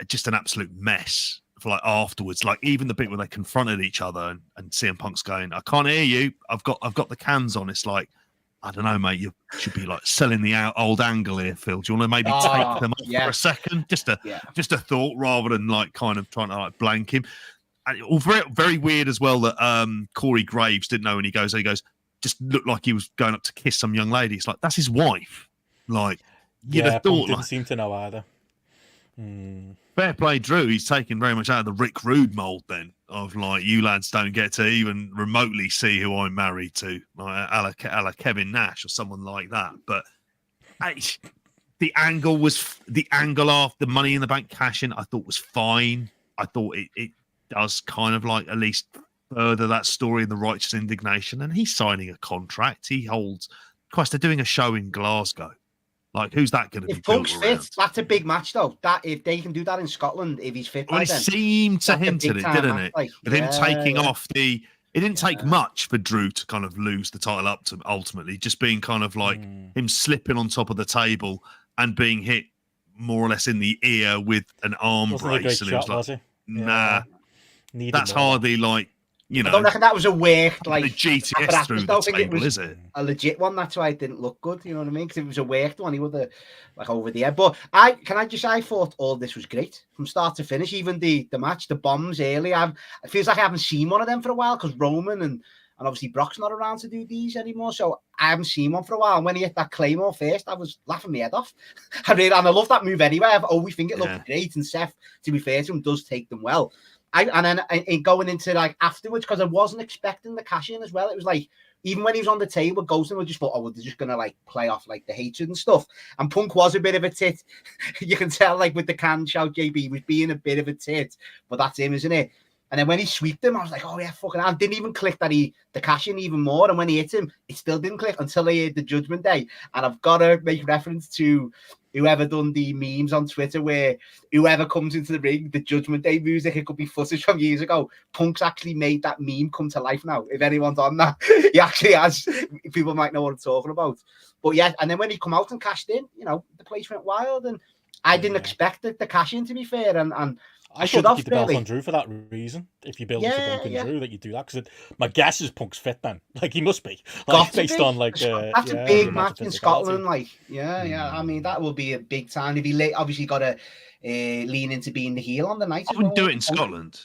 C: just an absolute mess. For like afterwards, like even the bit where they confronted each other and CM Punk's going, I can't hear you. I've got the cans on. It's like, I don't know, mate. You should be like selling the old angle here, Phil. Do you want to maybe take them off for a second? Just a thought, rather than like kind of trying to like blank him. And very, very weird as well that Corey Graves didn't know when he goes, just looked like he was going up to kiss some young lady. It's like, that's his wife. Like, you'd have thought.
B: Didn't seem to know either.
C: Fair play, Drew. He's taken very much out of the Rick Rude mold then, of like, you lads don't get to even remotely see who I'm married to, like a la Kevin Nash or someone like that. But the angle after Money in the Bank cash-in, I thought was fine. I thought it does kind of like at least further that story in the righteous indignation. And he's signing a contract. He holds. Christ, they're doing a show in Glasgow. Like, who's that going to be?
E: If Punk's fit, that's a big match, though. That if they can do that in Scotland, if he's fit,
C: well, it seemed to hint at it, didn't it? With him taking off it didn't take much for Drew to kind of lose the title up to ultimately, just being kind of like him slipping on top of the table and being hit more or less in the ear with an arm brace. And it was like, nah, that's hardly like. You know,
E: I don't reckon that was a work like
C: the GTS through the table, is it?
E: A legit one. That's why it didn't look good. You know what I mean? Because if it was a worked one, he would have like over the head. But I thought all this was great from start to finish. Even the match, the bombs early. It feels like I haven't seen one of them for a while because Roman and obviously Brock's not around to do these anymore. So I haven't seen one for a while. And when he hit that Claymore first, I was laughing my head off. And I love that move anyway. I've always think it looked great. And Seth, to be fair to him, does take them well. And then going into like afterwards, because I wasn't expecting the cash in as well. It was like, even when he was on the table, Ghostin, I just thought, they're just going to like play off like the hatred and stuff. And Punk was a bit of a tit. You can tell like with the can shout, JB, he was being a bit of a tit. But that's him, isn't it? And then when he sweeped him, I was like, oh yeah, fucking hell. I didn't even click that the cash in even more. And when he hit him, it still didn't click until I heard the Judgment Day. And I've got to make reference to whoever done the memes on Twitter where whoever comes into the ring, the Judgment Day music, it could be footage from years ago. Punk's actually made that meme come to life now. If anyone's on that, he actually has. People might know what I'm talking about. But yeah, and then when he come out and cashed in, the place went wild. And I didn't expect the cash in, to be fair. And
B: I should have keep the belt on Drew for that reason. If you build into Punk and Drew, that you do that, because my guess is Punk's fit then. Like, he must be. Like, based on like
E: that's a big match in Scotland. Like, I mean, that will be a big time. If he obviously got to lean into being the heel on the night.
C: I wouldn't do it in Scotland.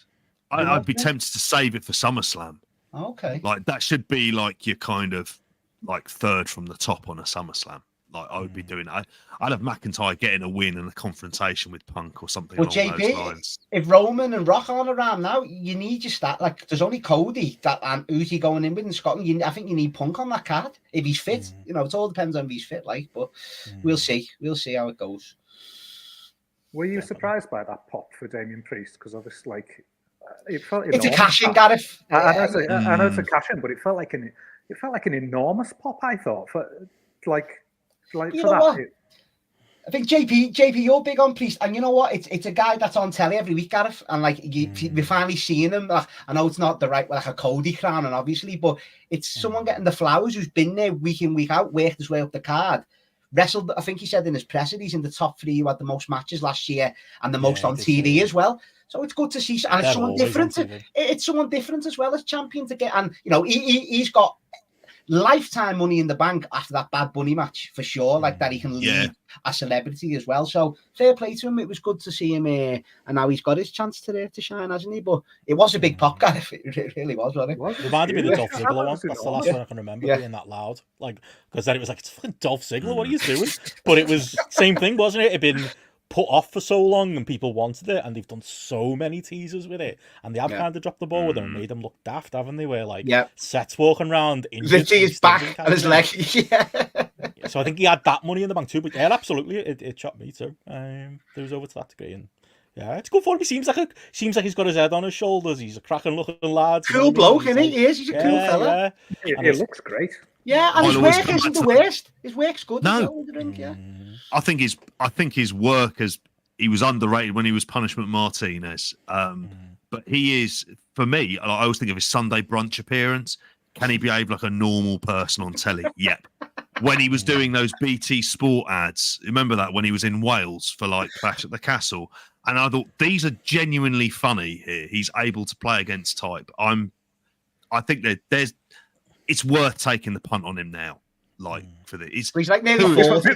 C: I'd be tempted to save it for SummerSlam.
E: Okay,
C: like that should be like your kind of like third from the top on a SummerSlam. Like I would be doing it. I'd have McIntyre getting a win and a confrontation with Punk or something along those lines.
E: If Roman and Rock aren't around now, you need your stat. Like there's only Cody and Uzi going in with in Scotland. I think you need Punk on that card if he's fit. It all depends on if he's fit. Like, but we'll see. We'll see how it goes.
D: Were you surprised by that pop for Damian Priest? Because obviously, like, it felt
E: it's a cash-in, Gareth.
D: I know it's a cash-in, but it felt like an enormous pop. I thought for
E: you know what? I think JP, you're big on Priest, and you know what? It's a guy that's on telly every week, Gareth, and like we're finally seeing him. Like, I know it's not the right like a Cody crown, and obviously, but it's someone getting the flowers who's been there week in week out, worked his way up the card, wrestled. I think he said in his presser he's in the top 3 who had the most matches last year and the most on TV as well. So it's good to see, and it's someone different. It's someone different as well as champion to get, and he's got lifetime Money in the Bank after that Bad Bunny match for sure, like that he can lead a celebrity as well. So fair play to him. It was good to see him and now he's got his chance to shine, hasn't he? But it was a big pop, Gareth. It really was, wasn't it?
B: It reminded me of the Dolph Ziggler one. That's the last one I can remember being that loud. Like, because then it was like, it's fucking Dolph Ziggler, what are you doing? But it was same thing, wasn't it? It'd been put off for so long and people wanted it, and they've done so many teasers with it, and they have kind of dropped the ball with them and made them look daft, haven't they? Where like Seth's walking around injured,
E: his back and his leg.
B: So I think he had that Money in the Bank too. But yeah, absolutely, it chopped me too. There was over to that degree, and Yeah, it's good for him. He seems like he's got his head on his shoulders. He's a cracking looking lad.
E: Cool bloke, isn't he? He is. He's a cool fella.
D: Yeah. He looks great.
E: Yeah, and his work isn't the worst. His work's good.
C: No.
E: As well with the ring, yeah.
C: I think his work he was underrated when he was Punishment Martinez. But he is, for me, I always think of his Sunday brunch appearance. Can he behave like a normal person on telly? Yep. When he was doing those BT Sport ads, remember that when he was in Wales for like Clash at the Castle? And I thought these are genuinely funny here. He's able to play against type. I think that it's worth taking the punt on him now. Like for the he's
E: like nearly 40.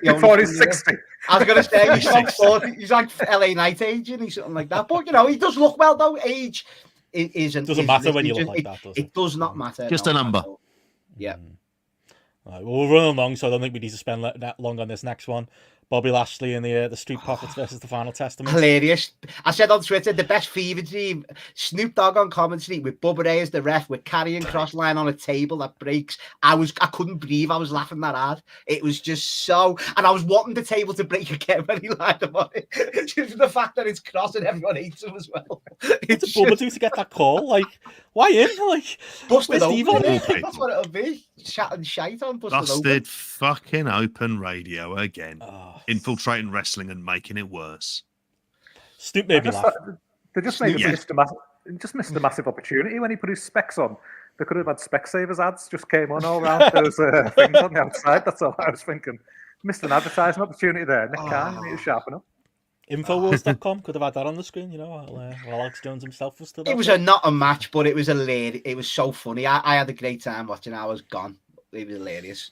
D: Before he's 60.
E: I was gonna say he's like 40. He's like LA Knight age, and he's something like that. But he does look well though. Age doesn't
B: matter when you look like that, does it?
E: It does not matter.
C: Just a number.
E: Yeah.
B: Right, well, we're running along, so I don't think we need to spend that long on this next one. Bobby Lashley and the Street Profits versus the Final Testament.
E: Hilarious. I said on Twitter, the best fever dream. Snoop Dogg on commentary with Bubba Ray as the ref, with Karrion Kross lying on a table that breaks. I couldn't breathe. I was laughing that hard. It was just so, and I was wanting the table to break again when he lied about it. Just the fact that it's Kross and everyone hates him as well.
B: What did Bubba do to get that call? Like, why in? Like,
E: busted open.
C: Okay.
E: That's what it'll be. Chatting shite on
C: busted
E: open.
C: Fucking open radio again.
B: Oh.
C: Infiltrating wrestling and making it worse.
B: Snoop made me laugh.
D: They just missed a massive opportunity when he put his specs on. They could have had Specsavers ads just came on all around those things on the outside. That's all I was thinking. Missed an advertising opportunity there. Nick Khan, you need to sharpen up.
B: Infowars.com could have had that on the screen, while Alex Jones himself was still there.
E: It was not a match, but it was hilarious. It was so funny. I had a great time watching. I was gone. It was hilarious.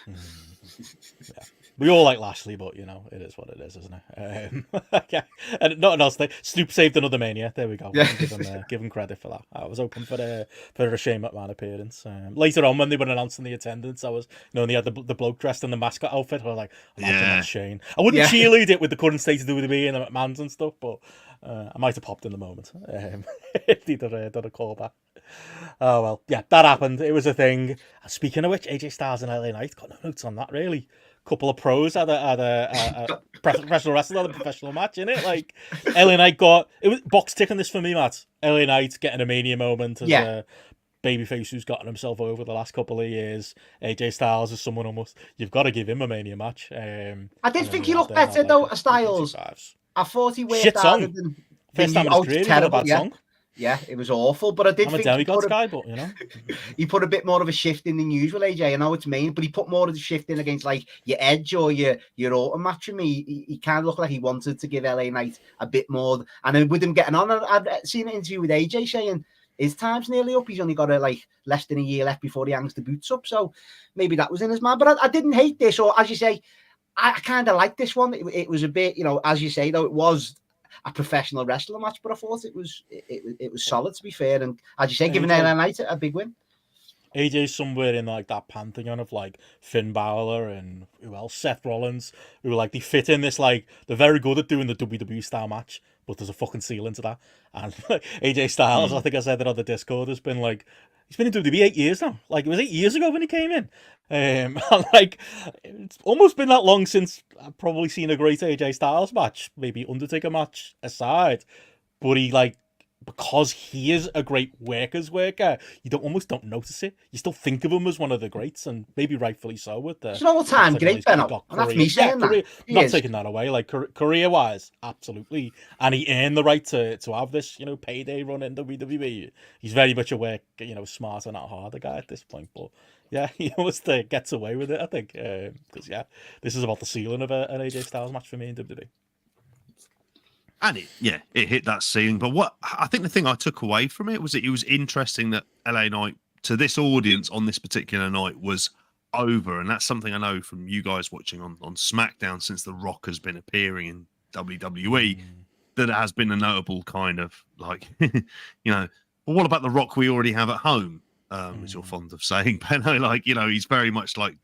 B: Yeah. We all like Lashley, but it is what it is, isn't it? Yeah. And nothing else. Snoop saved another Mania. There we go.
E: Yeah.
B: Give him credit for that. I was hoping for a Shane McMahon appearance. Later on, when they were announcing the attendance, I was, they had the bloke dressed in the mascot outfit. I was like, imagine that's Shane. I wouldn't cheerlead it with the current state of WWE and the McMahons and stuff, but I might have popped in the moment if they'd done a callback. Oh well, yeah, that happened. It was a thing. Speaking of which, AJ Styles and LA Knight got no notes on that really. Couple of pros had a professional wrestler had a professional match in it. Like LA Knight it was box ticking this for me, Matt. LA Knight getting a Mania moment as a babyface who's gotten himself over the last couple of years. AJ Styles is someone almost you've got to give him a Mania match.
E: I did think he looked better though, Styles. I thought he worked harder than
B: first time in his career, he had a bad song.
E: Yeah, it was awful, but I did think he put a bit more of a shift in than usual, AJ. I know it's mean, but he put more of the shift in against like your Edge or your Orton match for me. He kind of looked like he wanted to give LA Knight a bit more. And then with him getting on, I've seen an interview with AJ saying his time's nearly up. He's only got less than a year left before he hangs the boots up. So maybe that was in his mind. But I didn't hate this, or as you say, I kind of liked this one. It was a bit, as you say, though, it was a professional wrestler match, but I thought it was solid, to be fair. And as you say, giving LA Knight a big win.
B: AJ's somewhere in like that pantheon of like Finn Balor and who else? Seth Rollins, who like they fit in this like they're very good at doing the WWE style match, but there's a fucking ceiling to that. And AJ Styles, I think I said it on the Discord, he's been in WWE 8 years now. Like it was 8 years ago when he came in. And like it's almost been that long since I've probably seen a great AJ Styles match, maybe Undertaker match aside. But because he is a great worker, you almost don't notice it. You still think of him as one of the greats, and maybe rightfully so. With the
E: it's an all-time great, Benno. That's me saying that.
B: Not taking that away. Like career-wise, absolutely, and he earned the right to have this, payday run in WWE. He's very much a work, smart and not harder guy at this point. But yeah, he almost gets away with it, I think, because this is about the ceiling of an AJ Styles match for me in WWE.
C: And it hit that ceiling. But what I think the thing I took away from it was that it was interesting that LA Knight to this audience on this particular night was over. And that's something I know from you guys watching on SmackDown since The Rock has been appearing in WWE, that it has been a notable kind of like, well, what about The Rock we already have at home? As you're fond of saying, Benno, like, he's very much like,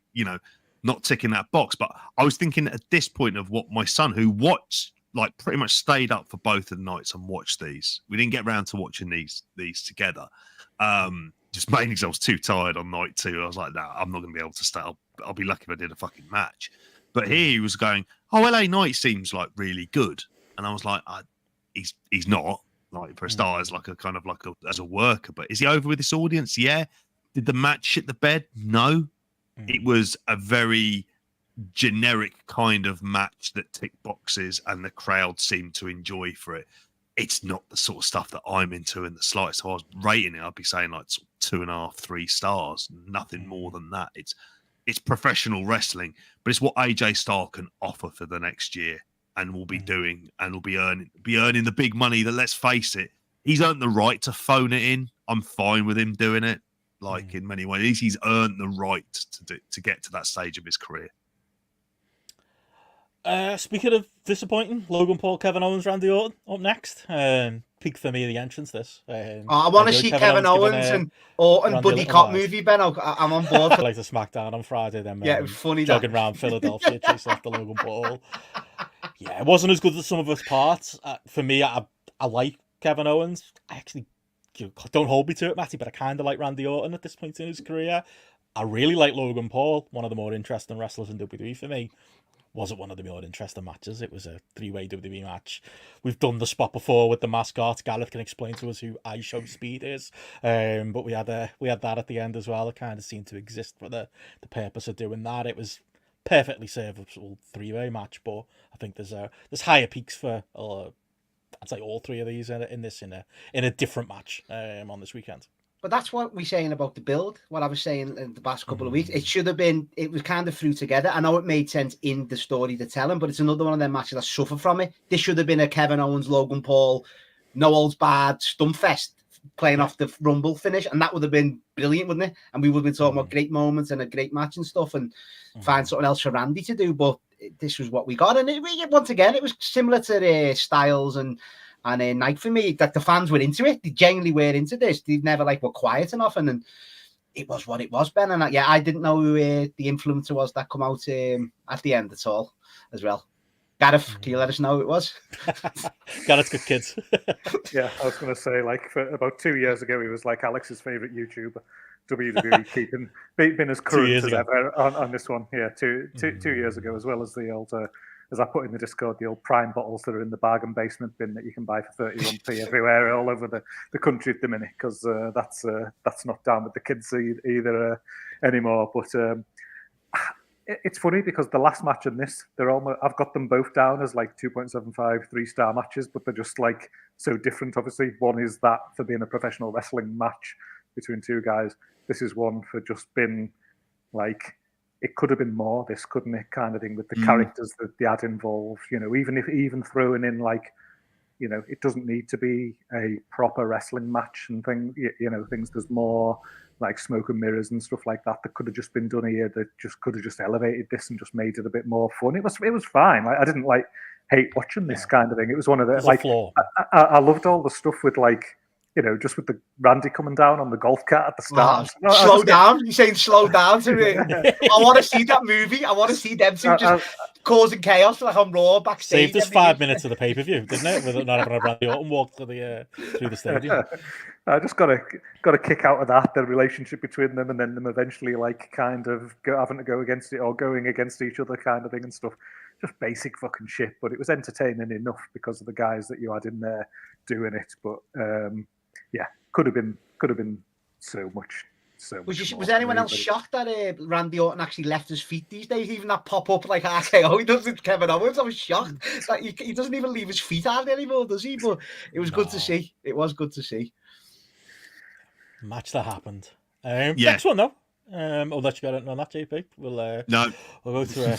C: not ticking that box. But I was thinking at this point of what my son, who watched, like pretty much stayed up for both of the nights and watched these. We didn't get around to watching these together. Just mainly because I was too tired on night 2. I was like, nah, I'm not going to be able to stay. I'll be lucky if I did a fucking match. But here he was going, LA Knight seems like really good. And I was like, he's not, like, for a start, as like a kind of like as a worker. But is he over with this audience? Yeah. Did the match shit the bed? No. It was a very generic kind of match that ticked boxes, and the crowd seemed to enjoy for it. It's not the sort of stuff that I'm into in the slightest. If I was rating it, I'd be saying like 2.5, 3 stars, nothing more than that. It's professional wrestling, but it's what AJ Styles can offer for the next year, and will be doing, and will be earning the big money. That, let's face it, he's earned the right to phone it in. I'm fine with him doing it. Like, in many ways, he's earned the right to get to that stage of his career.
B: Speaking of disappointing, Logan Paul, Kevin Owens, Randy Orton up next. Peak for me, the entrance. This.
E: I want to see Kevin Owens and Orton buddy cop movie. Benno, I'm on board.
B: Like the SmackDown on Friday. Then
E: it was funny
B: jogging around Philadelphia, chasing after Logan Paul. Yeah, it wasn't as good as some of his parts. For me, I like Kevin Owens. I actually, don't hold me to it, Matty, but I kind of like Randy Orton at this point in his career. I really like Logan Paul, one of the more interesting wrestlers in WWE for me. Wasn't one of the more interesting matches. It was a 3-way WWE match. We've done the spot before with the mascot. Gareth can explain to us who IShow Speed is. But we had that at the end as well. It kind of seemed to exist for the purpose of doing that. It was perfectly serviceable 3-way match, but I think there's higher peaks for I'd say all 3 of these in a different match on this weekend.
E: But that's what we're saying about the build. What I was saying in the past couple of weeks, it was kind of threw together. I know it made sense in the story to tell him, but it's another one of them matches that suffer from it. This should have been a Kevin Owens, Logan Paul, no holds barred stump fest playing off the Rumble finish, and that would have been brilliant, wouldn't it? And we would have been talking about great moments and a great match and stuff, and find something else for Randy to do. But this was what we got, and once again, it was similar to Styles and Night for me. Like, the fans were into it. They genuinely were into this. They never were quiet enough, and it was what it was, Ben. And I didn't know who the influencer was that come out at the end at all, as well. Gareth, can you let us know who it was?
B: Gareth's good kids.
D: Yeah, I was going to say, for about 2 years ago, he was Alex's favourite YouTuber. WWE been as current as ever on this one. Yeah, two years ago, as well as the old, as I put in the Discord, the old Prime bottles that are in the bargain basement bin that you can buy for 31p everywhere, all over the country at the minute, because that's not down with the kids either anymore. But it's funny because the last match in this, I've got them both down as 2.75, 3-star matches, but they're just so different. Obviously, one is that for being a professional wrestling match between 2 guys. This is one for just being it could have been more, this, couldn't it, kind of thing, with the characters that they had involved. Even throwing in it doesn't need to be a proper wrestling match and things. Things, there's more smoke and mirrors and stuff like that could have just been done here, that just could have just elevated this and just made it a bit more fun. It was fine. I didn't hate watching this kind of thing. It was one of the I loved all the stuff with just with the Randy coming down on the golf cart at the start.
E: Slow down. You're saying slow down to me. I want to see that movie. I want to see them two just causing chaos on Raw backstage.
B: Saved us 5 minutes of the pay-per-view, didn't it? With not having a Randy Orton walk through the stadium.
D: I just got a kick out of that, the relationship between them, and then them eventually kind of having to go against it or going against each other kind of thing and stuff. Just basic fucking shit, but it was entertaining enough because of the guys that you had in there doing it. But yeah, could have been so much.
E: Was anyone else shocked that Randy Orton actually left his feet these days? Even that pop up RKO he does with Kevin Owens. I was shocked. He doesn't even leave his feet out anymore, does he? But it was good to see. It was good to see.
B: Match that happened. Next one though. I'll let you get it on that, JP. We'll go through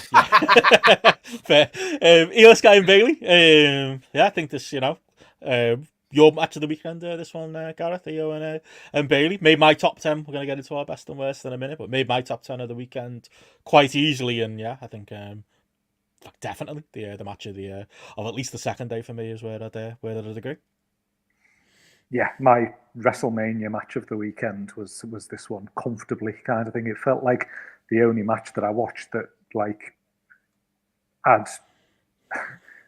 B: fair. Io Sky and Bailey. I think this, your match of the weekend, this one, Gareth, Io and Bailey, made my top 10. We're going to get into our best and worst in a minute, but made my top 10 of the weekend quite easily. And I think definitely the match of at least the second day for me is where I'd agree.
D: Yeah, my WrestleMania match of the weekend was this one, comfortably kind of thing. It felt like the only match that I watched that had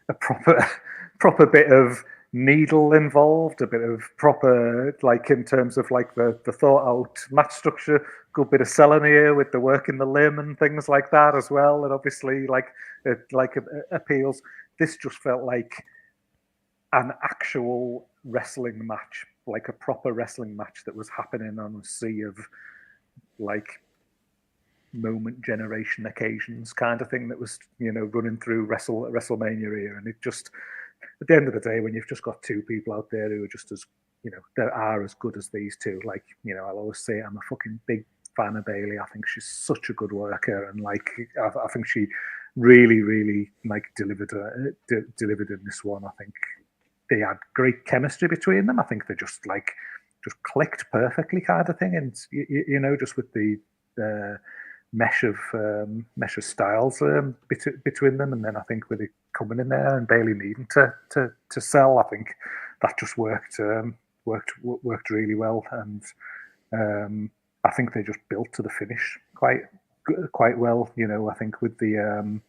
D: a proper bit of needle involved, a bit of proper in terms of the thought out match structure, good bit of selling here with the work in the limb and things like that as well, and obviously it appeals. This just felt like an actual wrestling match, like a proper wrestling match that was happening on a sea of like moment generation occasions kind of thing that was, you know, running through WrestleMania here. And it just, at the end of the day, when you've just got two people out there who are just as, you know, they are as good as these two, like, you know, I'll always say I'm a fucking big fan of Bayley. I think she's such a good worker, and like I think she really like delivered in this one. I think they had great chemistry between them. I think they just clicked perfectly, kind of thing, and you know, just with the mesh of styles between them. And then I think with it coming in there and Bayley needing to sell, I think that just worked really well. And I think they just built to the finish quite well. You know, I think with the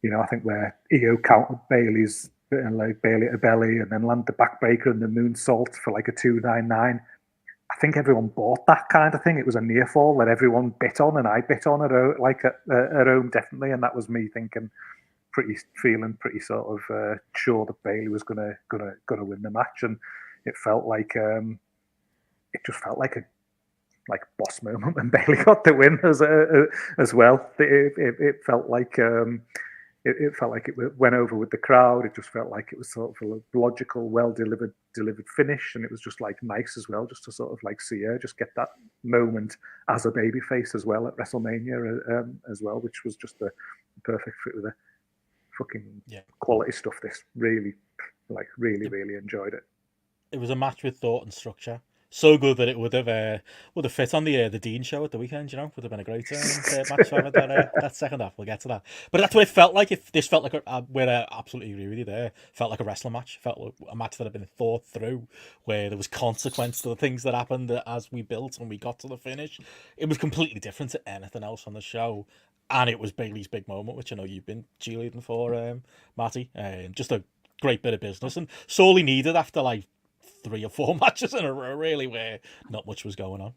D: you know, I think where EO countered Bayley's like Bayley to belly and then landed the backbreaker and the moonsault for like a 299. I think everyone bought that kind of thing. It was a near fall that everyone bit on, and I bit on at home definitely, and that was me feeling pretty sort of sure that Bayley was gonna win the match, and it felt like it just felt like a boss moment when Bayley got the win as well. It felt like it felt like it went over with the crowd. It just felt like it was sort of a logical, well delivered finish, and it was just like nice as well, just to sort of like see her just get that moment as a babyface as well at WrestleMania as well, which was just the perfect fit with the fucking quality stuff. This really enjoyed it.
B: It was a match with thought and structure. So good that it would have fit on the Dean show at the weekend. You know, would have been a great match for that second half. We'll get to that, but that's what it felt like. This felt like where I absolutely agree with you there. Felt like a wrestling match. Felt like a match that had been thought through, where there was consequence to the things that happened as we built and we got to the finish. It was completely different to anything else on the show, and it was Bayley's big moment, which I know you've been cheerleading for, Matty. Just a great bit of business, and sorely needed after like 3 or 4 matches in a row, really, where not much was going on.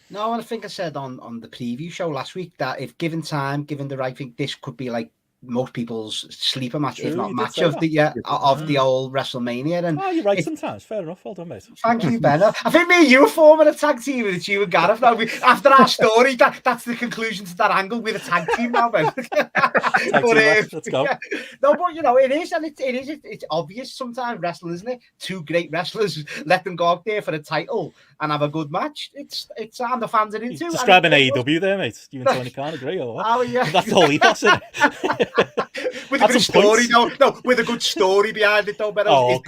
E: No, and I think I said on the preview show last week that if given time, given the right thing, this could be like most people's sleeper match, if not match of the old WrestleMania. And
B: you're right sometimes. Fair enough. Well done, mate.
E: Thank you, Benno. I think me and you were forming a tag team with you and Gareth. Now, after our story, that's the conclusion to that angle with a tag team now, Ben.
B: Let's go.
E: Yeah. No, but you know, it is, and it's obvious sometimes wrestling, isn't it? Two great wrestlers, let them go out there for a title and have a good match. It's and the fans are into.
B: Describing AEW there, mate. You and Tony can't agree, or what?
E: Oh, yeah.
B: That's the whole ethos, isn't it?
E: With a good story, no, with a good story behind it, though. Benno,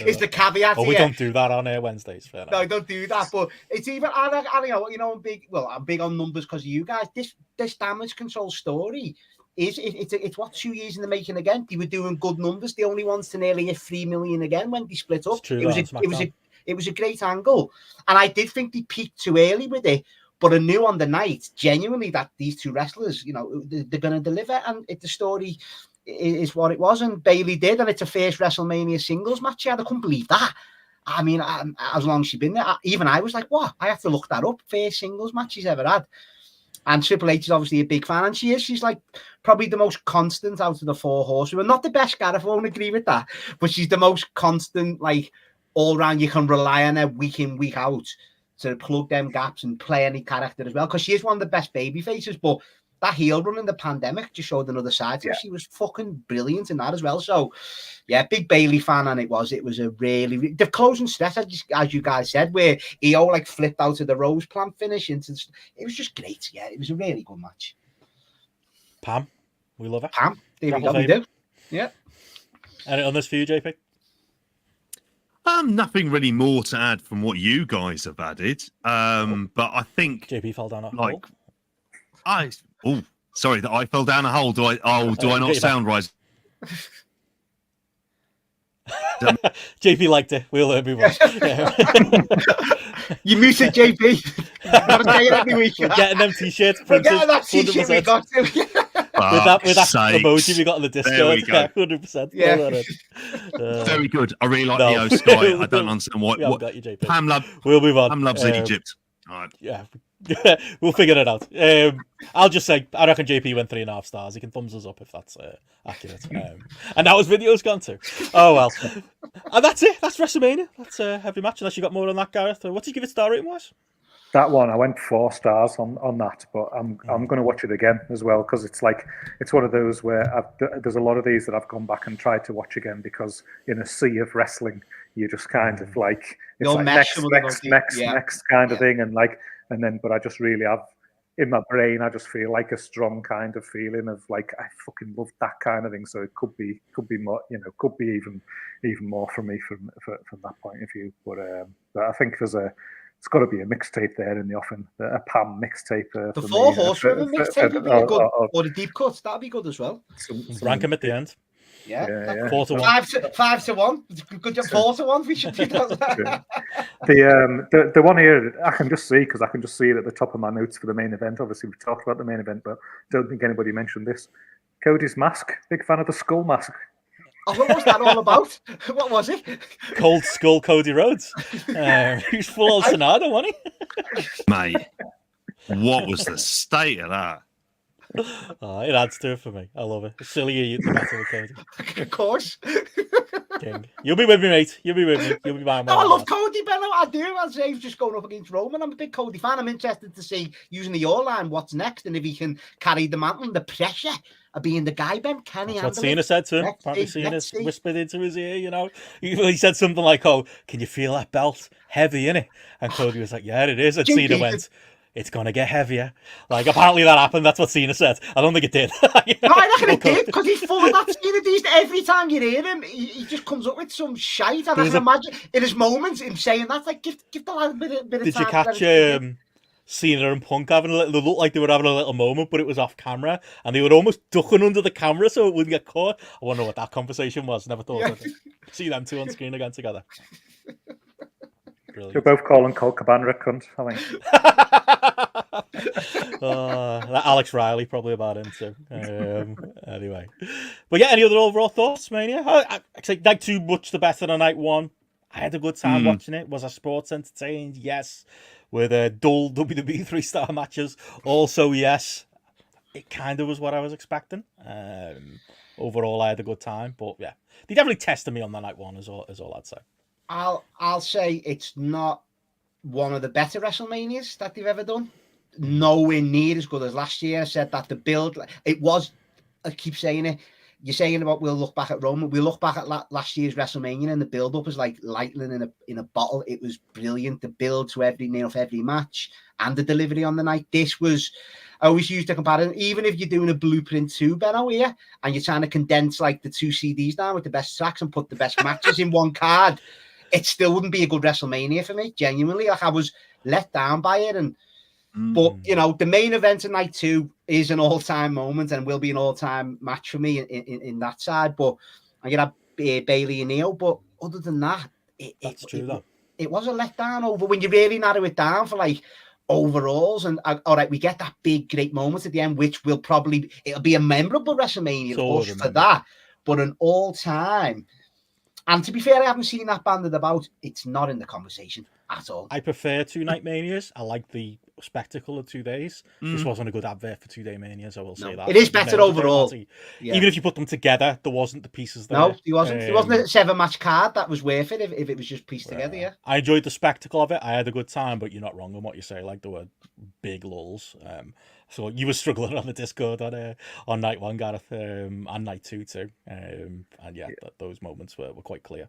E: is the caveat.
B: We don't do that on Wednesdays. Fair enough.
E: No, don't do that. But it's even, I'm big on numbers because of you guys. This damage control story it's what 2 years in the making again. They were doing good numbers. The only ones to nearly hit 3 million again when they split up. It was a great angle, and I did think they peaked too early with it. But I knew on the night, genuinely, that these two wrestlers, you know, they're going to deliver, and the story is what it was, and Bayley did, and it's a first WrestleMania singles match. I couldn't believe that. I mean, as long as she's been there, even I was like, what? I have to look that up. First singles match she's ever had. And Triple H is obviously a big fan, and she's like probably the most constant out of the 4 horsemen. Not the best, Gareth, I won't agree with that, but she's the most constant, like, all round. You can rely on her week in, week out to plug them gaps and play any character as well, because she is one of the best baby faces. But that heel run in the pandemic just showed another side to her. She was fucking brilliant in that as well. So yeah, big Bayley fan, and it was a really the closing stretch, as you guys said, where EO like flipped out of the rose plant finish into it was just great. Yeah, it was a really good match.
B: Pam, we love it.
E: Pam, there we go. We do. Yeah.
B: And on this for you, JP?
C: Nothing really more to add from what you guys have added. But I think
B: JP fell down a hole.
C: Sorry that I fell down a hole. Do I not sound right?
B: JP liked it. We'll move on.
E: You muted JP. Gotta say it every week.
B: We're getting them t-shirts
E: printed. Getting that t-shirt we got to.
B: with that emoji we got on the Discord. 100%.
C: Yeah. Very good. I really like Neo Sky. I don't understand what
B: got you, JP.
C: Pam
B: we'll move on.
C: Pam loves Egypt. All right.
B: Yeah, We'll figure it out. I'll just say, I reckon JP went 3.5 stars. He can thumbs us up if that's accurate. And that was video's gone too. Oh well. And that's it. That's WrestleMania. That's a heavy match. Unless you got more on that, Gareth. What did you give it star rating wise?
D: That one, I went 4 stars on that, but I'm going to watch it again as well, because it's one of those where there's a lot of these that I've gone back and tried to watch again, because in a sea of wrestling, you just kind of like, it's like next kind of thing, and then but I just really have in my brain, I just feel like a strong kind of feeling of like, I fucking love that kind of thing. So it could be more, could be even more for me from that point of view. But I think it's got to be a mixtape there in the offing, a Pam mixtape.
E: The Four Horsewomen mixtape would be a good, or the Deep Cuts, that'd be good as well.
B: Rank them at the end.
E: Yeah.
B: 4 to 1.
E: 5 to 1. Good job. 4 to 1. We should do that.
D: The one here, I can just see, because I can just see it at the top of my notes for the main event. Obviously, we've talked about the main event, but don't think anybody mentioned this. Cody's mask. Big fan of the skull mask.
E: Oh, what was that all about? What was it?
B: Cold Skull Cody Rhodes. He's full on Sonado, wasn't he?
C: Mate, what was the state of that?
B: Oh, it adds to it for me. I love it. The sillier you, the better with Cody.
E: Of course.
B: King. You'll be with me, mate. You'll be with me. You'll be my man.
E: No, I love Cody, Benno. I do. I'd say he's just going up against Roman. I'm a big Cody fan. I'm interested to see, using the your line, what's next, and if he can carry the mantle and the pressure of being the guy, Ben. Can he handle it?
B: That's what Cena said to him. Apparently Cena whispered into his ear, He said something like, "Oh, can you feel that belt? Heavy, innit?" And Cody was like, "Yeah, it is." And Cena went, "It's going to get heavier." Like, apparently that happened. That's what Cena said. I don't think it did.
E: No, I reckon it did, because he's full of that Cena. Every time you hear him, he just comes up with some shite. And I can imagine in his moments him saying that, like, give the lad a bit of time.
B: Did you catch Cena and Punk having they looked like they were having a little moment, but it was off camera, and they were almost ducking under the camera so it wouldn't get caught? I wonder what that conversation was. Never thought of it. See them two on screen again together.
D: Brilliant. They're both calling Colt Cabana a cunt, I
B: think. Alex Riley probably about him too. Anyway, but yeah, any other overall thoughts, Mania? I say night 2 much the better than night 1. I had a good time watching it. Was I sports entertained? Yes. With dull WWE 3-star matches, also yes. It kind of was what I was expecting. Overall, I had a good time, but yeah, they definitely tested me on the night 1. Is all I'd say.
E: I'll say it's not one of the better WrestleManias that they've ever done. Nowhere near as good as last year. I said that the build, it was, I keep saying it, you're saying about we'll look back at Roman, we'll look back at last year's WrestleMania, and the build-up was like lightning in a bottle. It was brilliant. The build to every match and the delivery on the night. This was, I always use the comparison, even if you're doing a Blueprint 2, Benno, here, and you're trying to condense like the 2 CDs down with the best tracks and put the best matches in one card, it still wouldn't be a good WrestleMania for me, genuinely. Like, I was let down by it. But, the main event of night 2 is an all-time moment and will be an all-time match for me in that side. But I'm going to have Bayley and Io. But other than that, it was a letdown over when you really narrow it down for, like, overalls. And, all right, we get that big, great moment at the end, which it'll be a memorable WrestleMania for that. But an all-time... And to be fair, I haven't seen that banded about. It's not in the conversation at all.
B: I prefer 2-night manias. I like the spectacle of 2 days. This wasn't a good advert for 2-day manias, I will say that.
E: It is better overall.
B: Even if you put them together, there wasn't the pieces there.
E: No, there wasn't. There wasn't a 7-match card that was worth it if it was just pieced together, yeah.
B: I enjoyed the spectacle of it. I had a good time, but you're not wrong on what you say. Like, there were big lulls. So you were struggling on the Discord on night 1, Gareth, and night 2 too. And yeah, those moments were quite clear.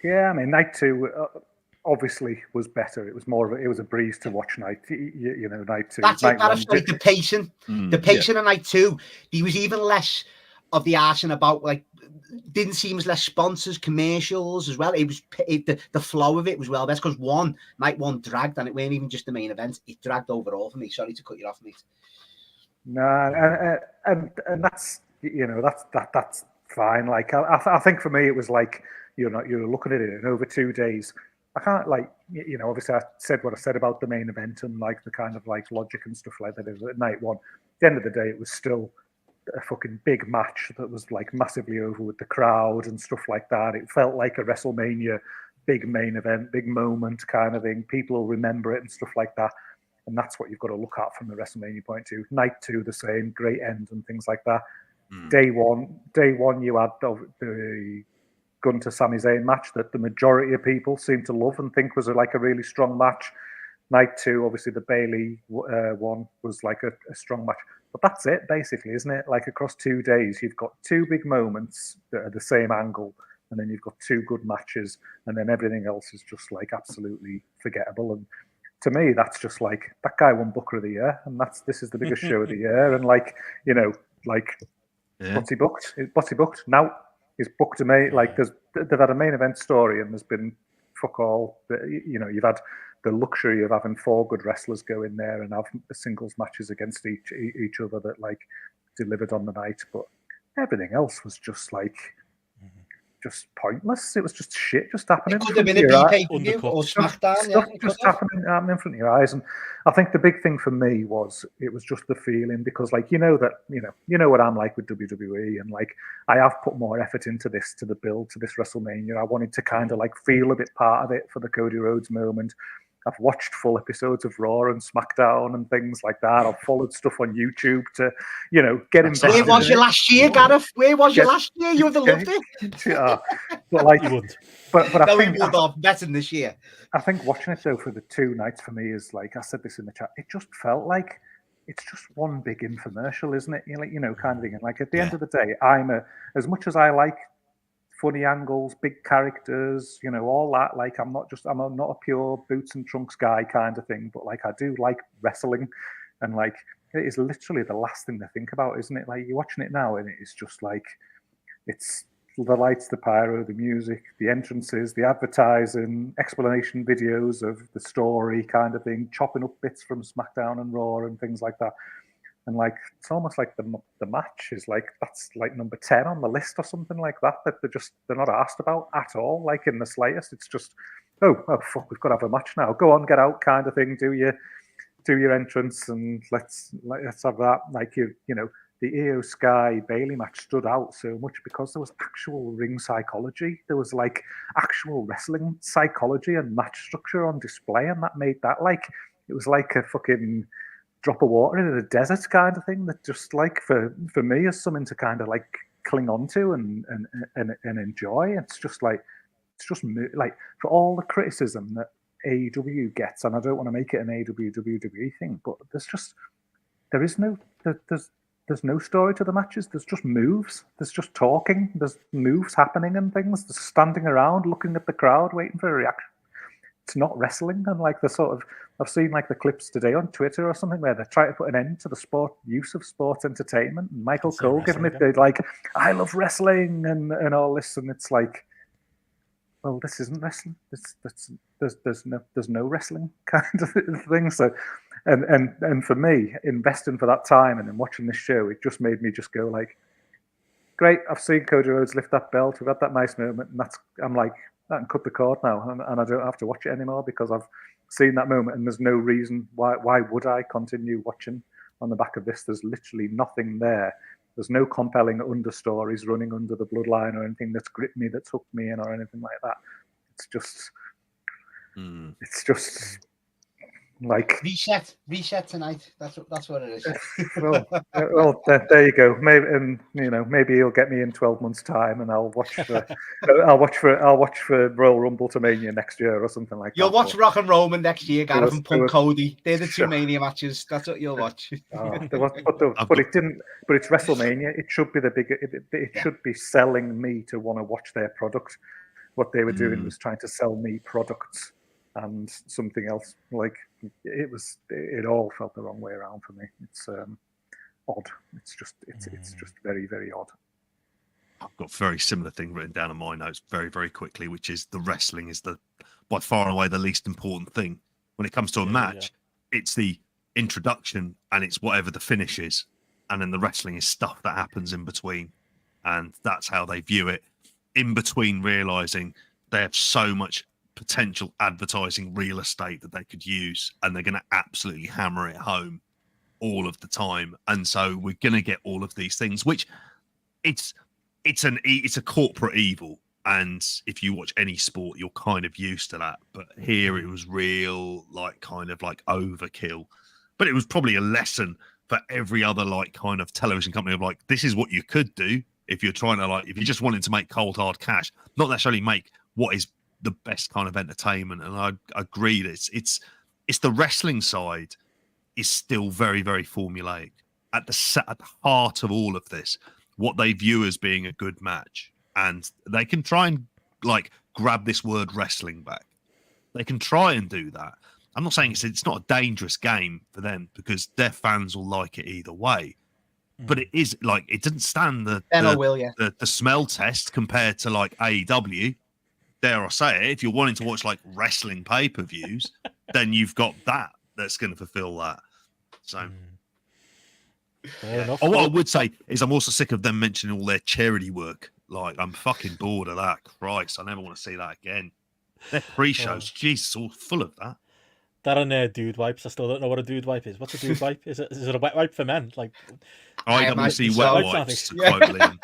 D: Yeah, I mean, night 2 obviously was better. It was it was a breeze to watch night 2.
E: That's it, Gareth. Like the pacing of night 2. There was even less of the arsing about, like, didn't seem as less sponsors, commercials as well. It was the flow of it was well best, because night 1 dragged, and it wasn't even just the main event. It dragged overall for me. Sorry to cut you off, mate.
D: No, and that's that's fine. Like, I think for me it was like you're looking at it in over 2 days. I can't, like, obviously I said what I said about the main event and like the kind of like logic and stuff like that. At night 1, at the end of the day, it was still a fucking big match that was like massively over with the crowd and stuff like that. It felt like a WrestleMania big main event, big moment kind of thing. People will remember it and stuff like that. And that's what you've got to look at from the WrestleMania point of view. Night 2, the same, great end and things like that. Day one, you had the Gunter Sami Zayn match that the majority of people seem to love and think was like a really strong match. Night 2, obviously the Bailey one was like a strong match. But that's it, basically, isn't it? Like across 2 days, you've got 2 big moments that are the same angle, and then you've got 2 good matches, and then everything else is just like absolutely forgettable. And to me, that's just like, that guy won Booker of the Year, and this is the biggest show of the year. And like, you know, like, what's he booked? What's he booked? Now he's booked a main, like they've had a main event story, and there's been fuck all. You know, you've had the luxury of having 4 good wrestlers go in there and have singles matches against each other that like delivered on the night, but everything else was just like just pointless. It was just shit just happening.
E: It could have been a pay-per-view or SmackDown.
D: Stuff just happening in front of your eyes. And I think the big thing for me was it was just the feeling, because like you know what I'm like with WWE, and like I have put more effort into this, to the build to this WrestleMania. I wanted to kind of like feel a bit part of it for the Cody Rhodes moment. I've watched full episodes of Raw and SmackDown and things like that. I've followed stuff on YouTube to, you know, get invested.
E: Where was you last year, Gareth? Where was you last year? You would have loved it.
D: Yeah, but like,
B: You wouldn't.
D: but I
E: No, we
D: think
E: would have better than this year.
D: I think watching it though for the 2 nights for me is like, I said this in the chat, it just felt like it's just one big infomercial, isn't it? You know, kind of thing. And like at the end of the day, as much as I like funny angles, big characters, you know, all that. Like, I'm not a pure boots and trunks guy kind of thing, but like I do like wrestling, and like it is literally the last thing to think about, isn't it? Like you're watching it now, and it's just like it's the lights, the pyro, the music, the entrances, the advertising, explanation videos of the story kind of thing, chopping up bits from SmackDown and Raw and things like that. And like it's almost like the match is like, that's like number 10 on the list or something like that they're not asked about at all, like in the slightest. It's just oh fuck, we've got to have a match now, go on, get out kind of thing, do your entrance and let's have that. Like you know, the Io Sky Bailey match stood out so much because there was actual ring psychology, there was like actual wrestling psychology and match structure on display, and that made that like, it was like a fucking drop of water in a desert kind of thing that just like for me is something to kind of like cling on to and enjoy. It's just like for all the criticism that AEW gets, and I don't want to make it an AEW WWE thing, but there's no story to the matches. There's just moves. There's just talking. There's moves happening and things. There's standing around, looking at the crowd, waiting for a reaction. It's not wrestling. And like the sort of, I've seen like the clips today on Twitter or something where they're trying to put an end to the use of sports entertainment. And Michael Cole giving it like, I love wrestling and all this, and it's like, well, this isn't wrestling. There's no wrestling kind of thing. So, and for me, investing for that time and then watching this show, it just made me just go like, great, I've seen Cody Rhodes lift that belt. We've had that nice moment, and I'm like, I can cut the cord now, and I don't have to watch it anymore because I've seen that moment, and there's no reason why would I continue watching on the back of this. There's literally nothing there. There's no compelling understories running under the bloodline or anything that's gripped me, that's hooked me in or anything like that. It's just like
E: reset tonight. That's what it is.
D: well, there you go. Maybe, and you know, maybe he'll get me in 12 months' time, and I'll watch for Royal Rumble to Mania next year or something like that.
E: You'll watch Rock and Roman next year, Gareth, and Punk Cody. They're the 2 Mania matches. That's what you'll watch.
D: But it didn't. But it's WrestleMania. It should be the bigger. It should be selling me to want to watch their product. What they were doing was trying to sell me products and something else. Like it all felt the wrong way around for me. It's odd. It's just very, very odd.
C: I've got a very similar thing written down in my notes very, very quickly, which is the wrestling is by far and away the least important thing when it comes to a match. It's the introduction and it's whatever the finish is, and then the wrestling is stuff that happens in between, and that's how they view it. In between, realizing they have so much potential advertising real estate that they could use, and they're going to absolutely hammer it home all of the time. And so we're going to get all of these things, which it's a corporate evil, And if you watch any sport, you're kind of used to that. But here it was real, like kind of like overkill. But it was probably a lesson for every other like kind of television company of like, this is what you could do if you're trying to like, if you're just wanting to make cold hard cash, not necessarily make what is the best kind of entertainment. And I agree that it's the wrestling side is still very, very formulaic. At the heart of all of this, what they view as being a good match. And they can try and like grab this word wrestling back. They can try and do that. I'm not saying it's not a dangerous game for them because their fans will like it either way. But it is like it didn't stand the smell test compared to like AEW. Dare I say it? If you're wanting to watch like wrestling pay-per-views, then you've got that's going to fulfill that. So.
B: Fair enough.
C: What I would say is I'm also sick of them mentioning all their charity work. Like, I'm fucking bored of that. Christ, I never want to see that again. Their pre-shows, Jesus, all full of that.
B: That and dude wipes. I still don't know what a dude wipe is. What's a dude wipe? Is it a wet wipe for men? Like
C: IWC wet wipes. To quote Liam.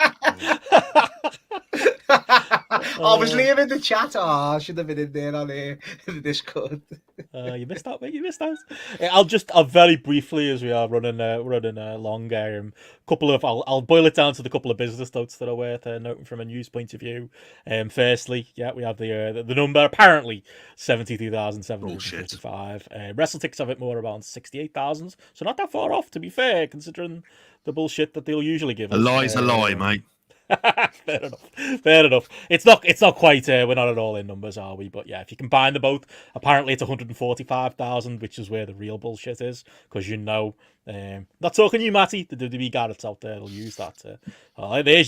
E: Was Liam in the chat? Oh, I should have been in there on in the Discord.
B: You missed out, mate. You missed out. I'll very briefly, as we are running long. I'll boil it down to the couple of business notes that are worth noting from a news point of view. Firstly, we have the number apparently 72,755. WrestleTix have it more around 68,000, so not that far off, to be fair, considering the bullshit that they'll usually give us.
C: A lie's a lie, mate.
B: Fair enough. It's not quite. We're not at all in numbers, are we? But yeah, if you combine them both, apparently it's 145,000, which is where the real bullshit is. Because not talking you, Matty. The WWE Garrett's out there. They'll use that.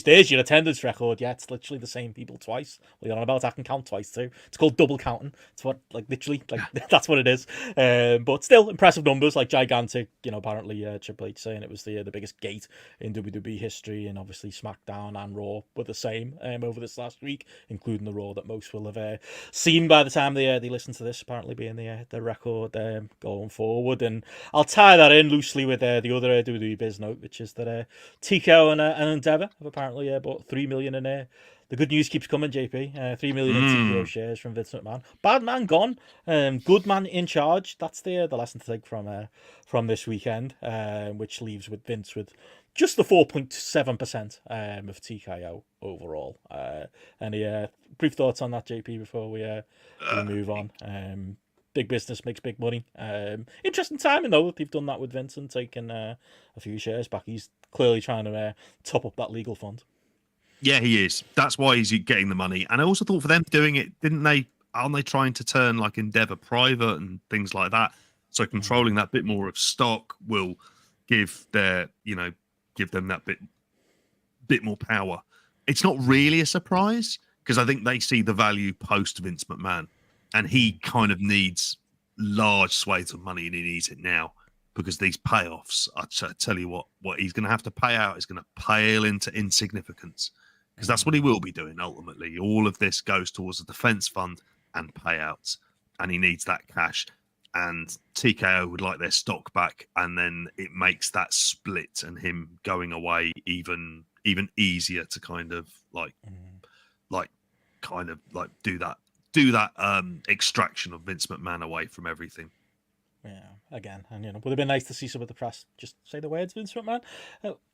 B: There's your attendance record. Yeah, it's literally the same people twice. What you're on about? I can count twice too. It's called double counting. It's what literally that's what it is. But still impressive numbers, like gigantic. Apparently Triple H saying it was the biggest gate in WWE history, and obviously SmackDown and Raw were the same over this last week, including the Raw that most will have seen by the time they listen to this. Apparently being the record going forward, and I'll tie that in loosely with the other WWE biz note, which is that TKO and Endeavour have apparently bought 3 million in there. The good news keeps coming, JP. 3 million in TKO shares from Vince McMahon. Bad man gone. Good man in charge. That's the lesson to take from this weekend, which leaves with Vince with just the 4.7% of TKO overall. Any brief thoughts on that, JP, before we move on? Big business makes big money. Interesting timing, though, that they've done that with Vincent, taking a few shares back. He's clearly trying to top up that legal fund.
C: Yeah, he is. That's why he's getting the money. And I also thought for them doing it, aren't they trying to turn like Endeavour private and things like that? So controlling that bit more of stock will give them that bit more power. It's not really a surprise because I think they see the value post Vince McMahon. And he kind of needs large swathes of money, and he needs it now because these payoffs, I tell you what he's going to have to pay out is going to pale into insignificance because that's what he will be doing ultimately. All of this goes towards the defense fund and payouts, and he needs that cash. And TKO would like their stock back, and then it makes that split and him going away even easier to kind of do that extraction of Vince McMahon away from everything.
B: Yeah, again, and would have been nice to see some of the press just say the words Vince McMahon.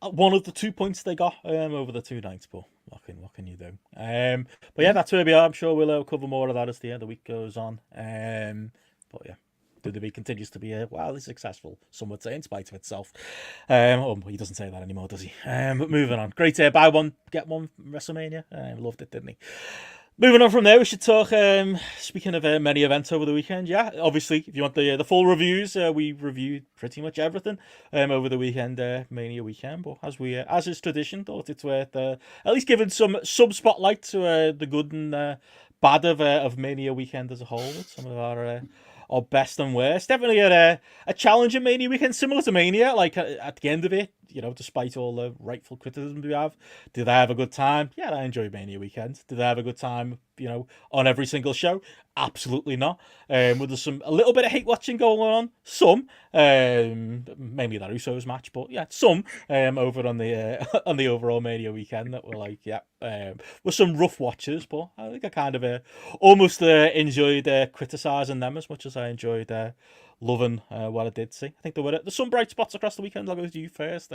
B: One of the 2 points they got over the 2 nights, but what can you do? But yeah, that's where we are. I'm sure we'll cover more of that as the week goes on. But yeah, WWE continues to be wildly successful, some would say, in spite of itself. He doesn't say that anymore, does he? But moving on. Great buy one, get one WrestleMania. Loved it, didn't he? Moving on from there, we should talk, speaking of many events over the weekend, obviously, if you want the full reviews, we reviewed pretty much everything over the weekend, Mania weekend, but as is tradition, thought it's worth at least giving some spotlight to the good and bad of Mania weekend as a whole, with some of our best and worst. Definitely a challenging Mania weekend, similar to Mania, like at the end of it, you know, despite all the rightful criticism we have. Did I have a good time? Yeah, I enjoyed Mania Weekend. Did I have a good time, you know, on every single show? Absolutely not. With a little bit of hate watching going on, some, mainly that Usos match, but yeah, some over on the on the overall Mania Weekend that were like, yeah, with some rough watches, but I think I kind of almost enjoyed criticising them as much as I enjoyed loving what I did see. I think there's some bright spots across the weekend. I'll go to you first,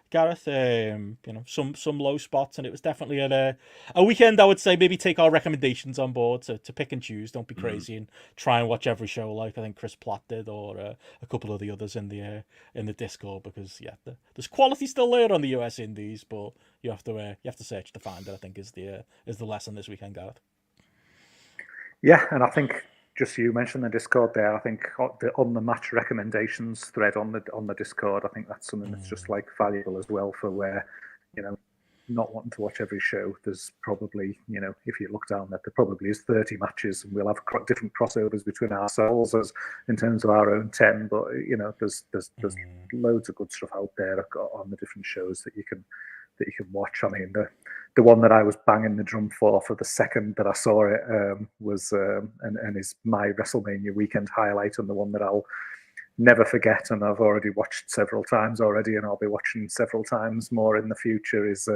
B: Gareth. You know, some low spots, and it was definitely a weekend. I would say maybe take our recommendations on board to pick and choose. Don't be crazy and try and watch every show like I think Chris Platt did, or a couple of the others in the Discord, because yeah, there's quality still there on the US Indies, but you have to search to find it. I think is the lesson this weekend, Gareth.
D: Yeah, and I think just you mentioned the Discord there. I think on the match recommendations thread on the Discord, I think that's something that's just like valuable as well for where, you know, not wanting to watch every show. There's probably, you know, if you look down there probably is 30 matches, and we'll have different crossovers between ourselves as in terms of our own 10. But you know, there's loads of good stuff out there on the different shows that you can watch. I mean, the one that I was banging the drum for the second that I saw it was and is my WrestleMania weekend highlight, and the one that I'll never forget, and I've already watched several times already, and I'll be watching several times more in the future, is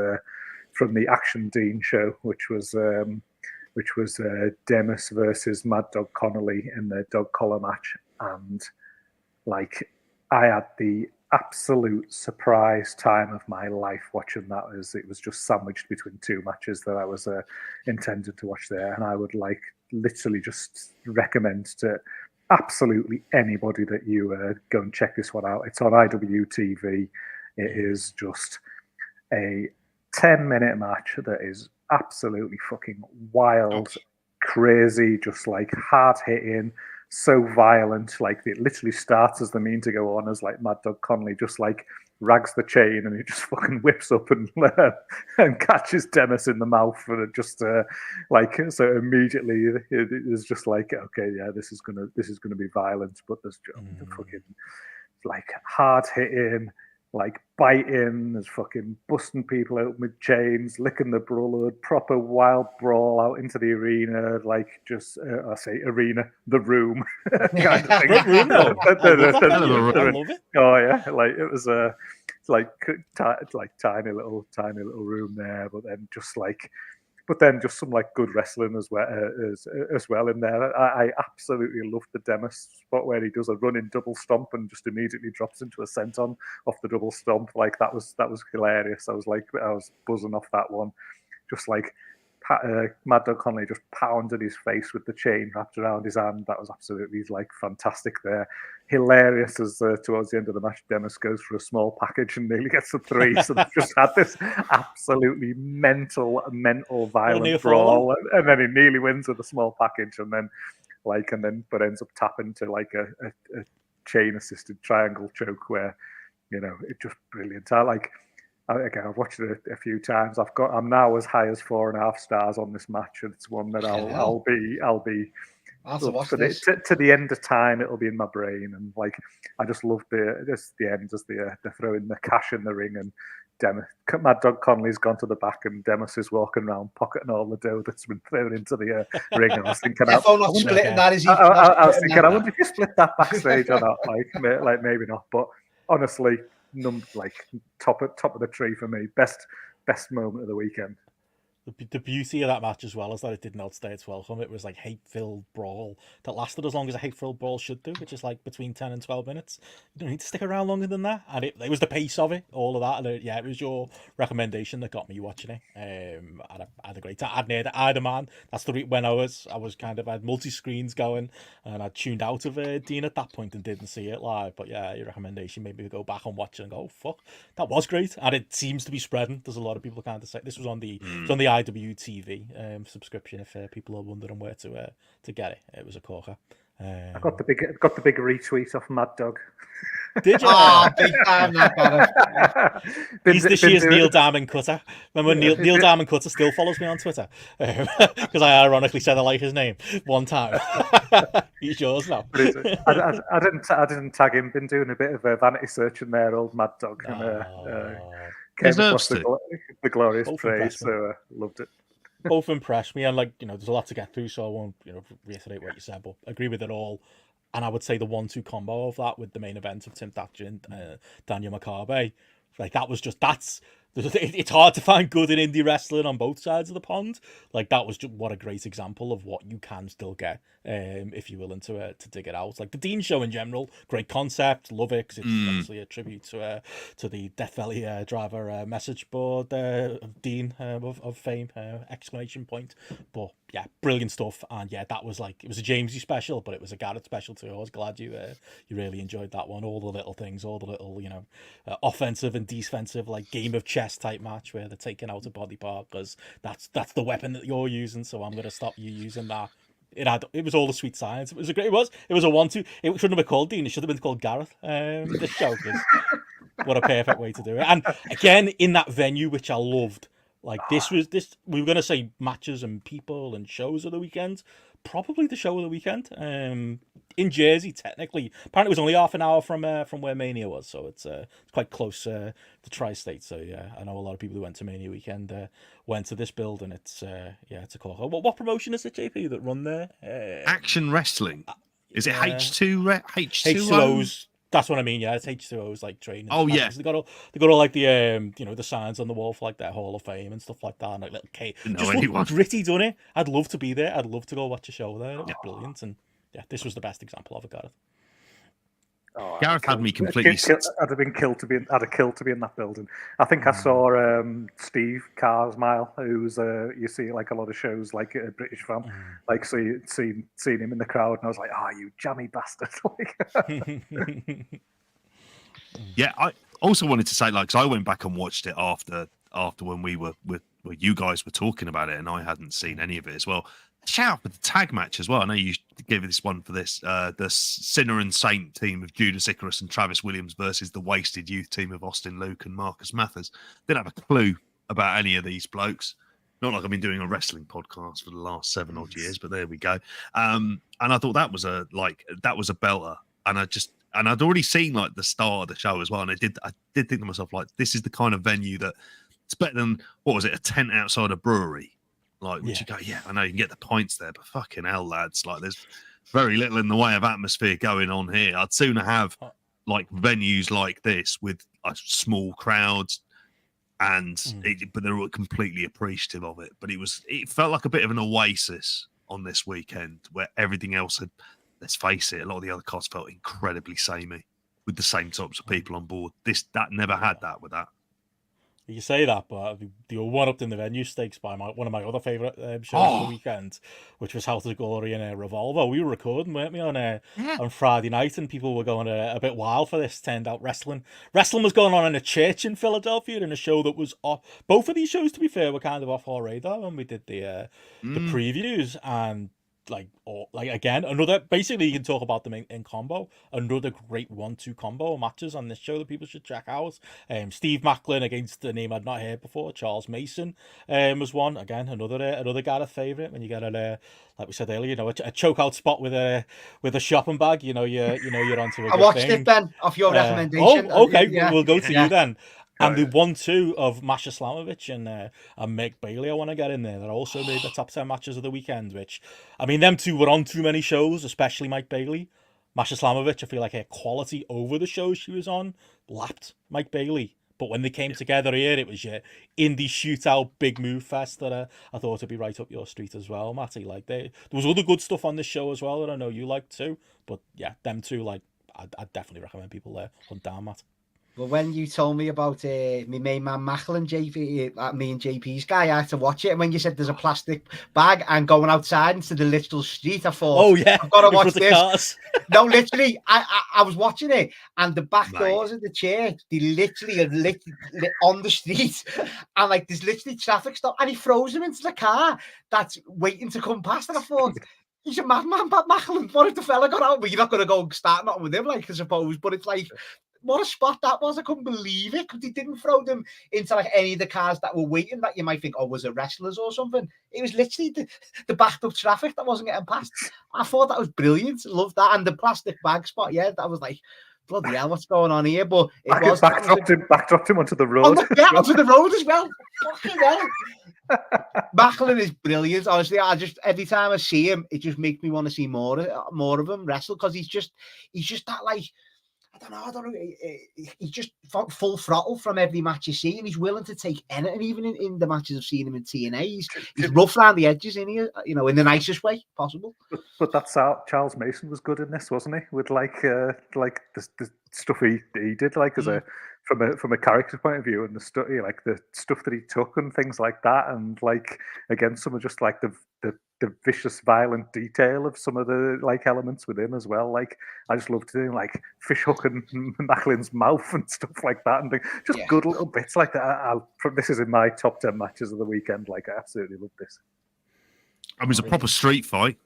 D: from the Action Dean show, which was Demis versus Mad Dog Connolly in the dog collar match. And like, I had the absolute surprise time of my life watching that. It was just sandwiched between two matches that I was intended to watch there, and I would like literally just recommend to absolutely anybody that you go and check this one out. It's on IWTV. It is just a 10-minute match that is absolutely fucking wild, crazy, just like hard hitting, so violent. Like, it literally starts as the mean to go on as like Mad Dog Connolly just like rags the chain, and he just fucking whips up and catches Demis in the mouth, and it just like, so immediately it is just like, okay, yeah, this is gonna be violent, but there's fucking like hard hitting, like biting, there's fucking busting people out with chains, licking the blood, proper wild brawl out into the arena, like just I say arena, the room kind of thing.
B: Great room though. I love it.
D: Oh yeah, like it was it's like tiny little room there, but then just some like good wrestling as well in there. I absolutely loved the Demis spot where he does a running double stomp and just immediately drops into a senton off the double stomp. Like that was hilarious. I was buzzing off that one. Just like Mad Dog Connolly just pounded his face with the chain wrapped around his hand. That was absolutely like fantastic there. Hilarious as towards the end of the match, Demis goes for a small package and nearly gets the 3. So they've just had this absolutely mental violent brawl, and then he nearly wins with a small package, but ends up tapping to like a chain assisted triangle choke where, you know, it's just brilliant. Again, I've watched it a few times. I'm now as high as 4.5 stars on this match, and it's one that I'll be to the end of time. It'll be in my brain, and like I just love the end as they're throwing the cash in the ring, and Mad Dog Connolly's gone to the back, and Demis is walking around pocketing all the dough that's been thrown into the ring. And I was thinking, I was thinking, I wonder if you split that backstage or not. Like maybe not, but honestly, like top of the tree for me. Best moment of the weekend.
B: The beauty of that match as well is that it didn't outstay its welcome. It was like hate-filled brawl that lasted as long as a hate-filled brawl should do, which is like between 10 and 12 minutes. You don't need to stick around longer than that. And it was the pace of it, all of that. And it was your recommendation that got me watching it. I had a great time. I had a man. That's the when I had multi-screens going, and I tuned out of Dean at that point and didn't see it live. But yeah, your recommendation made me go back and watch it and go, oh, fuck, that was great. And it seems to be spreading. There's a lot of people kind of say this was on the IWTV subscription. If people are wondering where to get it, it was a corker.
D: I got the big retweet off Mad Dog.
B: Did you?
E: Oh, big time, that Gareth.
B: He's this year's Neil Diamond Cutter. Remember, Neil Diamond Cutter still follows me on Twitter because I ironically said I like his name one time. He's yours now.
D: I didn't tag him. Been doing a bit of a vanity searching there, old Mad Dog, and came across the glorious praise. So loved it.
B: Both impressed me, and there's a lot to get through, so I won't reiterate what you said, but I agree with it all. And I would say the 1-2 combo of that with the main event of Tim Thatcher and Daniel Makabe, it's hard to find good in indie wrestling on both sides of the pond. That was just what a great example of what you can still get if you're willing to dig it out. The Dean show in general, great concept, love it because it's obviously a tribute to the Death Valley driver message board of Dean of fame ! But yeah, brilliant stuff. And yeah, that was it was a Jamesy special, but it was a Garrett special too. I was glad you really enjoyed that one. All the little things, all the little offensive and defensive game of chess type match where they're taking out a body part because that's the weapon that you're using. So I'm going to stop you using that. It was all the sweet science. It was a 1-2. It shouldn't have been called Dean. It should have been called Gareth. This show, what a perfect way to do it. And again, in that venue, which I loved. We were going to say matches and people and shows of the weekend. Probably the show of the weekend. In Jersey, technically. Apparently, it was only half an hour from where Mania was, so it's quite close to Tri-State. So yeah, I know a lot of people who went to Mania weekend went to this building. It's a call. What promotion is it, JP, that run there?
C: Action Wrestling. Is it H2?
B: H2O's. That's what I mean. Yeah, it's H2O's training.
C: Oh yeah,
B: they got all the signs on the wall for their Hall of Fame and stuff like that. And little K. Just looked gritty, done it. I'd love to be there. I'd love to go watch a show there. It was brilliant. And yeah, this was the best example of it, Gareth.
C: Gareth had me completely.
D: I'd have killed to be in that building. I think I saw Steve Carsmile, who's you see a lot of shows a British fan, so you seen him in the crowd, and I was like, "Oh, you jammy bastard!"
C: Yeah, I also wanted to say, because I went back and watched it after when we were you guys were talking about it, and I hadn't seen any of it as well. Shout out for the tag match as well. I know you gave this one for this. The Sinner and Saint team of Judas Icarus and Travis Williams versus the Wasted Youth team of Austin Luke and Marcus Mathers. Didn't have a clue about any of these blokes. Not like I've been doing a wrestling podcast for the last 7 odd years, but there we go. And I thought that was a belter. And I'd already seen the start of the show as well. And I did think to myself, this is the kind of venue that it's better than, what was it, a tent outside a brewery. Which you go, yeah, I know you can get the points there, but fucking hell, lads, there's very little in the way of atmosphere going on here. I'd sooner have venues like this with small crowds, but they were completely appreciative of it. But it felt like a bit of an oasis on this weekend where everything else had, let's face it, a lot of the other costs felt incredibly samey with the same types of people on board. That never had that with that.
B: You say that, but they were one-upped in the venue stakes by one of my other favourite shows of the weekend, which was House of Glory and Revolver. We were recording, weren't we, on Friday night, and people were going a bit wild for this. Turned out wrestling was going on in a church in Philadelphia in a show that was off. Both of these shows, to be fair, were kind of off our radar when we did the previews, and again, another, basically you can talk about them in combo, another great 1-2 combo matches on this show that people should check out. Steve Macklin against a name I'd not heard before, Charles Mason, was one. Again, another Gareth favourite when you get like we said earlier, a choke out spot with a shopping bag, you're onto a good
E: I watched
B: thing.
E: It, Ben, off your recommendation.
B: Okay,
E: yeah.
B: We'll go to you then. And the 1-2 of Masha Slamovich and Meg Bailey, I want to get in there. That also made the top 10 matches of the weekend, which, them two were on too many shows, especially Mike Bailey. Masha Slamovich, I feel like her quality over the shows she was on lapped Mike Bailey. But when they came together here, it was your indie shootout, big move fest that I thought would be right up your street as well, Matty. There was other good stuff on this show as well that I know you liked too. But yeah, them two, I'd definitely recommend people hunt down, Matt.
E: Well, when you told me about me main man Macklin, JP, me and JP's guy, I had to watch it. And when you said there's a plastic bag and going outside into the literal street, I thought,
B: oh yeah,
E: I've got to watch this. No, literally, I was watching it, and the back doors of the church, they literally are lit on the street, and there's literally traffic stop, and he throws him into the car that's waiting to come past. And I thought, he's a madman, Pat Macklin. What if the fella got out? But you're not going to go and start nothing with him, like, I suppose. But it's like, what a spot that was. I couldn't believe it because they didn't throw them into like any of the cars that were waiting that you might think, oh, was it wrestlers or something? It was literally the backed up traffic that wasn't getting past. I thought that was brilliant. Loved that. And the plastic bag spot, yeah, that was like, bloody hell, what's going on here? But it
D: backdropped him onto the road.
E: Onto the road as well. Fucking hell. Macklin is brilliant. Honestly, every time I see him, it just makes me want to see more of him wrestle because he's just that like. I don't know. He's just full throttle from every match you see, and he's willing to take anything, even in the matches I've seen him in TNA. He's rough around the edges, in here, in the nicest way possible.
D: But that's how Charles Mason was good in this, wasn't he? With like the stuff he did, like as from a character point of view, and the stuff the stuff that he took and things like that, and like again, some of just like the vicious, violent detail of some of the like elements with him as well. Like I just loved doing like fish hooking Macklin's mouth and stuff like that, and just good little bits like that. This is in my top 10 matches of the weekend. Like I absolutely love this.
C: I mean, it's a proper street fight.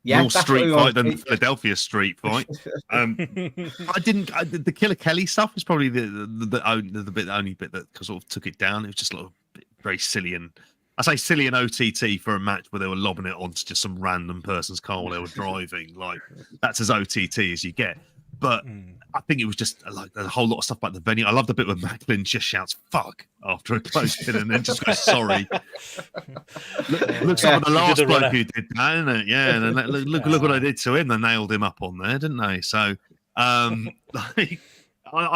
E: Yeah,
C: more street fight than Philadelphia street fight. The Killer Kelly stuff is probably the only bit that sort of took it down. It was just a little bit very silly, and I say silly and OTT for a match where they were lobbing it onto just some random person's car while they were driving. Like that's as OTT as you get. But I think it was just like a whole lot of stuff about the venue. I love the bit where Macklin just shouts "fuck" after a close pin and then just goes sorry. Looks like the last bloke who did that, isn't it? Yeah, and then look what I did to him. They nailed him up on there, didn't they? So, I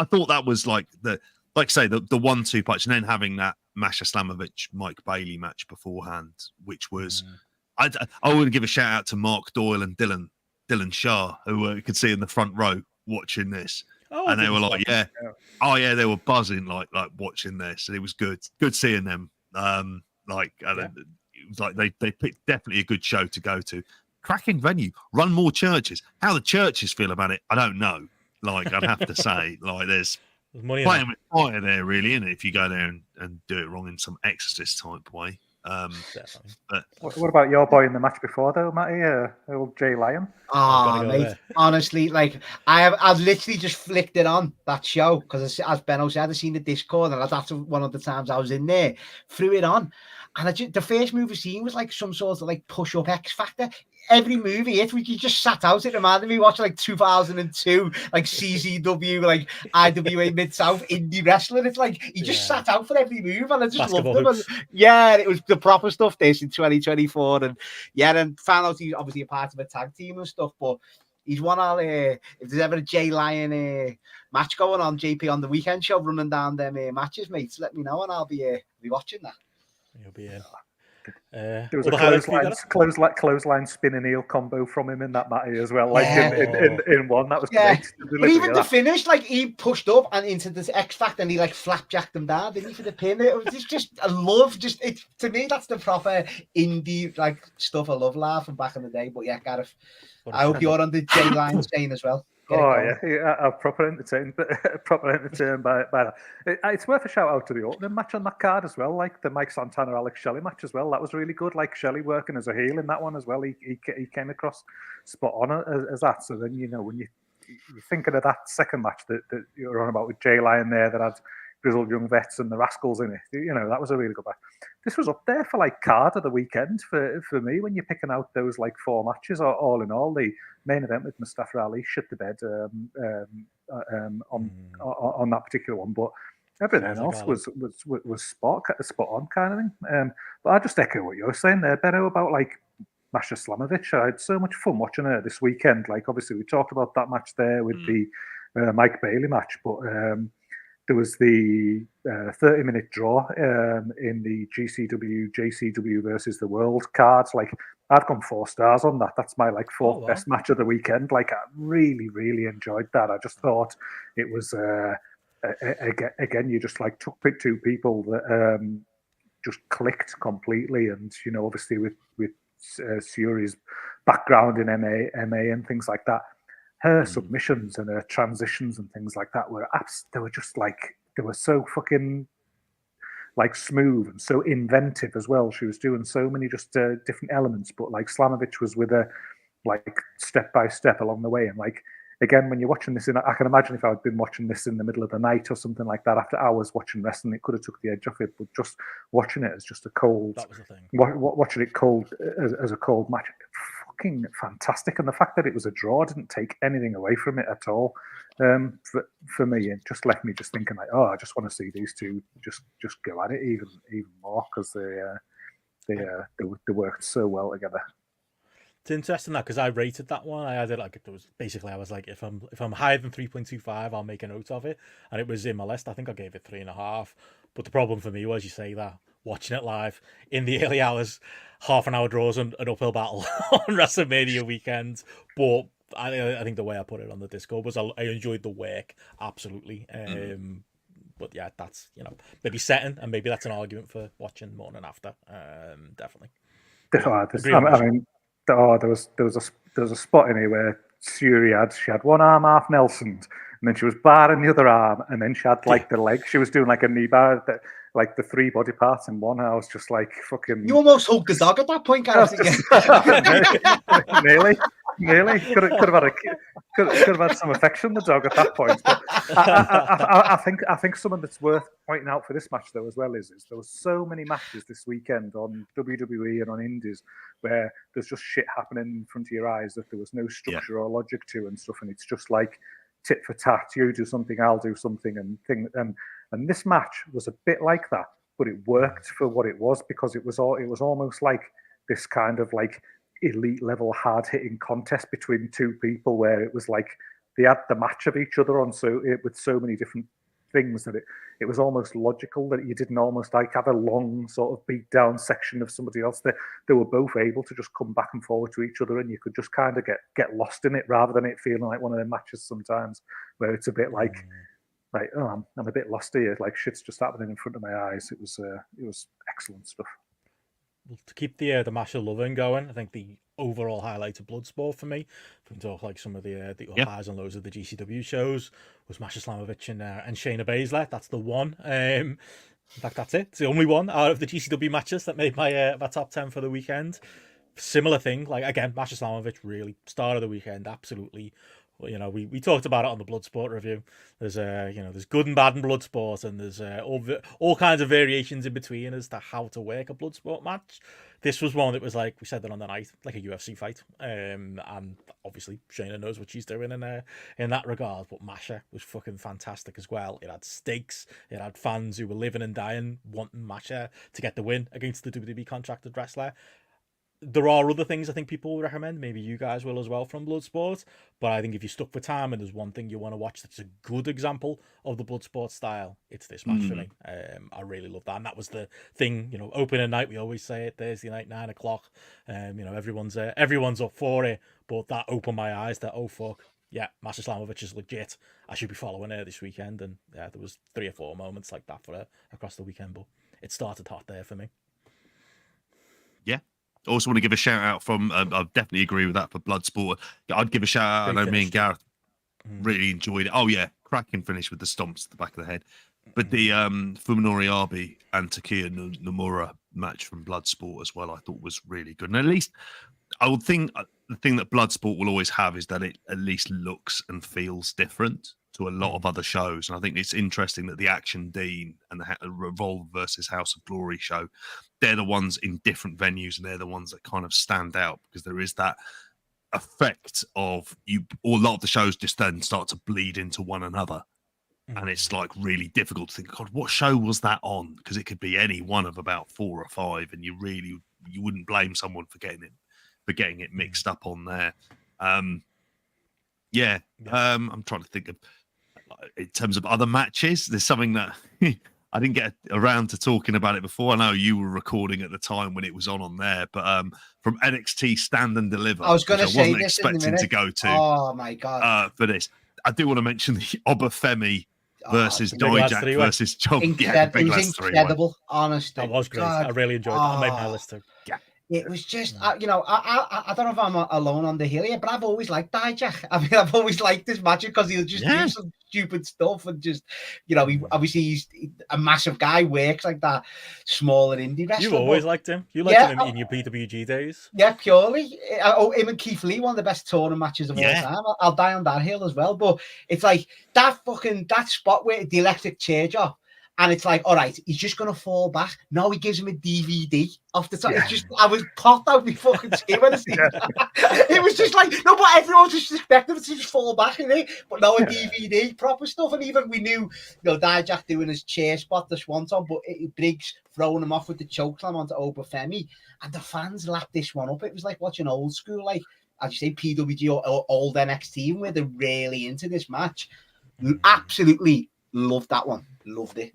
C: thought that was like I say, the 1-2 punch, and then having that Masha Slamovich Mike Bailey match beforehand, which was I want to give a shout out to Mark Doyle and Dylan Shah, who could see in the front row watching this, and they were like, they were buzzing like watching this, and it was good seeing them. It was like they picked definitely a good show to go to. Cracking venue, run more churches. How the churches feel about it, I don't know. Like I'd have to say, like there's
B: money
C: playing with fire there, really, isn't it? If you go there and do it wrong in some Exorcist type way. But
D: what about your boy in the match before though, Matty? Old Jay Lyon.
E: Oh, mate, honestly, like I've literally just flicked it on that show because as Benno said, I've seen the Discord, and that's one of the times I was in there, threw it on, and the first move I seen was like some sort of like push up X Factor. Every movie you just sat out. It reminded me watching like 2002, like CZW, like IWA Mid-South indie wrestling. It's like he just sat out for every move, and I just loved him. And, it was the proper stuff this in 2024, and and found out he's obviously a part of a tag team and stuff. But he's one of if there's ever a Jay Lyon match going on, JP on the weekend show running down them matches, mates, let me know, and I'll be watching that.
B: You'll be in.
D: There was a clothesline spinning heel combo from him in that Matty as well, like in one. That was great.
E: But even the finish, like he pushed up and into this X Factor, and he like flapjacked them down, didn't he, for the pin? It was just I love it to me. That's the proper indie like stuff I love laughing back in the day. But yeah, Gareth, I hope you're on the Jay Lyon chain as well.
D: I'm proper entertained by that. It's worth a shout out to the opening match on that card as well, like the Mike Santana Alex Shelley match as well. That was really good. Like Shelley working as a heel in that one as well. He came across spot on as that. So then when you're thinking of that second match that you're on about with Jay Lyon there that had Grizzled Young Vets and the Rascals in it, that was a really good match. This was up there for like card of the weekend for me when you're picking out those like 4 matches. All in all, the main event with Mustafa Ali shit the bed on that particular one, but everything else was spot on kind of thing. But I just echo what you're saying there, Benno, about like Masha Slamovich. I had so much fun watching her this weekend. Like obviously we talked about that match there with the Mike Bailey match, but there was the 30-minute draw in the JCW versus the World cards. Like I'd gone 4 stars on that. That's my like 4th best match of the weekend. Like I really, really enjoyed that. I just thought it was again, you just like took 2 people that just clicked completely, and obviously with Suri's background in MA and things like that. Her submissions and her transitions and things like that they were just like, they were so fucking like smooth and so inventive as well. She was doing so many just different elements, but like Slamovich was with a like step by step along the way. And like again, when you're watching this, I can imagine if I'd been watching this in the middle of the night or something like that, after hours watching wrestling, it could have took the edge off it. But just watching it as just a cold,
B: that was the thing.
D: Watching it cold as a cold match, fucking fantastic. And the fact that it was a draw didn't take anything away from it at all. For me, it just left me just thinking like, oh, I just want to see these two just go at it even more, because they worked so well together.
B: It's interesting that, because I rated that one. I had it like, it was basically, I was like, if I'm higher than 3.25, I'll make a note of it, and it was in my list. I think I gave it 3.5. But the problem for me was, you say that, watching it live in the early hours, half an hour draws and an uphill battle on WrestleMania weekend. But I think the way I put it on the Discord was I enjoyed the work, absolutely. But yeah, that's, maybe setting, and maybe that's an argument for watching morning after. Definitely.
D: I mean, there was a spot in here where she had one arm half Nelsoned, and then she was barring the other arm, and then she had like the leg. She was doing like a knee bar, like the 3 body parts in one. I was just like, fucking.
E: You almost hugged the dog at that point, Gareth.
D: Nearly. Could have had some affection, the dog, at that point. But I think something that's worth pointing out for this match though as well is there was so many matches this weekend on WWE and on Indies where there's just shit happening in front of your eyes that there was no structure or logic to and stuff, and it's just like tit for tat. You do something, I'll do something, and this match was a bit like that, but it worked for what it was, because it was almost like this kind of like elite level hard hitting contest between two people, where it was like they had the match of each other on with so many different things that it was almost logical that you didn't almost like have a long sort of beat down section of somebody else. They were both able to just come back and forward to each other, and you could just kind of get lost in it, rather than it feeling like one of the matches sometimes where it's a bit like oh, I'm a bit lost here, like shit's just happening in front of my eyes. It was excellent stuff.
B: To keep the match of loving going, I think the overall highlight of Bloodsport for me, if we can talk like some of the highs and lows of the GCW shows, was Masha Slamovich and Shayna Baszler. That's the one. In fact, that's it. It's the only one out of the GCW matches that made my top 10 for the weekend. Similar thing, like again, Masha Slamovich really started the weekend absolutely. Well, we talked about it on the Bloodsport review. There's there's good and bad in Bloodsport, and there's all kinds of variations in between as to how to work a Bloodsport match. This was one that was like, we said that on the night, like a UFC fight. And obviously Shayna knows what she's doing in that regard. But Masha was fucking fantastic as well. It had stakes. It had fans who were living and dying wanting Masha to get the win against the WWE contracted wrestler. There are other things I think people will recommend. Maybe you guys will as well from Bloodsport. But I think if you're stuck for time and there's one thing you want to watch that's a good example of the Bloodsport style, it's this match for me. I really love that. And that was the thing, opening night, we always say it, Thursday night, 9 o'clock. Everyone's up for it. But that opened my eyes that, oh, fuck. Yeah, Masha Slamovich is legit. I should be following her this weekend. And yeah, there was 3 or 4 moments like that for her across the weekend. But it started hot there for me.
C: Yeah. Also want to give a shout out from, I definitely agree with that for Bloodsport. I'd give a shout out. I know me and Gareth really enjoyed it. Oh yeah, cracking finish with the stomps to the back of the head. But the Fuminori Arby and Takeya Nomura match from Bloodsport as well, I thought was really good. And at least I would think the thing that Bloodsport will always have is that it at least looks and feels different to a lot of other shows. And I think it's interesting that the Action Dean and the Revolve versus House of Glory show, they're the ones in different venues, and they're the ones that kind of stand out, because there is that effect of a lot of the shows just then start to bleed into one another. And it's like really difficult to think, God, what show was that on? Because it could be any one of about 4 or 5, and you wouldn't blame someone for getting it mixed up on there. I'm trying to think of, in terms of other matches, there's something that I didn't get around to talking about it before. I know you were recording at the time when it was on there, but from NXT Stand and Deliver,
E: I was going to say,
C: I wasn't expecting to go to.
E: Oh my god!
C: For this, I do want to mention the Obafemi versus Dijak versus John.
E: It was incredible, honestly.
B: That was great. I really enjoyed that. I made my list too. Yeah.
E: It was just, I don't know if I'm alone on the hill here, but I've always liked Dijak. I mean, I've always liked this match because he'll just do some stupid stuff, and just, you know, he's a massive guy, works like that, smaller indie wrestler.
B: You always liked him. You liked him in your PWG days.
E: Yeah, purely. Him and Keith Lee, one of the best touring matches of all time. I'll die on that hill as well. But it's like that spot where the electric chair drop. And it's like, all right, he's just going to fall back. No, he gives him a DVD off the top. It's just, I was popped out my fucking skin when I seen that. It was just like, no, but everyone just expected him to just fall back in it. But no, a DVD, proper stuff. And even we knew, you know, Dijak doing his chair spot, the swanton, but Briggs throwing him off with the chokeslam onto Obafemi. And the fans lapped this one up. It was like watching old school, like, as you say, PWG or old NXT, where they're really into this match. Absolutely loved that one. Loved it.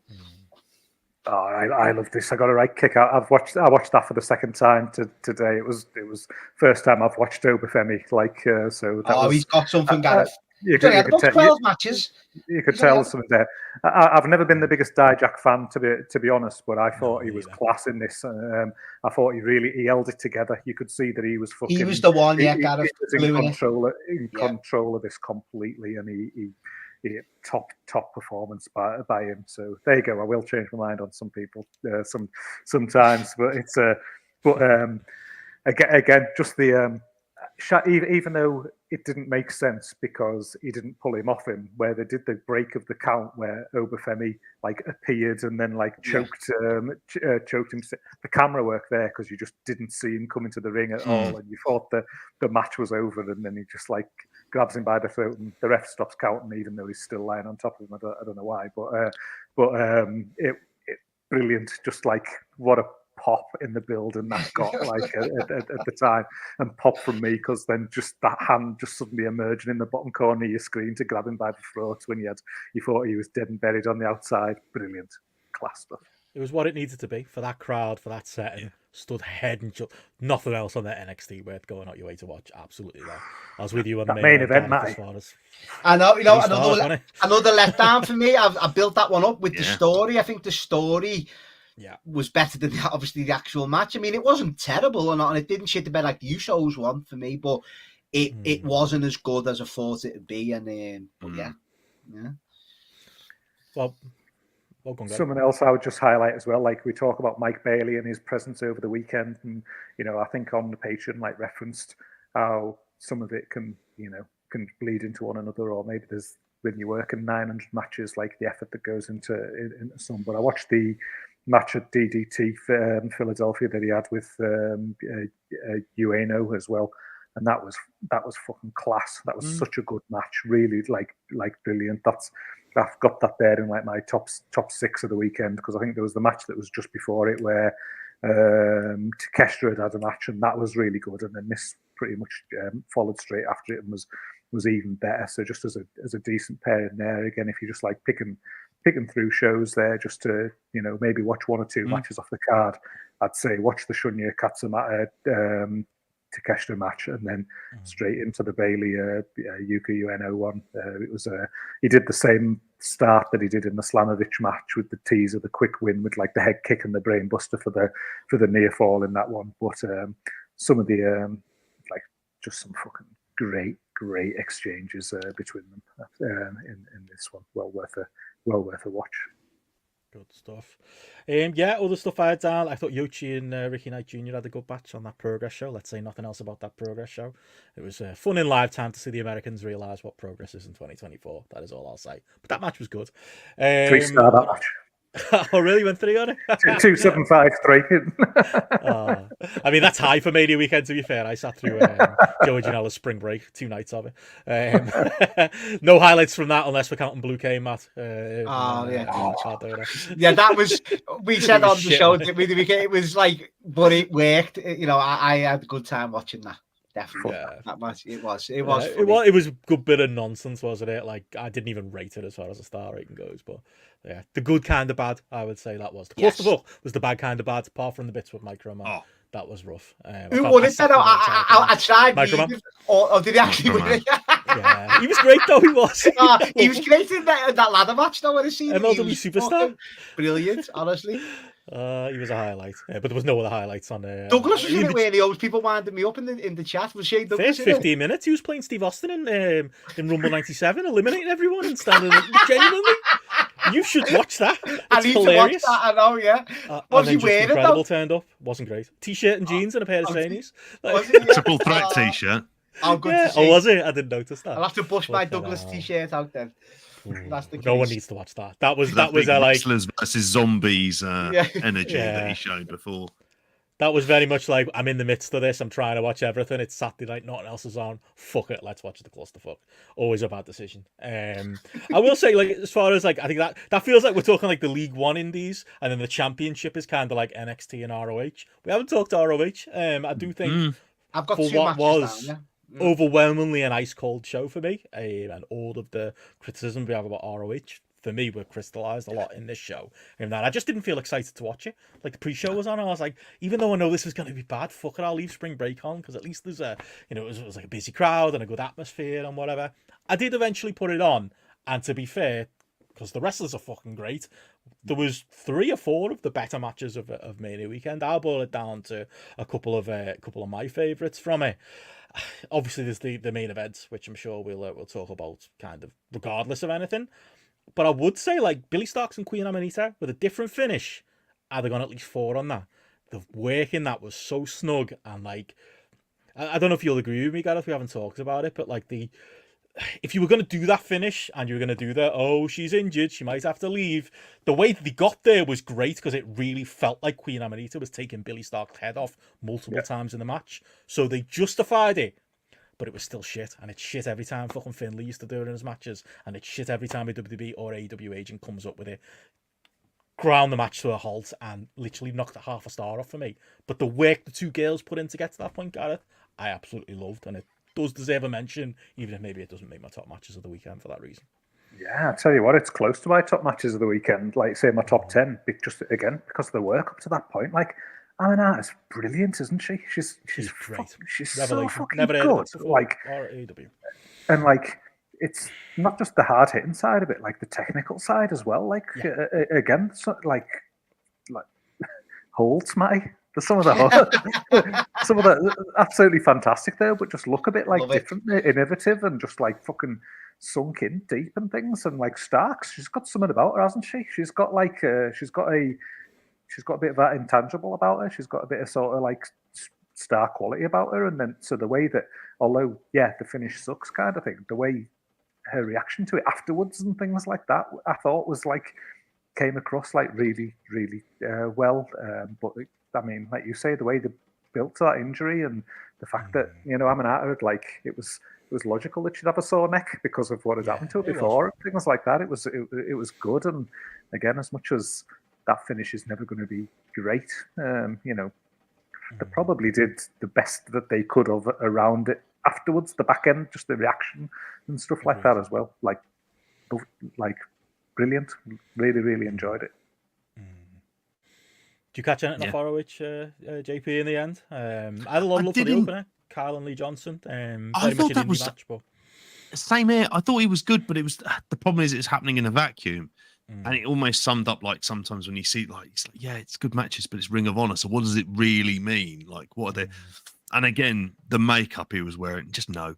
D: Oh, I love this. I got a right kick out. I watched that for the second time today. It was first time I've watched Obafemi. Like so.
E: He's got something, Gareth.
D: You could tell,
E: 12 matches.
D: You could tell something there. I've never been the biggest Dijak fan, to be honest, but I thought he was class in this. I thought he held it together. You could see that he was fucking.
E: He was the one, Gareth.
D: He was in control of this completely, and he top performance by him. So there you go. I will change my mind on some people sometimes, but it's again just the even though it didn't make sense because he didn't pull him off him, where they did the break of the count where Obafemi like appeared and then like choked him. The camera work there because you just didn't see him come into the ring at all, and you thought the match was over, and then he just like grabs him by the throat and the ref stops counting even though he's still lying on top of him. I don't know why, but it brilliant. Just like what a pop in the building that got like at the time, and pop from me because then just that hand just suddenly emerging in the bottom corner of your screen to grab him by the throat when you thought he was dead and buried on the outside. Brilliant, class stuff.
B: It was what it needed to be for that crowd, for that setting. Stood head and shoulders. Nothing else on that NXT worth going out your way to watch. Absolutely not. I was with you on the
D: main event, Matty.
E: I know, another letdown for me. I built that one up with the story. I think the story was better than obviously the actual match. I mean, it wasn't terrible or not, and it didn't shit the bed like the Usos one for me, but it wasn't as good as I thought it would be. And but yeah.
B: Well,
D: someone else I would just highlight as well, like we talk about Mike Bailey and his presence over the weekend, and I think on the Patreon like referenced how some of it can bleed into one another, or maybe there's when you're working 900 matches, like the effort that goes into some. But I watched the match at DDT Philadelphia that he had with Ueno as well, and that was fucking class. That was such a good match, really like brilliant. I've got that there in like my top 6 of the weekend, because I think there was the match that was just before it where Takeshita had a match, and that was really good, and then this pretty much followed straight after it and was even better. So just as a decent pair in there, again, if you just like picking through shows there, just to maybe watch 1 or 2 matches off the card, I'd say watch the Shunya Katsumata Takeshita match, and then straight into the Bailey Yuka Ueno one. It was he did the same start that he did in the Slamovich match with the tease of the quick win with like the head kick and the brain buster for the near fall in that one. But some of the like just some fucking great exchanges between them in this one. Well worth a watch.
B: Good stuff. Other stuff I had down. I thought Yoshi and Ricky Knight Jr. had a good match on that Progress show. Let's say nothing else about that Progress show. It was fun in live time to see the Americans realise what Progress is in 2024. That is all I'll say. But that match was good.
D: 3-star that match.
B: Oh, really? Went 3 on it?
D: 2.753.
B: I mean, that's high for Mania Weekend, to be fair. I sat through Joe and Janela's spring break, 2 nights of it. No highlights from that, unless we're counting Blue K, Matt.
E: That was, we said on the show, it was like, but it worked. I had a good time watching that. Definitely, that match. It was a
B: good bit of nonsense, wasn't it? Like, I didn't even rate it as far as the star rating goes, but yeah, the good kind of bad, I would say that was. The close of all was the bad kind of bad, apart from the bits with Micro Man. That was rough.
E: Who won it then? I tried. Or did he actually win it?
B: Yeah, he was great though. He was.
E: He was great in that ladder match though. When I seen
B: MLW Superstar.
E: Brilliant, honestly.
B: He was a highlight, but there was no other highlights on there.
E: Douglas was in it where the old people winded me up in the chat. Was Shane Douglas
B: First 15 minutes, he was playing Steve Austin in Rumble '97, eliminating everyone and standing up. Genuinely, you should watch that. It's hilarious.
E: To watch that, I know, yeah. Was he wearing it though?
B: Turned up, wasn't great. T-shirt and jeans and a pair of trainees.
C: Triple threat T-shirt.
E: How good to see.
B: Oh, was it? I didn't notice that.
E: I'll have to bust my Douglas T-shirt out then.
B: No one needs to watch that. That was like
C: wrestlers versus zombies energy that he showed before.
B: That was very much like, I'm in the midst of this. I'm trying to watch everything. It's Saturday night. Nothing else is on. Fuck it. Let's watch the clusterfuck. Always a bad decision. I will say, like, as far as like, I think that feels like we're talking like the League One indies, and then the Championship is kind of like NXT and ROH. We haven't talked ROH. I do think
E: I've got
B: for
E: two
B: what was
E: down,
B: overwhelmingly an ice cold show for me, and all of the criticism we have about ROH for me were crystallized a lot in this show, and that I just didn't feel excited to watch it. Like the pre-show was on, I was like, even though I know this is going to be bad, fuck it, I'll leave Spring Break on, because at least there's a, you know, it was like a busy crowd and a good atmosphere and whatever. I did eventually put it on, and to be fair, because the wrestlers are fucking great, there was 3 or 4 of the better matches of Mania Weekend. I'll boil it down to a couple of my favourites from it. Obviously, there's the main event, which I'm sure we'll talk about kind of regardless of anything. But I would say, like, Billy Starkz and Queen Amanita with a different finish, I'd have gone at least 4 on that. The work in that was so snug, and like, I don't know if you'll agree with me, Gareth, we haven't talked about it, but like if you were going to do that finish and you were going to do oh, she's injured, she might have to leave, the way that they got there was great, because it really felt like Queen Amanita was taking Billy Stark's head off multiple times in the match. So they justified it, but it was still shit. And it's shit every time fucking Finlay used to do it in his matches. And it's shit every time a WWE or AEW agent comes up with it. Ground the match to a halt and literally knocked half a star off for me. But the work the 2 girls put in to get to that point, Gareth, I absolutely loved. And it does deserve a mention, even if maybe it doesn't make my top matches of the weekend for that reason.
D: Yeah, I tell you what, it's close to my top matches of the weekend. Like, say, my top 10, just again because of the work up to that point. Like, Amanita is brilliant, isn't she? She's great. She's so fucking
B: Never
D: good. Like,
B: or AEW.
D: And like, it's not just the hard hitting side of it, like the technical side as well. Like, again, so, like holds, Matty. There's some of the absolutely fantastic there, but just look a bit like different, innovative, and just like fucking sunk in deep and things. And like Starkz, she's got something about her, hasn't she? She's got like she's got a bit of that intangible about her. She's got a bit of sort of like star quality about her. And then so the way that, although the finish sucks kind of thing, the way her reaction to it afterwards and things like that, I thought was like came across like really, really well. But I mean, like you say, the way they built to that injury and the fact that, you know, Amanita, like it was logical that she'd have a sore neck because of what had happened to her before and things like that. It was good. And again, as much as that finish is never going to be great, you know, they probably did the best that they could have around it afterwards, the back end, just the reaction and stuff like that as well. Like brilliant. Really, really enjoyed it.
B: Do you catch anything off ROH, JP, in the end? I had a lot of love for the opener, Kyle and Lee Johnson.
C: I thought that was
B: match, but
C: same here. I thought he was good, but it was the problem is it's happening in a vacuum, and it almost summed up like sometimes when you see like it's like it's good matches, but it's Ring of Honor. So what does it really mean? Like what are they? And again, the makeup he was wearing, just come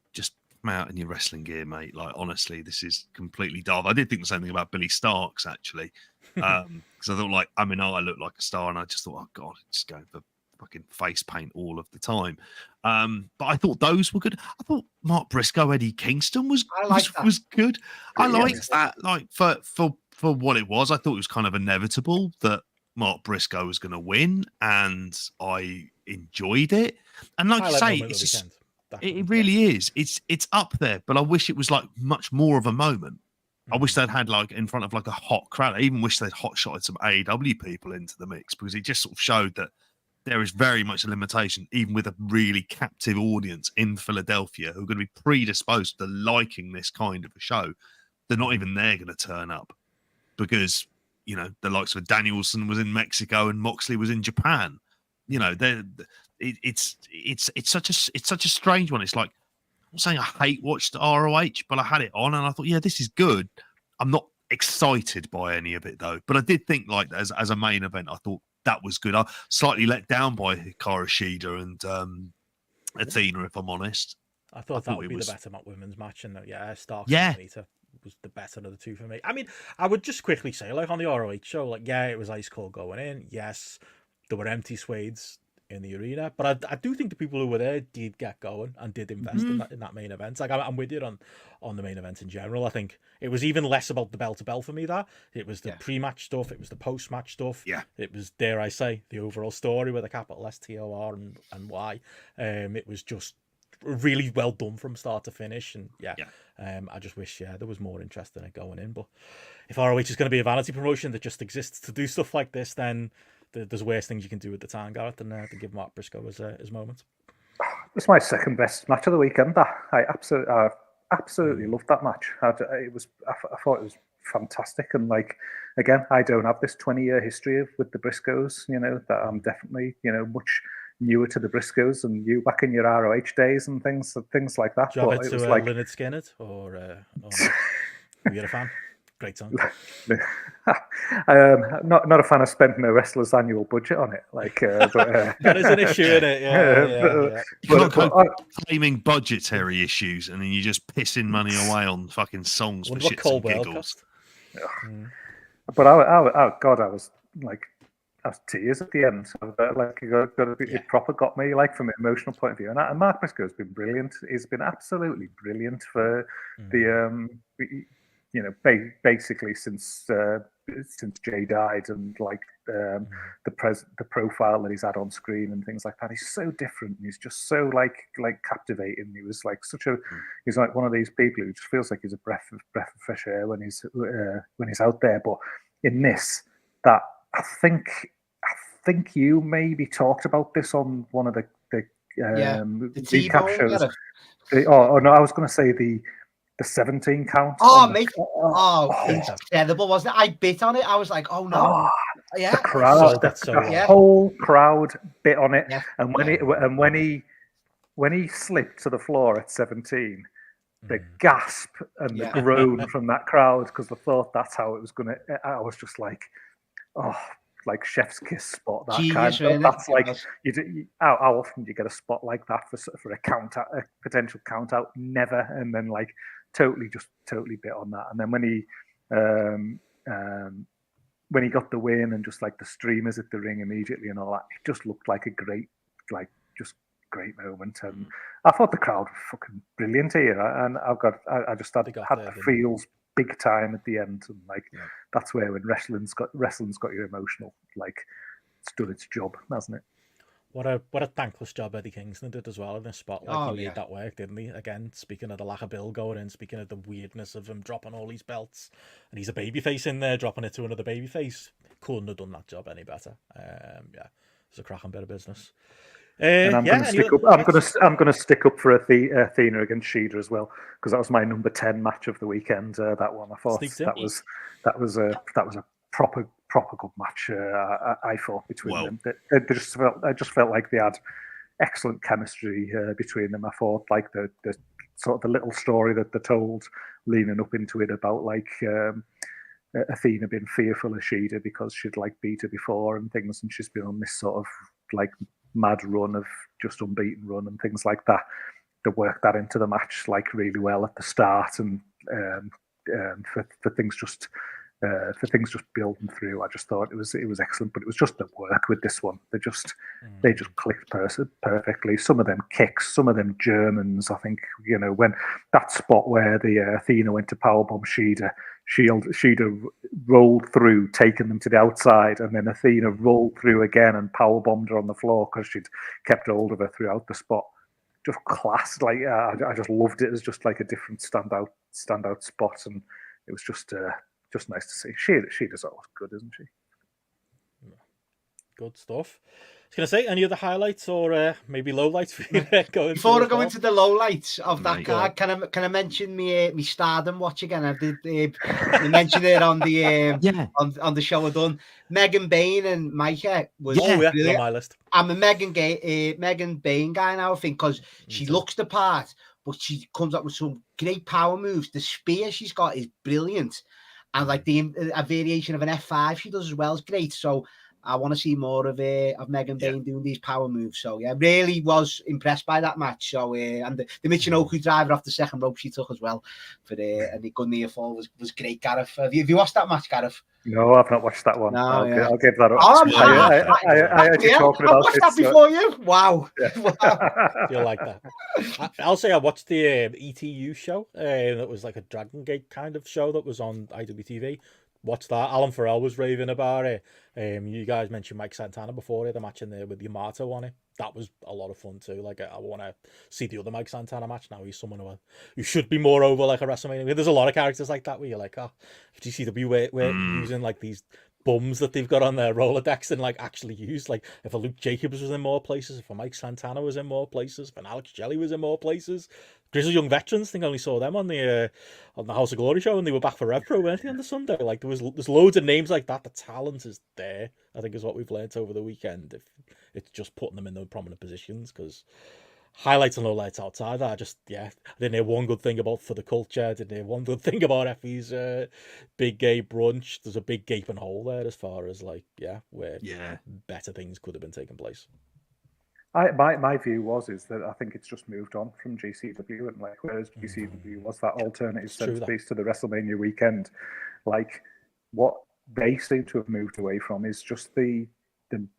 C: out in your wrestling gear, mate. Like honestly, this is completely daft. I did think the same thing about Billy Starkz actually. Because I thought like I looked like a star, and I just thought, oh god, just going for fucking face paint all of the time. But I thought those were good. I thought Mark Briscoe, Eddie Kingston was good. I liked that. Like for what it was, I thought it was kind of inevitable that Mark Briscoe was going to win, and I enjoyed it. And like you say, it's just, it really is. It's up there, but I wish it was like much more of a moment. I wish they'd had like in front of like a hot crowd. I even wish they'd hot shotted some AEW people into the mix, because it just sort of showed that there is very much a limitation, even with a really captive audience in Philadelphia who are going to be predisposed to liking this kind of a show. They're not even there going to turn up because, you know, the likes of Danielson was in Mexico and Moxley was in Japan. You know, it's such a strange one. It's like, I'm saying I hate watched ROH, but I had it on and I thought, yeah, this is good. I'm not excited by any of it though, but I did think like as a main event, I thought that was good. I'm slightly let down by Hikaru Shida and Athena, if I'm honest.
B: I thought that would be the better women's match, and Starks
C: Yeah.
B: and Anita was the better of the two for me. I mean, I would just quickly say, like on the ROH show, like it was ice cold going in. Yes, there were empty swades in the arena, but I do think the people who were there did get going and did invest in that main event. Like I'm with you on the main event in general. I think it was even less about the bell to bell for me. That it was the pre-match stuff, it was the post-match stuff.
C: Yeah,
B: it was, dare I say, the overall story with a capital STOR and Y. It was just really well done from start to finish, and I just wish there was more interest in it going in. But if ROH is going to be a vanity promotion that just exists to do stuff like this, then there's worse things you can do at the time, Gareth, than to give Mark Briscoe his moment.
D: It's my second best match of the weekend. I absolutely loved that match. I thought it was fantastic, and like again, I don't have this 20-year history with the Briscoes. That I'm definitely much newer to the Briscoes and you back in your ROH days and things like that.
B: Do you have it to Lynyrd Skynyrd or were you a fan? Great song.
D: Not a fan of spending a wrestler's annual budget on it.
B: That is an issue, isn't it? Yeah.
C: You can't go claiming budgetary issues and then you're just pissing money away on fucking songs for shits and giggles.
D: But I was tears at the end. It proper got me, from an emotional point of view. And Mark Briscoe's been brilliant. He's been absolutely brilliant for the basically since Jay died, and the profile that he's had on screen and things like that. He's so different. He's just so captivating. He was he's like one of these people who just feels like he's a breath of fresh air when he's out there. But in this, that I think you maybe talked about this on one of the recap shows. No, I was going to say the 17 count.
E: Incredible, wasn't it? I bit on it. I was like, oh no.
D: The crowd, the whole crowd bit on it. Yeah. And when he slipped to the floor at 17, the gasp and the groan from that crowd, because they thought that's how it was going to. I was just like, like chef's kiss spot. That
E: genius,
D: kind of, that's like how often do you get a spot like that for a potential count out? Never. And then totally bit on that. And then when he got the win and just the streamers at the ring immediately and all that, it just looked like a great moment. And I thought the crowd was fucking brilliant here. And I just had the feels big time at the end, and that's where when wrestling's got you emotional, it's done its job, hasn't it?
B: What a thankless job Eddie Kingston did as well in this spot. He made that work, didn't he? Again, speaking of the lack of Bill going in, speaking of the weirdness of him dropping all these belts, and he's a babyface in there, dropping it to another babyface. Couldn't have done that job any better. It's a cracking bit of business. And I'm going to stick up for Athena against Shida as well, because that was my number 10 match of the weekend. That one, I thought that was a proper good match. I thought between them. I just felt like they had excellent chemistry between them. I thought the sort of the little story that they told leaning up into it about Athena being fearful of Shida because she'd beat her before and things, and she's been on this sort of mad run of just unbeaten run and things like that. They worked that into the match really well at the start, and for things just building through. I just thought it was excellent, but it was just the work with this one. They just clicked perfectly. Some of them kicks, some of them Germans. I think when that spot where the Athena went to powerbomb Shida, Shida rolled through, taking them to the outside, and then Athena rolled through again and powerbombed her on the floor because she'd kept hold of her throughout the spot. Just class. I just loved it as just a different standout spot, and it was just nice to see. Shida's always good, isn't she? Good stuff. I was going to say, any other highlights or maybe lowlights for you going
E: before I go into the lowlights of that card? Can I mention me Stardom watch again? I did mention it on the on the show I done. Megan Bain and Micah was
B: on my list.
E: I'm a Megan Bain guy now, I think, because she looks the part, but she comes up with some great power moves. The spear she's got is brilliant, and a variation of an F5 she does as well is great. So I want to see more of Megan Bayne doing these power moves. So yeah, really was impressed by that match. So and the Michinoku driver off the second rope she took as well for and the good near fall was great. Gareth, have you watched that match, Gareth?
D: No, I've not watched that one.
E: No,
D: I'll give that up.
E: I
D: heard you talking about
E: watched that before you. Wow.
B: Wow. You'll like that. I'll say I watched the ETU show. That was like a Dragon Gate kind of show that was on IWTV. Watched that. Alan Farrell was raving about it. You guys mentioned Mike Santana before, the match in there with Yamato on it. That was a lot of fun too. Like, I want to see the other Mike Santana match now. He's someone who should be more over like a WrestleMania. There's a lot of characters like that where you're like, oh, GCW we're using like these bums that they've got on their Rolodex and like actually used. Like, if a Luke Jacobs was in more places, if a Mike Santana was in more places, if an Alex Jelly was in more places. Grizzly Young Veterans, I think I only saw them on the House of Glory show, and they were back for Rev Pro, weren't they, on the Sunday? Like, there's loads of names like that. The talent is there, I think, is what we've learnt over the weekend. If it's just putting them in the prominent positions, because highlights and lowlights outside that, I didn't hear one good thing about For the Culture. I didn't hear one good thing about Effie's big gay brunch. There's a big gaping hole there as far as like, where better things could have been taking place.
D: My view is that I think it's just moved on from GCW, and like, whereas GCW was that alternative centerpiece to the WrestleMania weekend, like what they seem to have moved away from is just the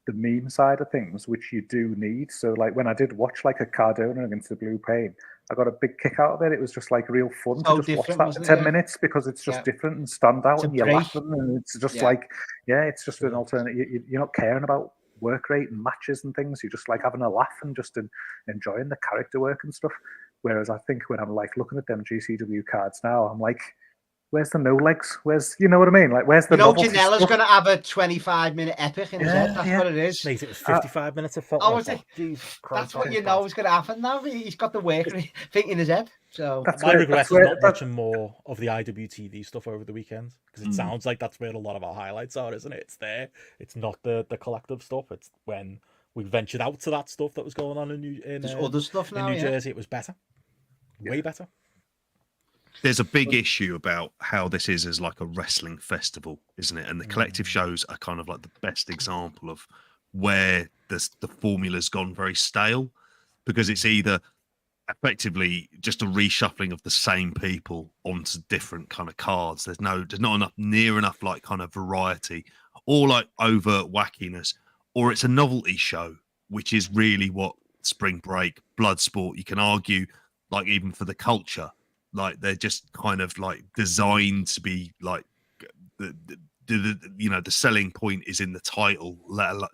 D: meme side of things, which you do need. So like when I did watch like a Cardona against the Blue Pain, I got a big kick out of it. It was just like real fun to just watch that for 10 minutes because it's just different and stand out, and you're laughing, and it's just like, it's just an alternative. You're not caring about work rate and matches and things. You're just like having a laugh and just enjoying the character work and stuff. Whereas I think when I'm like looking at them GCW cards now, I'm like, where's the no legs? Where's, you know what I mean? Like, where's the
E: Janela's going to have a 25-minute epic in his head. That's what it is.
B: Mate, it was 55 minutes. Of
E: that's what you know is going to happen now. He's got the work thing in his head. So
B: my regret is not watching more of the IWTV stuff over the weekend, because it sounds like that's where a lot of our highlights are, isn't it? It's there. It's not the collective stuff. It's when we ventured out to that stuff that was going on in
E: other stuff now,
B: in New Jersey. It was better, way better.
C: There's a big issue about how this is as like a wrestling festival, isn't it? And the collective shows are kind of like the best example of where the formula's gone very stale, because it's either effectively just a reshuffling of the same people onto different kind of cards. There's not near enough like kind of variety or like overt wackiness, or it's a novelty show, which is really what Spring Break, Bloodsport, you can argue, like even for the culture, like they're just kind of like designed to be like the selling point is in the title,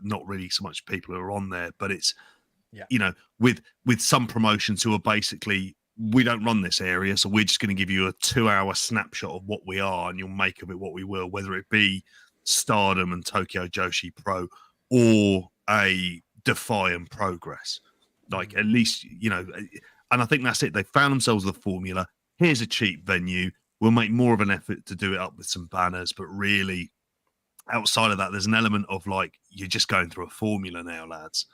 C: not really so much people who are on there, but it's with some promotions who are basically, we don't run this area, so we're just going to give you a 2-hour snapshot of what we are, and you'll make of it what we will, whether it be Stardom and Tokyo Joshi Pro or a Defy and Progress. Like, at least, and I think that's it. They found themselves the formula. Here's a cheap venue. We'll make more of an effort to do it up with some banners, but really, outside of that, there's an element of like, you're just going through a formula now, lads.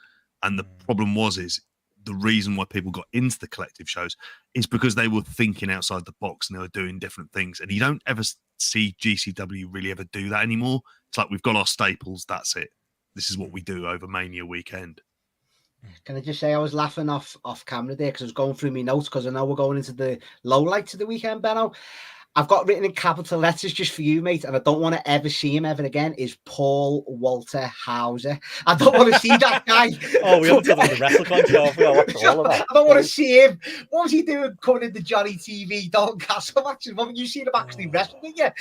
C: And the problem is the reason why people got into the collective shows is because they were thinking outside the box and they were doing different things. And you don't ever see GCW really ever do that anymore. It's like, we've got our staples. That's it. This is what we do over Mania weekend.
E: Can I just say I was laughing off camera there because I was going through my notes, because I know we're going into the lowlights of the weekend, Benno. I've got written in capital letters just for you, mate, and I don't want to ever see him ever again, is Paul Walter Hauser. I don't want to see that guy.
B: Oh, we haven't done the WrestleCon show. All of that.
E: I don't want to see him. What was he doing coming into Johnny TV Doncaster matches? Haven't you seen him actually wrestling yet?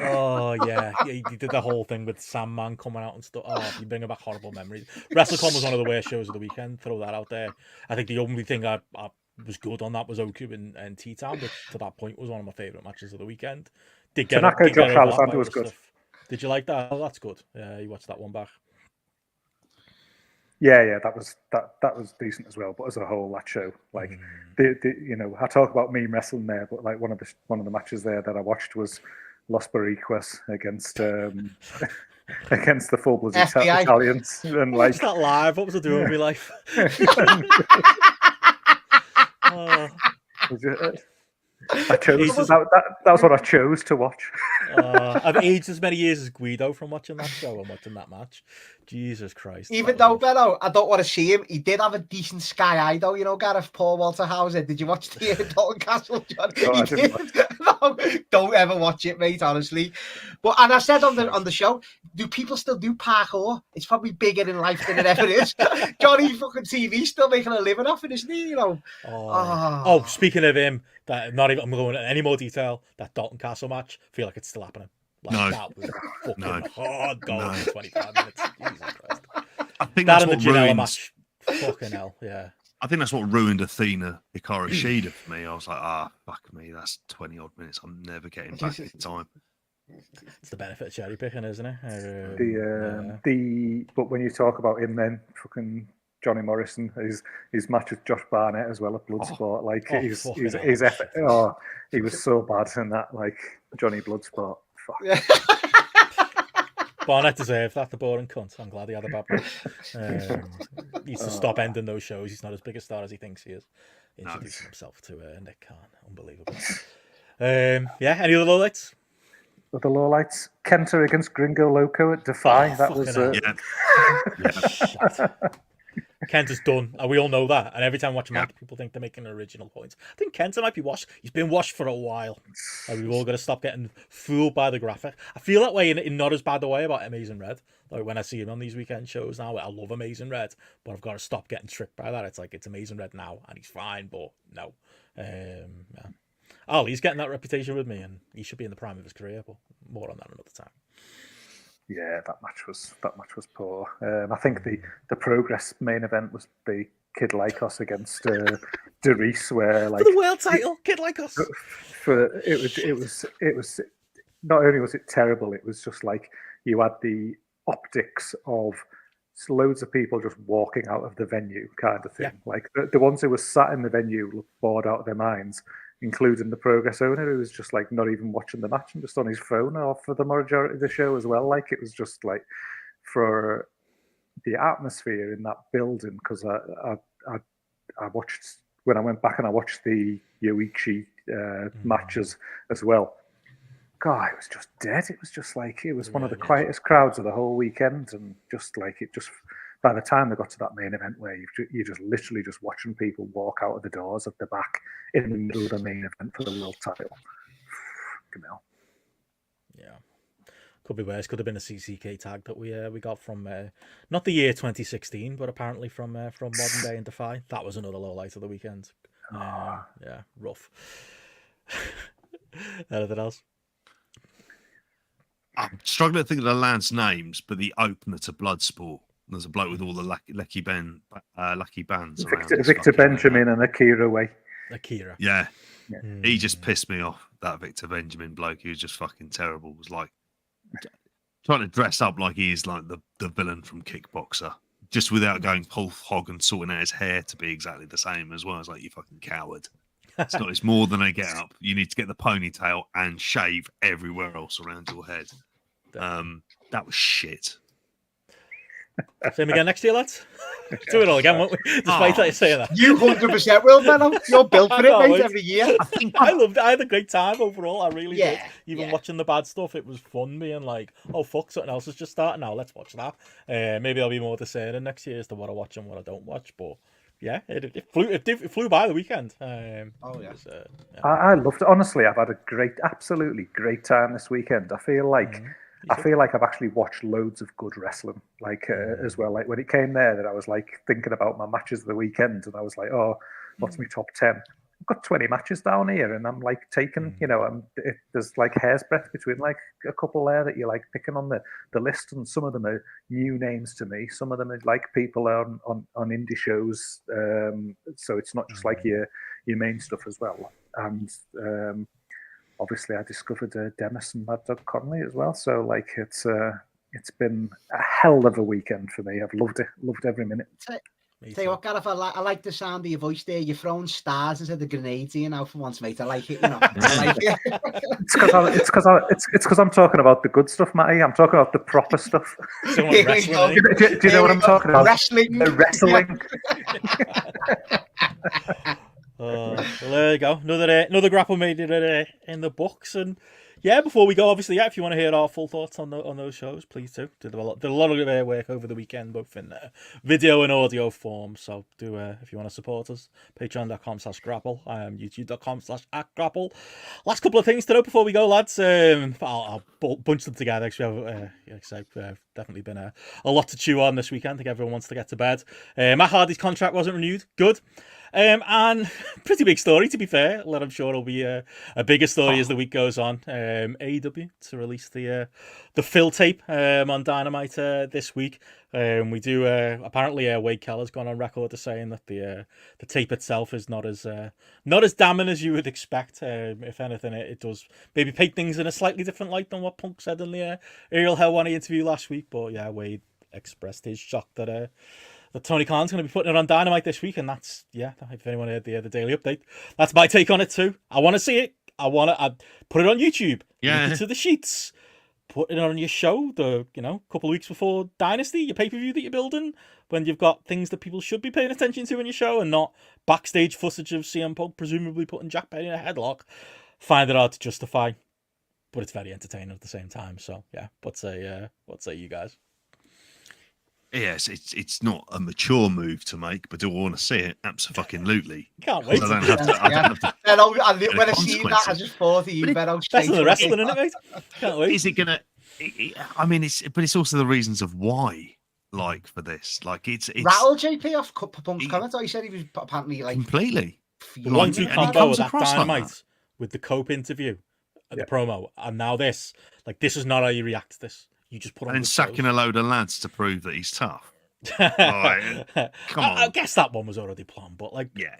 B: Oh, yeah. He did the whole thing with Sandman coming out and stuff. Oh, you bring back horrible memories. WrestleCon was one of the worst shows of the weekend. Throw that out there. I think the only thing I was good on that was Oku and T-Town, which to that point was one of my favourite matches of the weekend.
D: Tanaka Josh Alexander was good.
B: Did you like that? Oh, that's good. Yeah, you watched that one back.
D: Yeah, that was decent as well. But as a whole, that show, like, I talk about meme wrestling there, but like one of the matches there that I watched was Los Boricuas against against the full-blooded Italians, and like,
B: that live. What was I doing with my life?
D: I chose that was what I chose to watch.
B: I've aged as many years as Guido from watching that show and watching that match. Jesus Christ.
E: Even though, Benno, I don't want to see him, he did have a decent Sky Eye, though. You know, Gareth, Paul Walter Hauser. Did you watch the Dalton Castle, John?
D: No,
E: He did. No, don't ever watch it, mate, honestly. But, and I said on the show, do people still do parkour? It's probably bigger in life than it ever is. Johnny fucking TV still making a living off it, isn't he? You know.
B: Oh, speaking of him, I'm going into any more detail. That Dalton Castle match, I feel like it's still happening. Like,
C: No.
B: That was fucking hard going
C: No.
B: in 25 minutes. Jesus Christ.
C: I think
B: That
C: that's
B: and the
C: what
B: Janela
C: ruins.
B: match. Fucking hell, yeah.
C: I think that's what ruined Athena Hikaru Shida for me. I was like, fuck me, that's 20 odd minutes. I'm never getting back in time.
B: It's the benefit of cherry picking, isn't it?
D: But when you talk about him, then fucking Johnny Morrison, his match with Josh Barnett as well at Bloodsport, like his effort. Oh, he was so bad in that, like Johnny Bloodsport. Fuck.
B: Barnett deserved that, the boring cunt. I'm glad he had a bad one. He needs to stop ending those shows. He's not as big a star as he thinks he is. Introducing himself to Nick Khan. Unbelievable. Yeah, any other lowlights?
D: The lowlights. Kenta against Gringo Loco at Defy. That was
B: Kenta's done, and we all know that. And every time I watch a match, people think they're making an original point. I think Kenta might be washed. He's been washed for a while. And we've all got to stop getting fooled by the graphic. I feel that way in not as bad a way about Amazing Red. Like when I see him on these weekend shows now, I love Amazing Red, but I've got to stop getting tricked by that. It's like, it's Amazing Red now, and he's fine, but no. He's getting that reputation with me, and he should be in the prime of his career, but more on that another time.
D: Yeah, that match was poor. I think the Progress main event was the Kid Lycos against Derice, where like
B: for the world title, Kid Lycos.
D: It was not only was it terrible, it was just like you had the optics of loads of people just walking out of the venue kind of thing. Yeah. Like the ones who were sat in the venue looked bored out of their minds, including the Progress owner, who was just like not even watching the match and just on his phone or for the majority of the show as well. Like it was just like for the atmosphere in that building, because I watched when I went back and I watched the Yoichi matches as well. God, it was just dead. It was just like it was one of the quietest crowds of the whole weekend, and just like it just. By the time they got to that main event where you're just literally just watching people walk out of the doors at the back in the middle of the main event for the world title.
B: Yeah. Could be worse. Could have been a CCK tag that we got from not the year 2016, but apparently from Modern Day and Defy. That was another low light of the weekend. Yeah, rough. Anything else?
C: I'm struggling to think of the lads' names, but the opener to Bloodsport. There's a bloke with all the lucky bands.
D: Victor Benjamin and Akira Way.
B: Akira.
C: Yeah. He just pissed me off. That Victor Benjamin bloke, he was just fucking terrible. Was like trying to dress up like he is like the villain from Kickboxer, just without going whole hog and sorting out his hair to be exactly the same as well. It's like, you fucking coward. It's more than a get up. You need to get the ponytail and shave everywhere else around your head. That was shit.
B: Same again next year, lads. Do it all again, won't we? Despite that you say that.
E: You 100% will, Benno. You're built for it, mate, every year.
B: I had a great time overall. I really did. Even watching the bad stuff, it was fun being like, oh, fuck, something else is just starting now. Let's watch that. Maybe I'll be more discerning next year as to what I watch and what I don't watch. But yeah, it flew by the weekend.
D: I loved it. Honestly, I've had absolutely great time this weekend. I feel like I've actually watched loads of good wrestling, like as well. Like when it came there, that I was like thinking about my matches of the weekend, and I was like, oh, what's my top 10? I've got 20 matches down here, and I'm like taking, there's like hair's breadth between like a couple there that you're like picking on the list, and some of them are new names to me. Some of them are like people on indie shows, so it's not just like your main stuff as well. And obviously, I discovered Dennis and Mad Dog Conley as well. So, like, it's been a hell of a weekend for me. I've loved it. Loved every minute.
E: Tell you what, Gareth, I like the sound of your voice there. You're throwing stars instead of grenades here now for once, mate. I like it. You know, I like it.
D: It's because I'm talking about the good stuff, Matty. I'm talking about the proper stuff. Do you know what I'm talking about?
E: Wrestling.
D: Wrestling.
B: Well, there you go. Another GRAPPLMania in the books. And yeah, before we go, obviously, if you want to hear our full thoughts on those shows, please do. Did a lot of work over the weekend, both in video and audio form. So do, if you want to support us, patreon.com/grapple, youtube.com/@grapple. Last couple of things to know before we go, lads. I'll bunch them together because we have, like I said, definitely been a lot to chew on this weekend. I think everyone wants to get to bed. Matt Hardy's contract wasn't renewed. Good. And pretty big story, to be fair. I'm sure it'll be a bigger story as the week goes on. AEW to release the fill tape on Dynamite this week. We do apparently Wade Keller's gone on record as saying that the tape itself is not as damning as you would expect. If anything, it does maybe paint things in a slightly different light than what Punk said in the Ariel Helwani interview last week. But yeah, Wade expressed his shock that Tony Khan's going to be putting it on Dynamite this week, and that's, if anyone heard the Daily Update, that's my take on it too. I want to see it. I put it on YouTube.
C: Yeah.
B: Link it to the sheets. Put it on your show, couple of weeks before Dynasty, your pay-per-view that you're building, when you've got things that people should be paying attention to in your show, and not backstage footage of CM Punk presumably putting Jack Perry in a headlock. Find it hard to justify, but it's very entertaining at the same time. So yeah, what say you guys?
C: Yes, it's not a mature move to make, but do I want to see it? Absolutely.
B: Can't wait.
C: I don't have to.
E: When I see that, I just thought of you, Benno.
B: Better than the wrestling, isn't it, mate? Can't wait.
C: Is it gonna? I mean, it's also the reasons of why. Like for this, like it's
E: rattle JP off Punk's comment. He said he was apparently like
C: completely.
B: The 1-2 combo of that Dynamite
C: that.
B: with the Cope interview, the promo, and now this. Like, this is not how you react to this. You just put on
C: and sacking a load of lads to prove that he's tough.
B: Right.
C: Come on.
B: I guess that one was already planned, but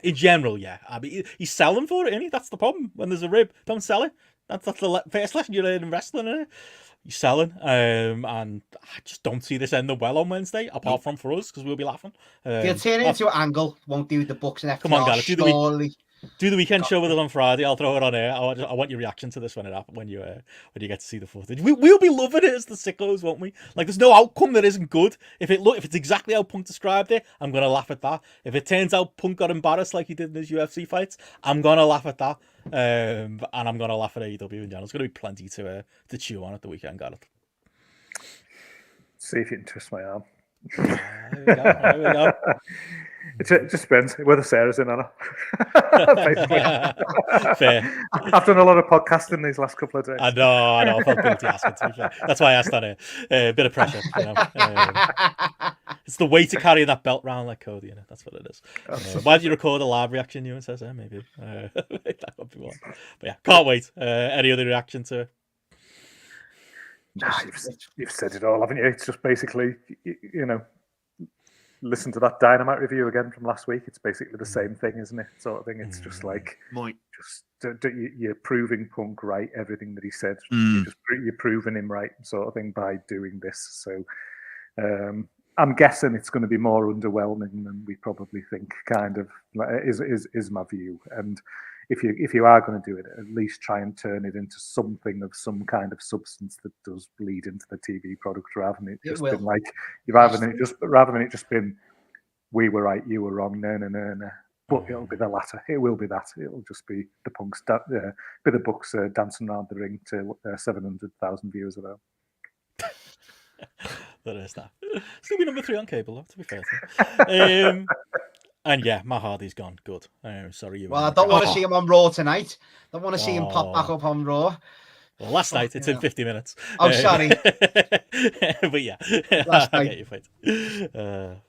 B: in general, I mean, he's selling for it, isn't he? That's the problem. When there's a rib, don't sell it. That's the first lesson you learn in wrestling, isn't it? You're selling, and I just don't see this ending well on Wednesday, apart from for us, because we'll be laughing.
E: They'll turn it into an angle. Won't do the books and FTR.
B: Come on, Gareth, do the weekend show with us on Friday. I'll throw it on air. I want your reaction to this when it happens, when you get to see the footage. We'll be loving it as the sickos, won't we? Like, there's no outcome that isn't good. If it's exactly how Punk described it, I'm gonna laugh at that. If it turns out Punk got embarrassed like he did in his UFC fights, I'm gonna laugh at that. And I'm gonna laugh at AEW in general. There's gonna be plenty to chew on at the weekend, Gareth.
D: See if you can twist my arm.
B: There we go.
D: It just depends whether Sarah's in or not.
B: Fair.
D: I've done a lot of podcasting these last couple of days.
B: I know. I felt guilty asking, to be fair. That's why I asked that. A bit of pressure. It's the way to carry that belt round like Cody, innit? That's what it is. Why did you record a live reaction? You and says, maybe. That would be one. But yeah, can't wait. Any other reaction to it?
D: Nah, you've said it all, haven't you? It's just basically, listen to that Dynamite review again from last week. It's basically the same thing, isn't it? Sort of thing. It's just like, you're proving Punk right, everything that he said. You're proving him right, sort of thing, by doing this. So I'm guessing it's going to be more underwhelming than we probably think. Kind of is my view. And if you are going to do it, at least try and turn it into something of some kind of substance that does bleed into the TV product, rather than it just been like, rather than it just been, we were right, you were wrong, no. But it'll be the latter. It will be that. It'll just be the Bucks dancing around the ring to 700,000 viewers about.
B: That is that. Still be number 3 on cable, though, to be fair to him. And yeah, Matt Hardy's gone. Good. Sorry.
E: Well, I don't want to see him on Raw tonight. Don't want to see him pop back up on Raw.
B: Well, last night, it's in 50 minutes.
E: Oh, sorry.
B: But yeah, I get your point.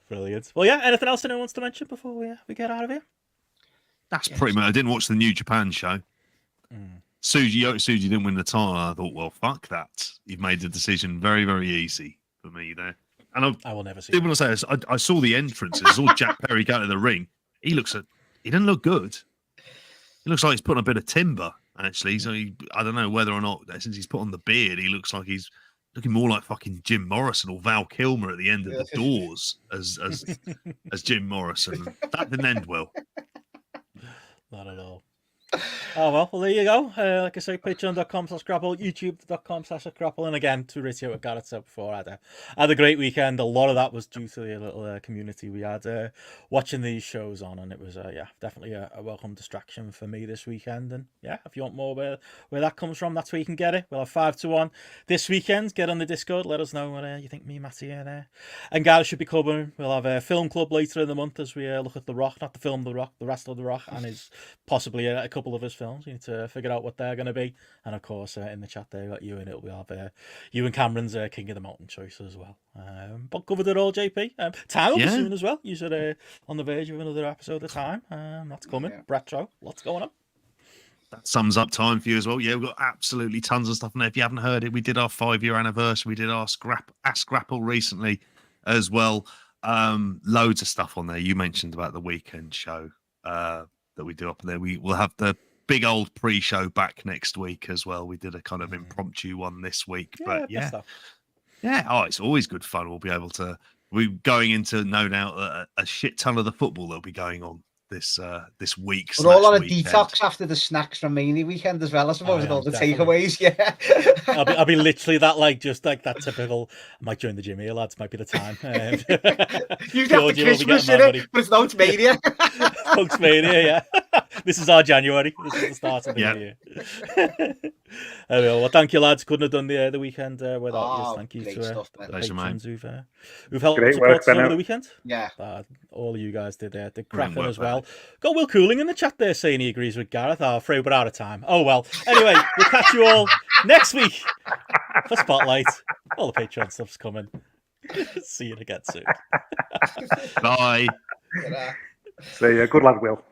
B: Brilliant. Well, yeah, anything else anyone wants to mention before we get out of here?
C: That's pretty much. I didn't watch the New Japan show. Suji didn't win the title. I thought, well, fuck that. You've made the decision very, very easy for me there. And I will never see. When I say I saw the entrances, I saw Jack Perry go to the ring. He doesn't look good. He looks like he's putting a bit of timber, actually. So I don't know whether or not, since he's put on the beard, he looks like he's looking more like fucking Jim Morrison or Val Kilmer at the end of the Doors as Jim Morrison. That didn't end well.
B: Not at all. Oh, well, there you go. Like I say, patreon.com/grapple, youtube.com/grapple. And again, to reiterate what Gareth said before, I had a great weekend. A lot of that was due to the little community we had watching these shows on. And it was, definitely a welcome distraction for me this weekend. And yeah, if you want more where that comes from, that's where you can get it. We'll have 5 to 1 this weekend. Get on the Discord. Let us know what you think me, Matty, and Gareth should be covering. We'll have a film club later in the month as we look at The Rock, not the film The Rock, the wrestler The Rock, and his possibly a couple of his films. We need to figure out what they're going to be. And of course, in the chat there, got you in it. We'll have you and Cameron's King of the Mountain choice as well. But covered it all, JP. Time will be soon as well. You said on the verge of another episode of Time. That's coming. Yeah. Retro. Lots going on.
C: That sums up Time for you as well. Yeah, we've got absolutely tons of stuff in there. If you haven't heard it, we did our 5-year anniversary. We did our Ask Grapple recently as well. Loads of stuff on there. You mentioned about the weekend show that we do up there. We will have the big old pre-show back next week as well. We did a kind of impromptu one this week, but oh, it's always good fun. We're going into no doubt a shit ton of the football that'll be going on this week.
E: We're all on a detox after the snacks from Mania weekend as well, I suppose, with all the takeaways. Yeah,
B: I'll be literally that, just like that typical. I might join the gym here, lads. Might be the time.
E: You've got the Christmas in it, but it's not Mania.
B: Folks, Mania, yeah. This is our January. This is the start of the year. Well, thank you, lads. Couldn't have done the weekend without you. Thank you to the patrons who've helped support us over the weekend.
E: Yeah,
B: all of you guys did GRAPPL as well. Got Will Cooling in the chat there saying he agrees with Gareth. Afraid we're out of time. Oh well. Anyway, we'll catch you all next week for Spotlight. All the Patreon stuff's coming. See you again soon.
C: Bye.
D: See ya. Good lad, Will.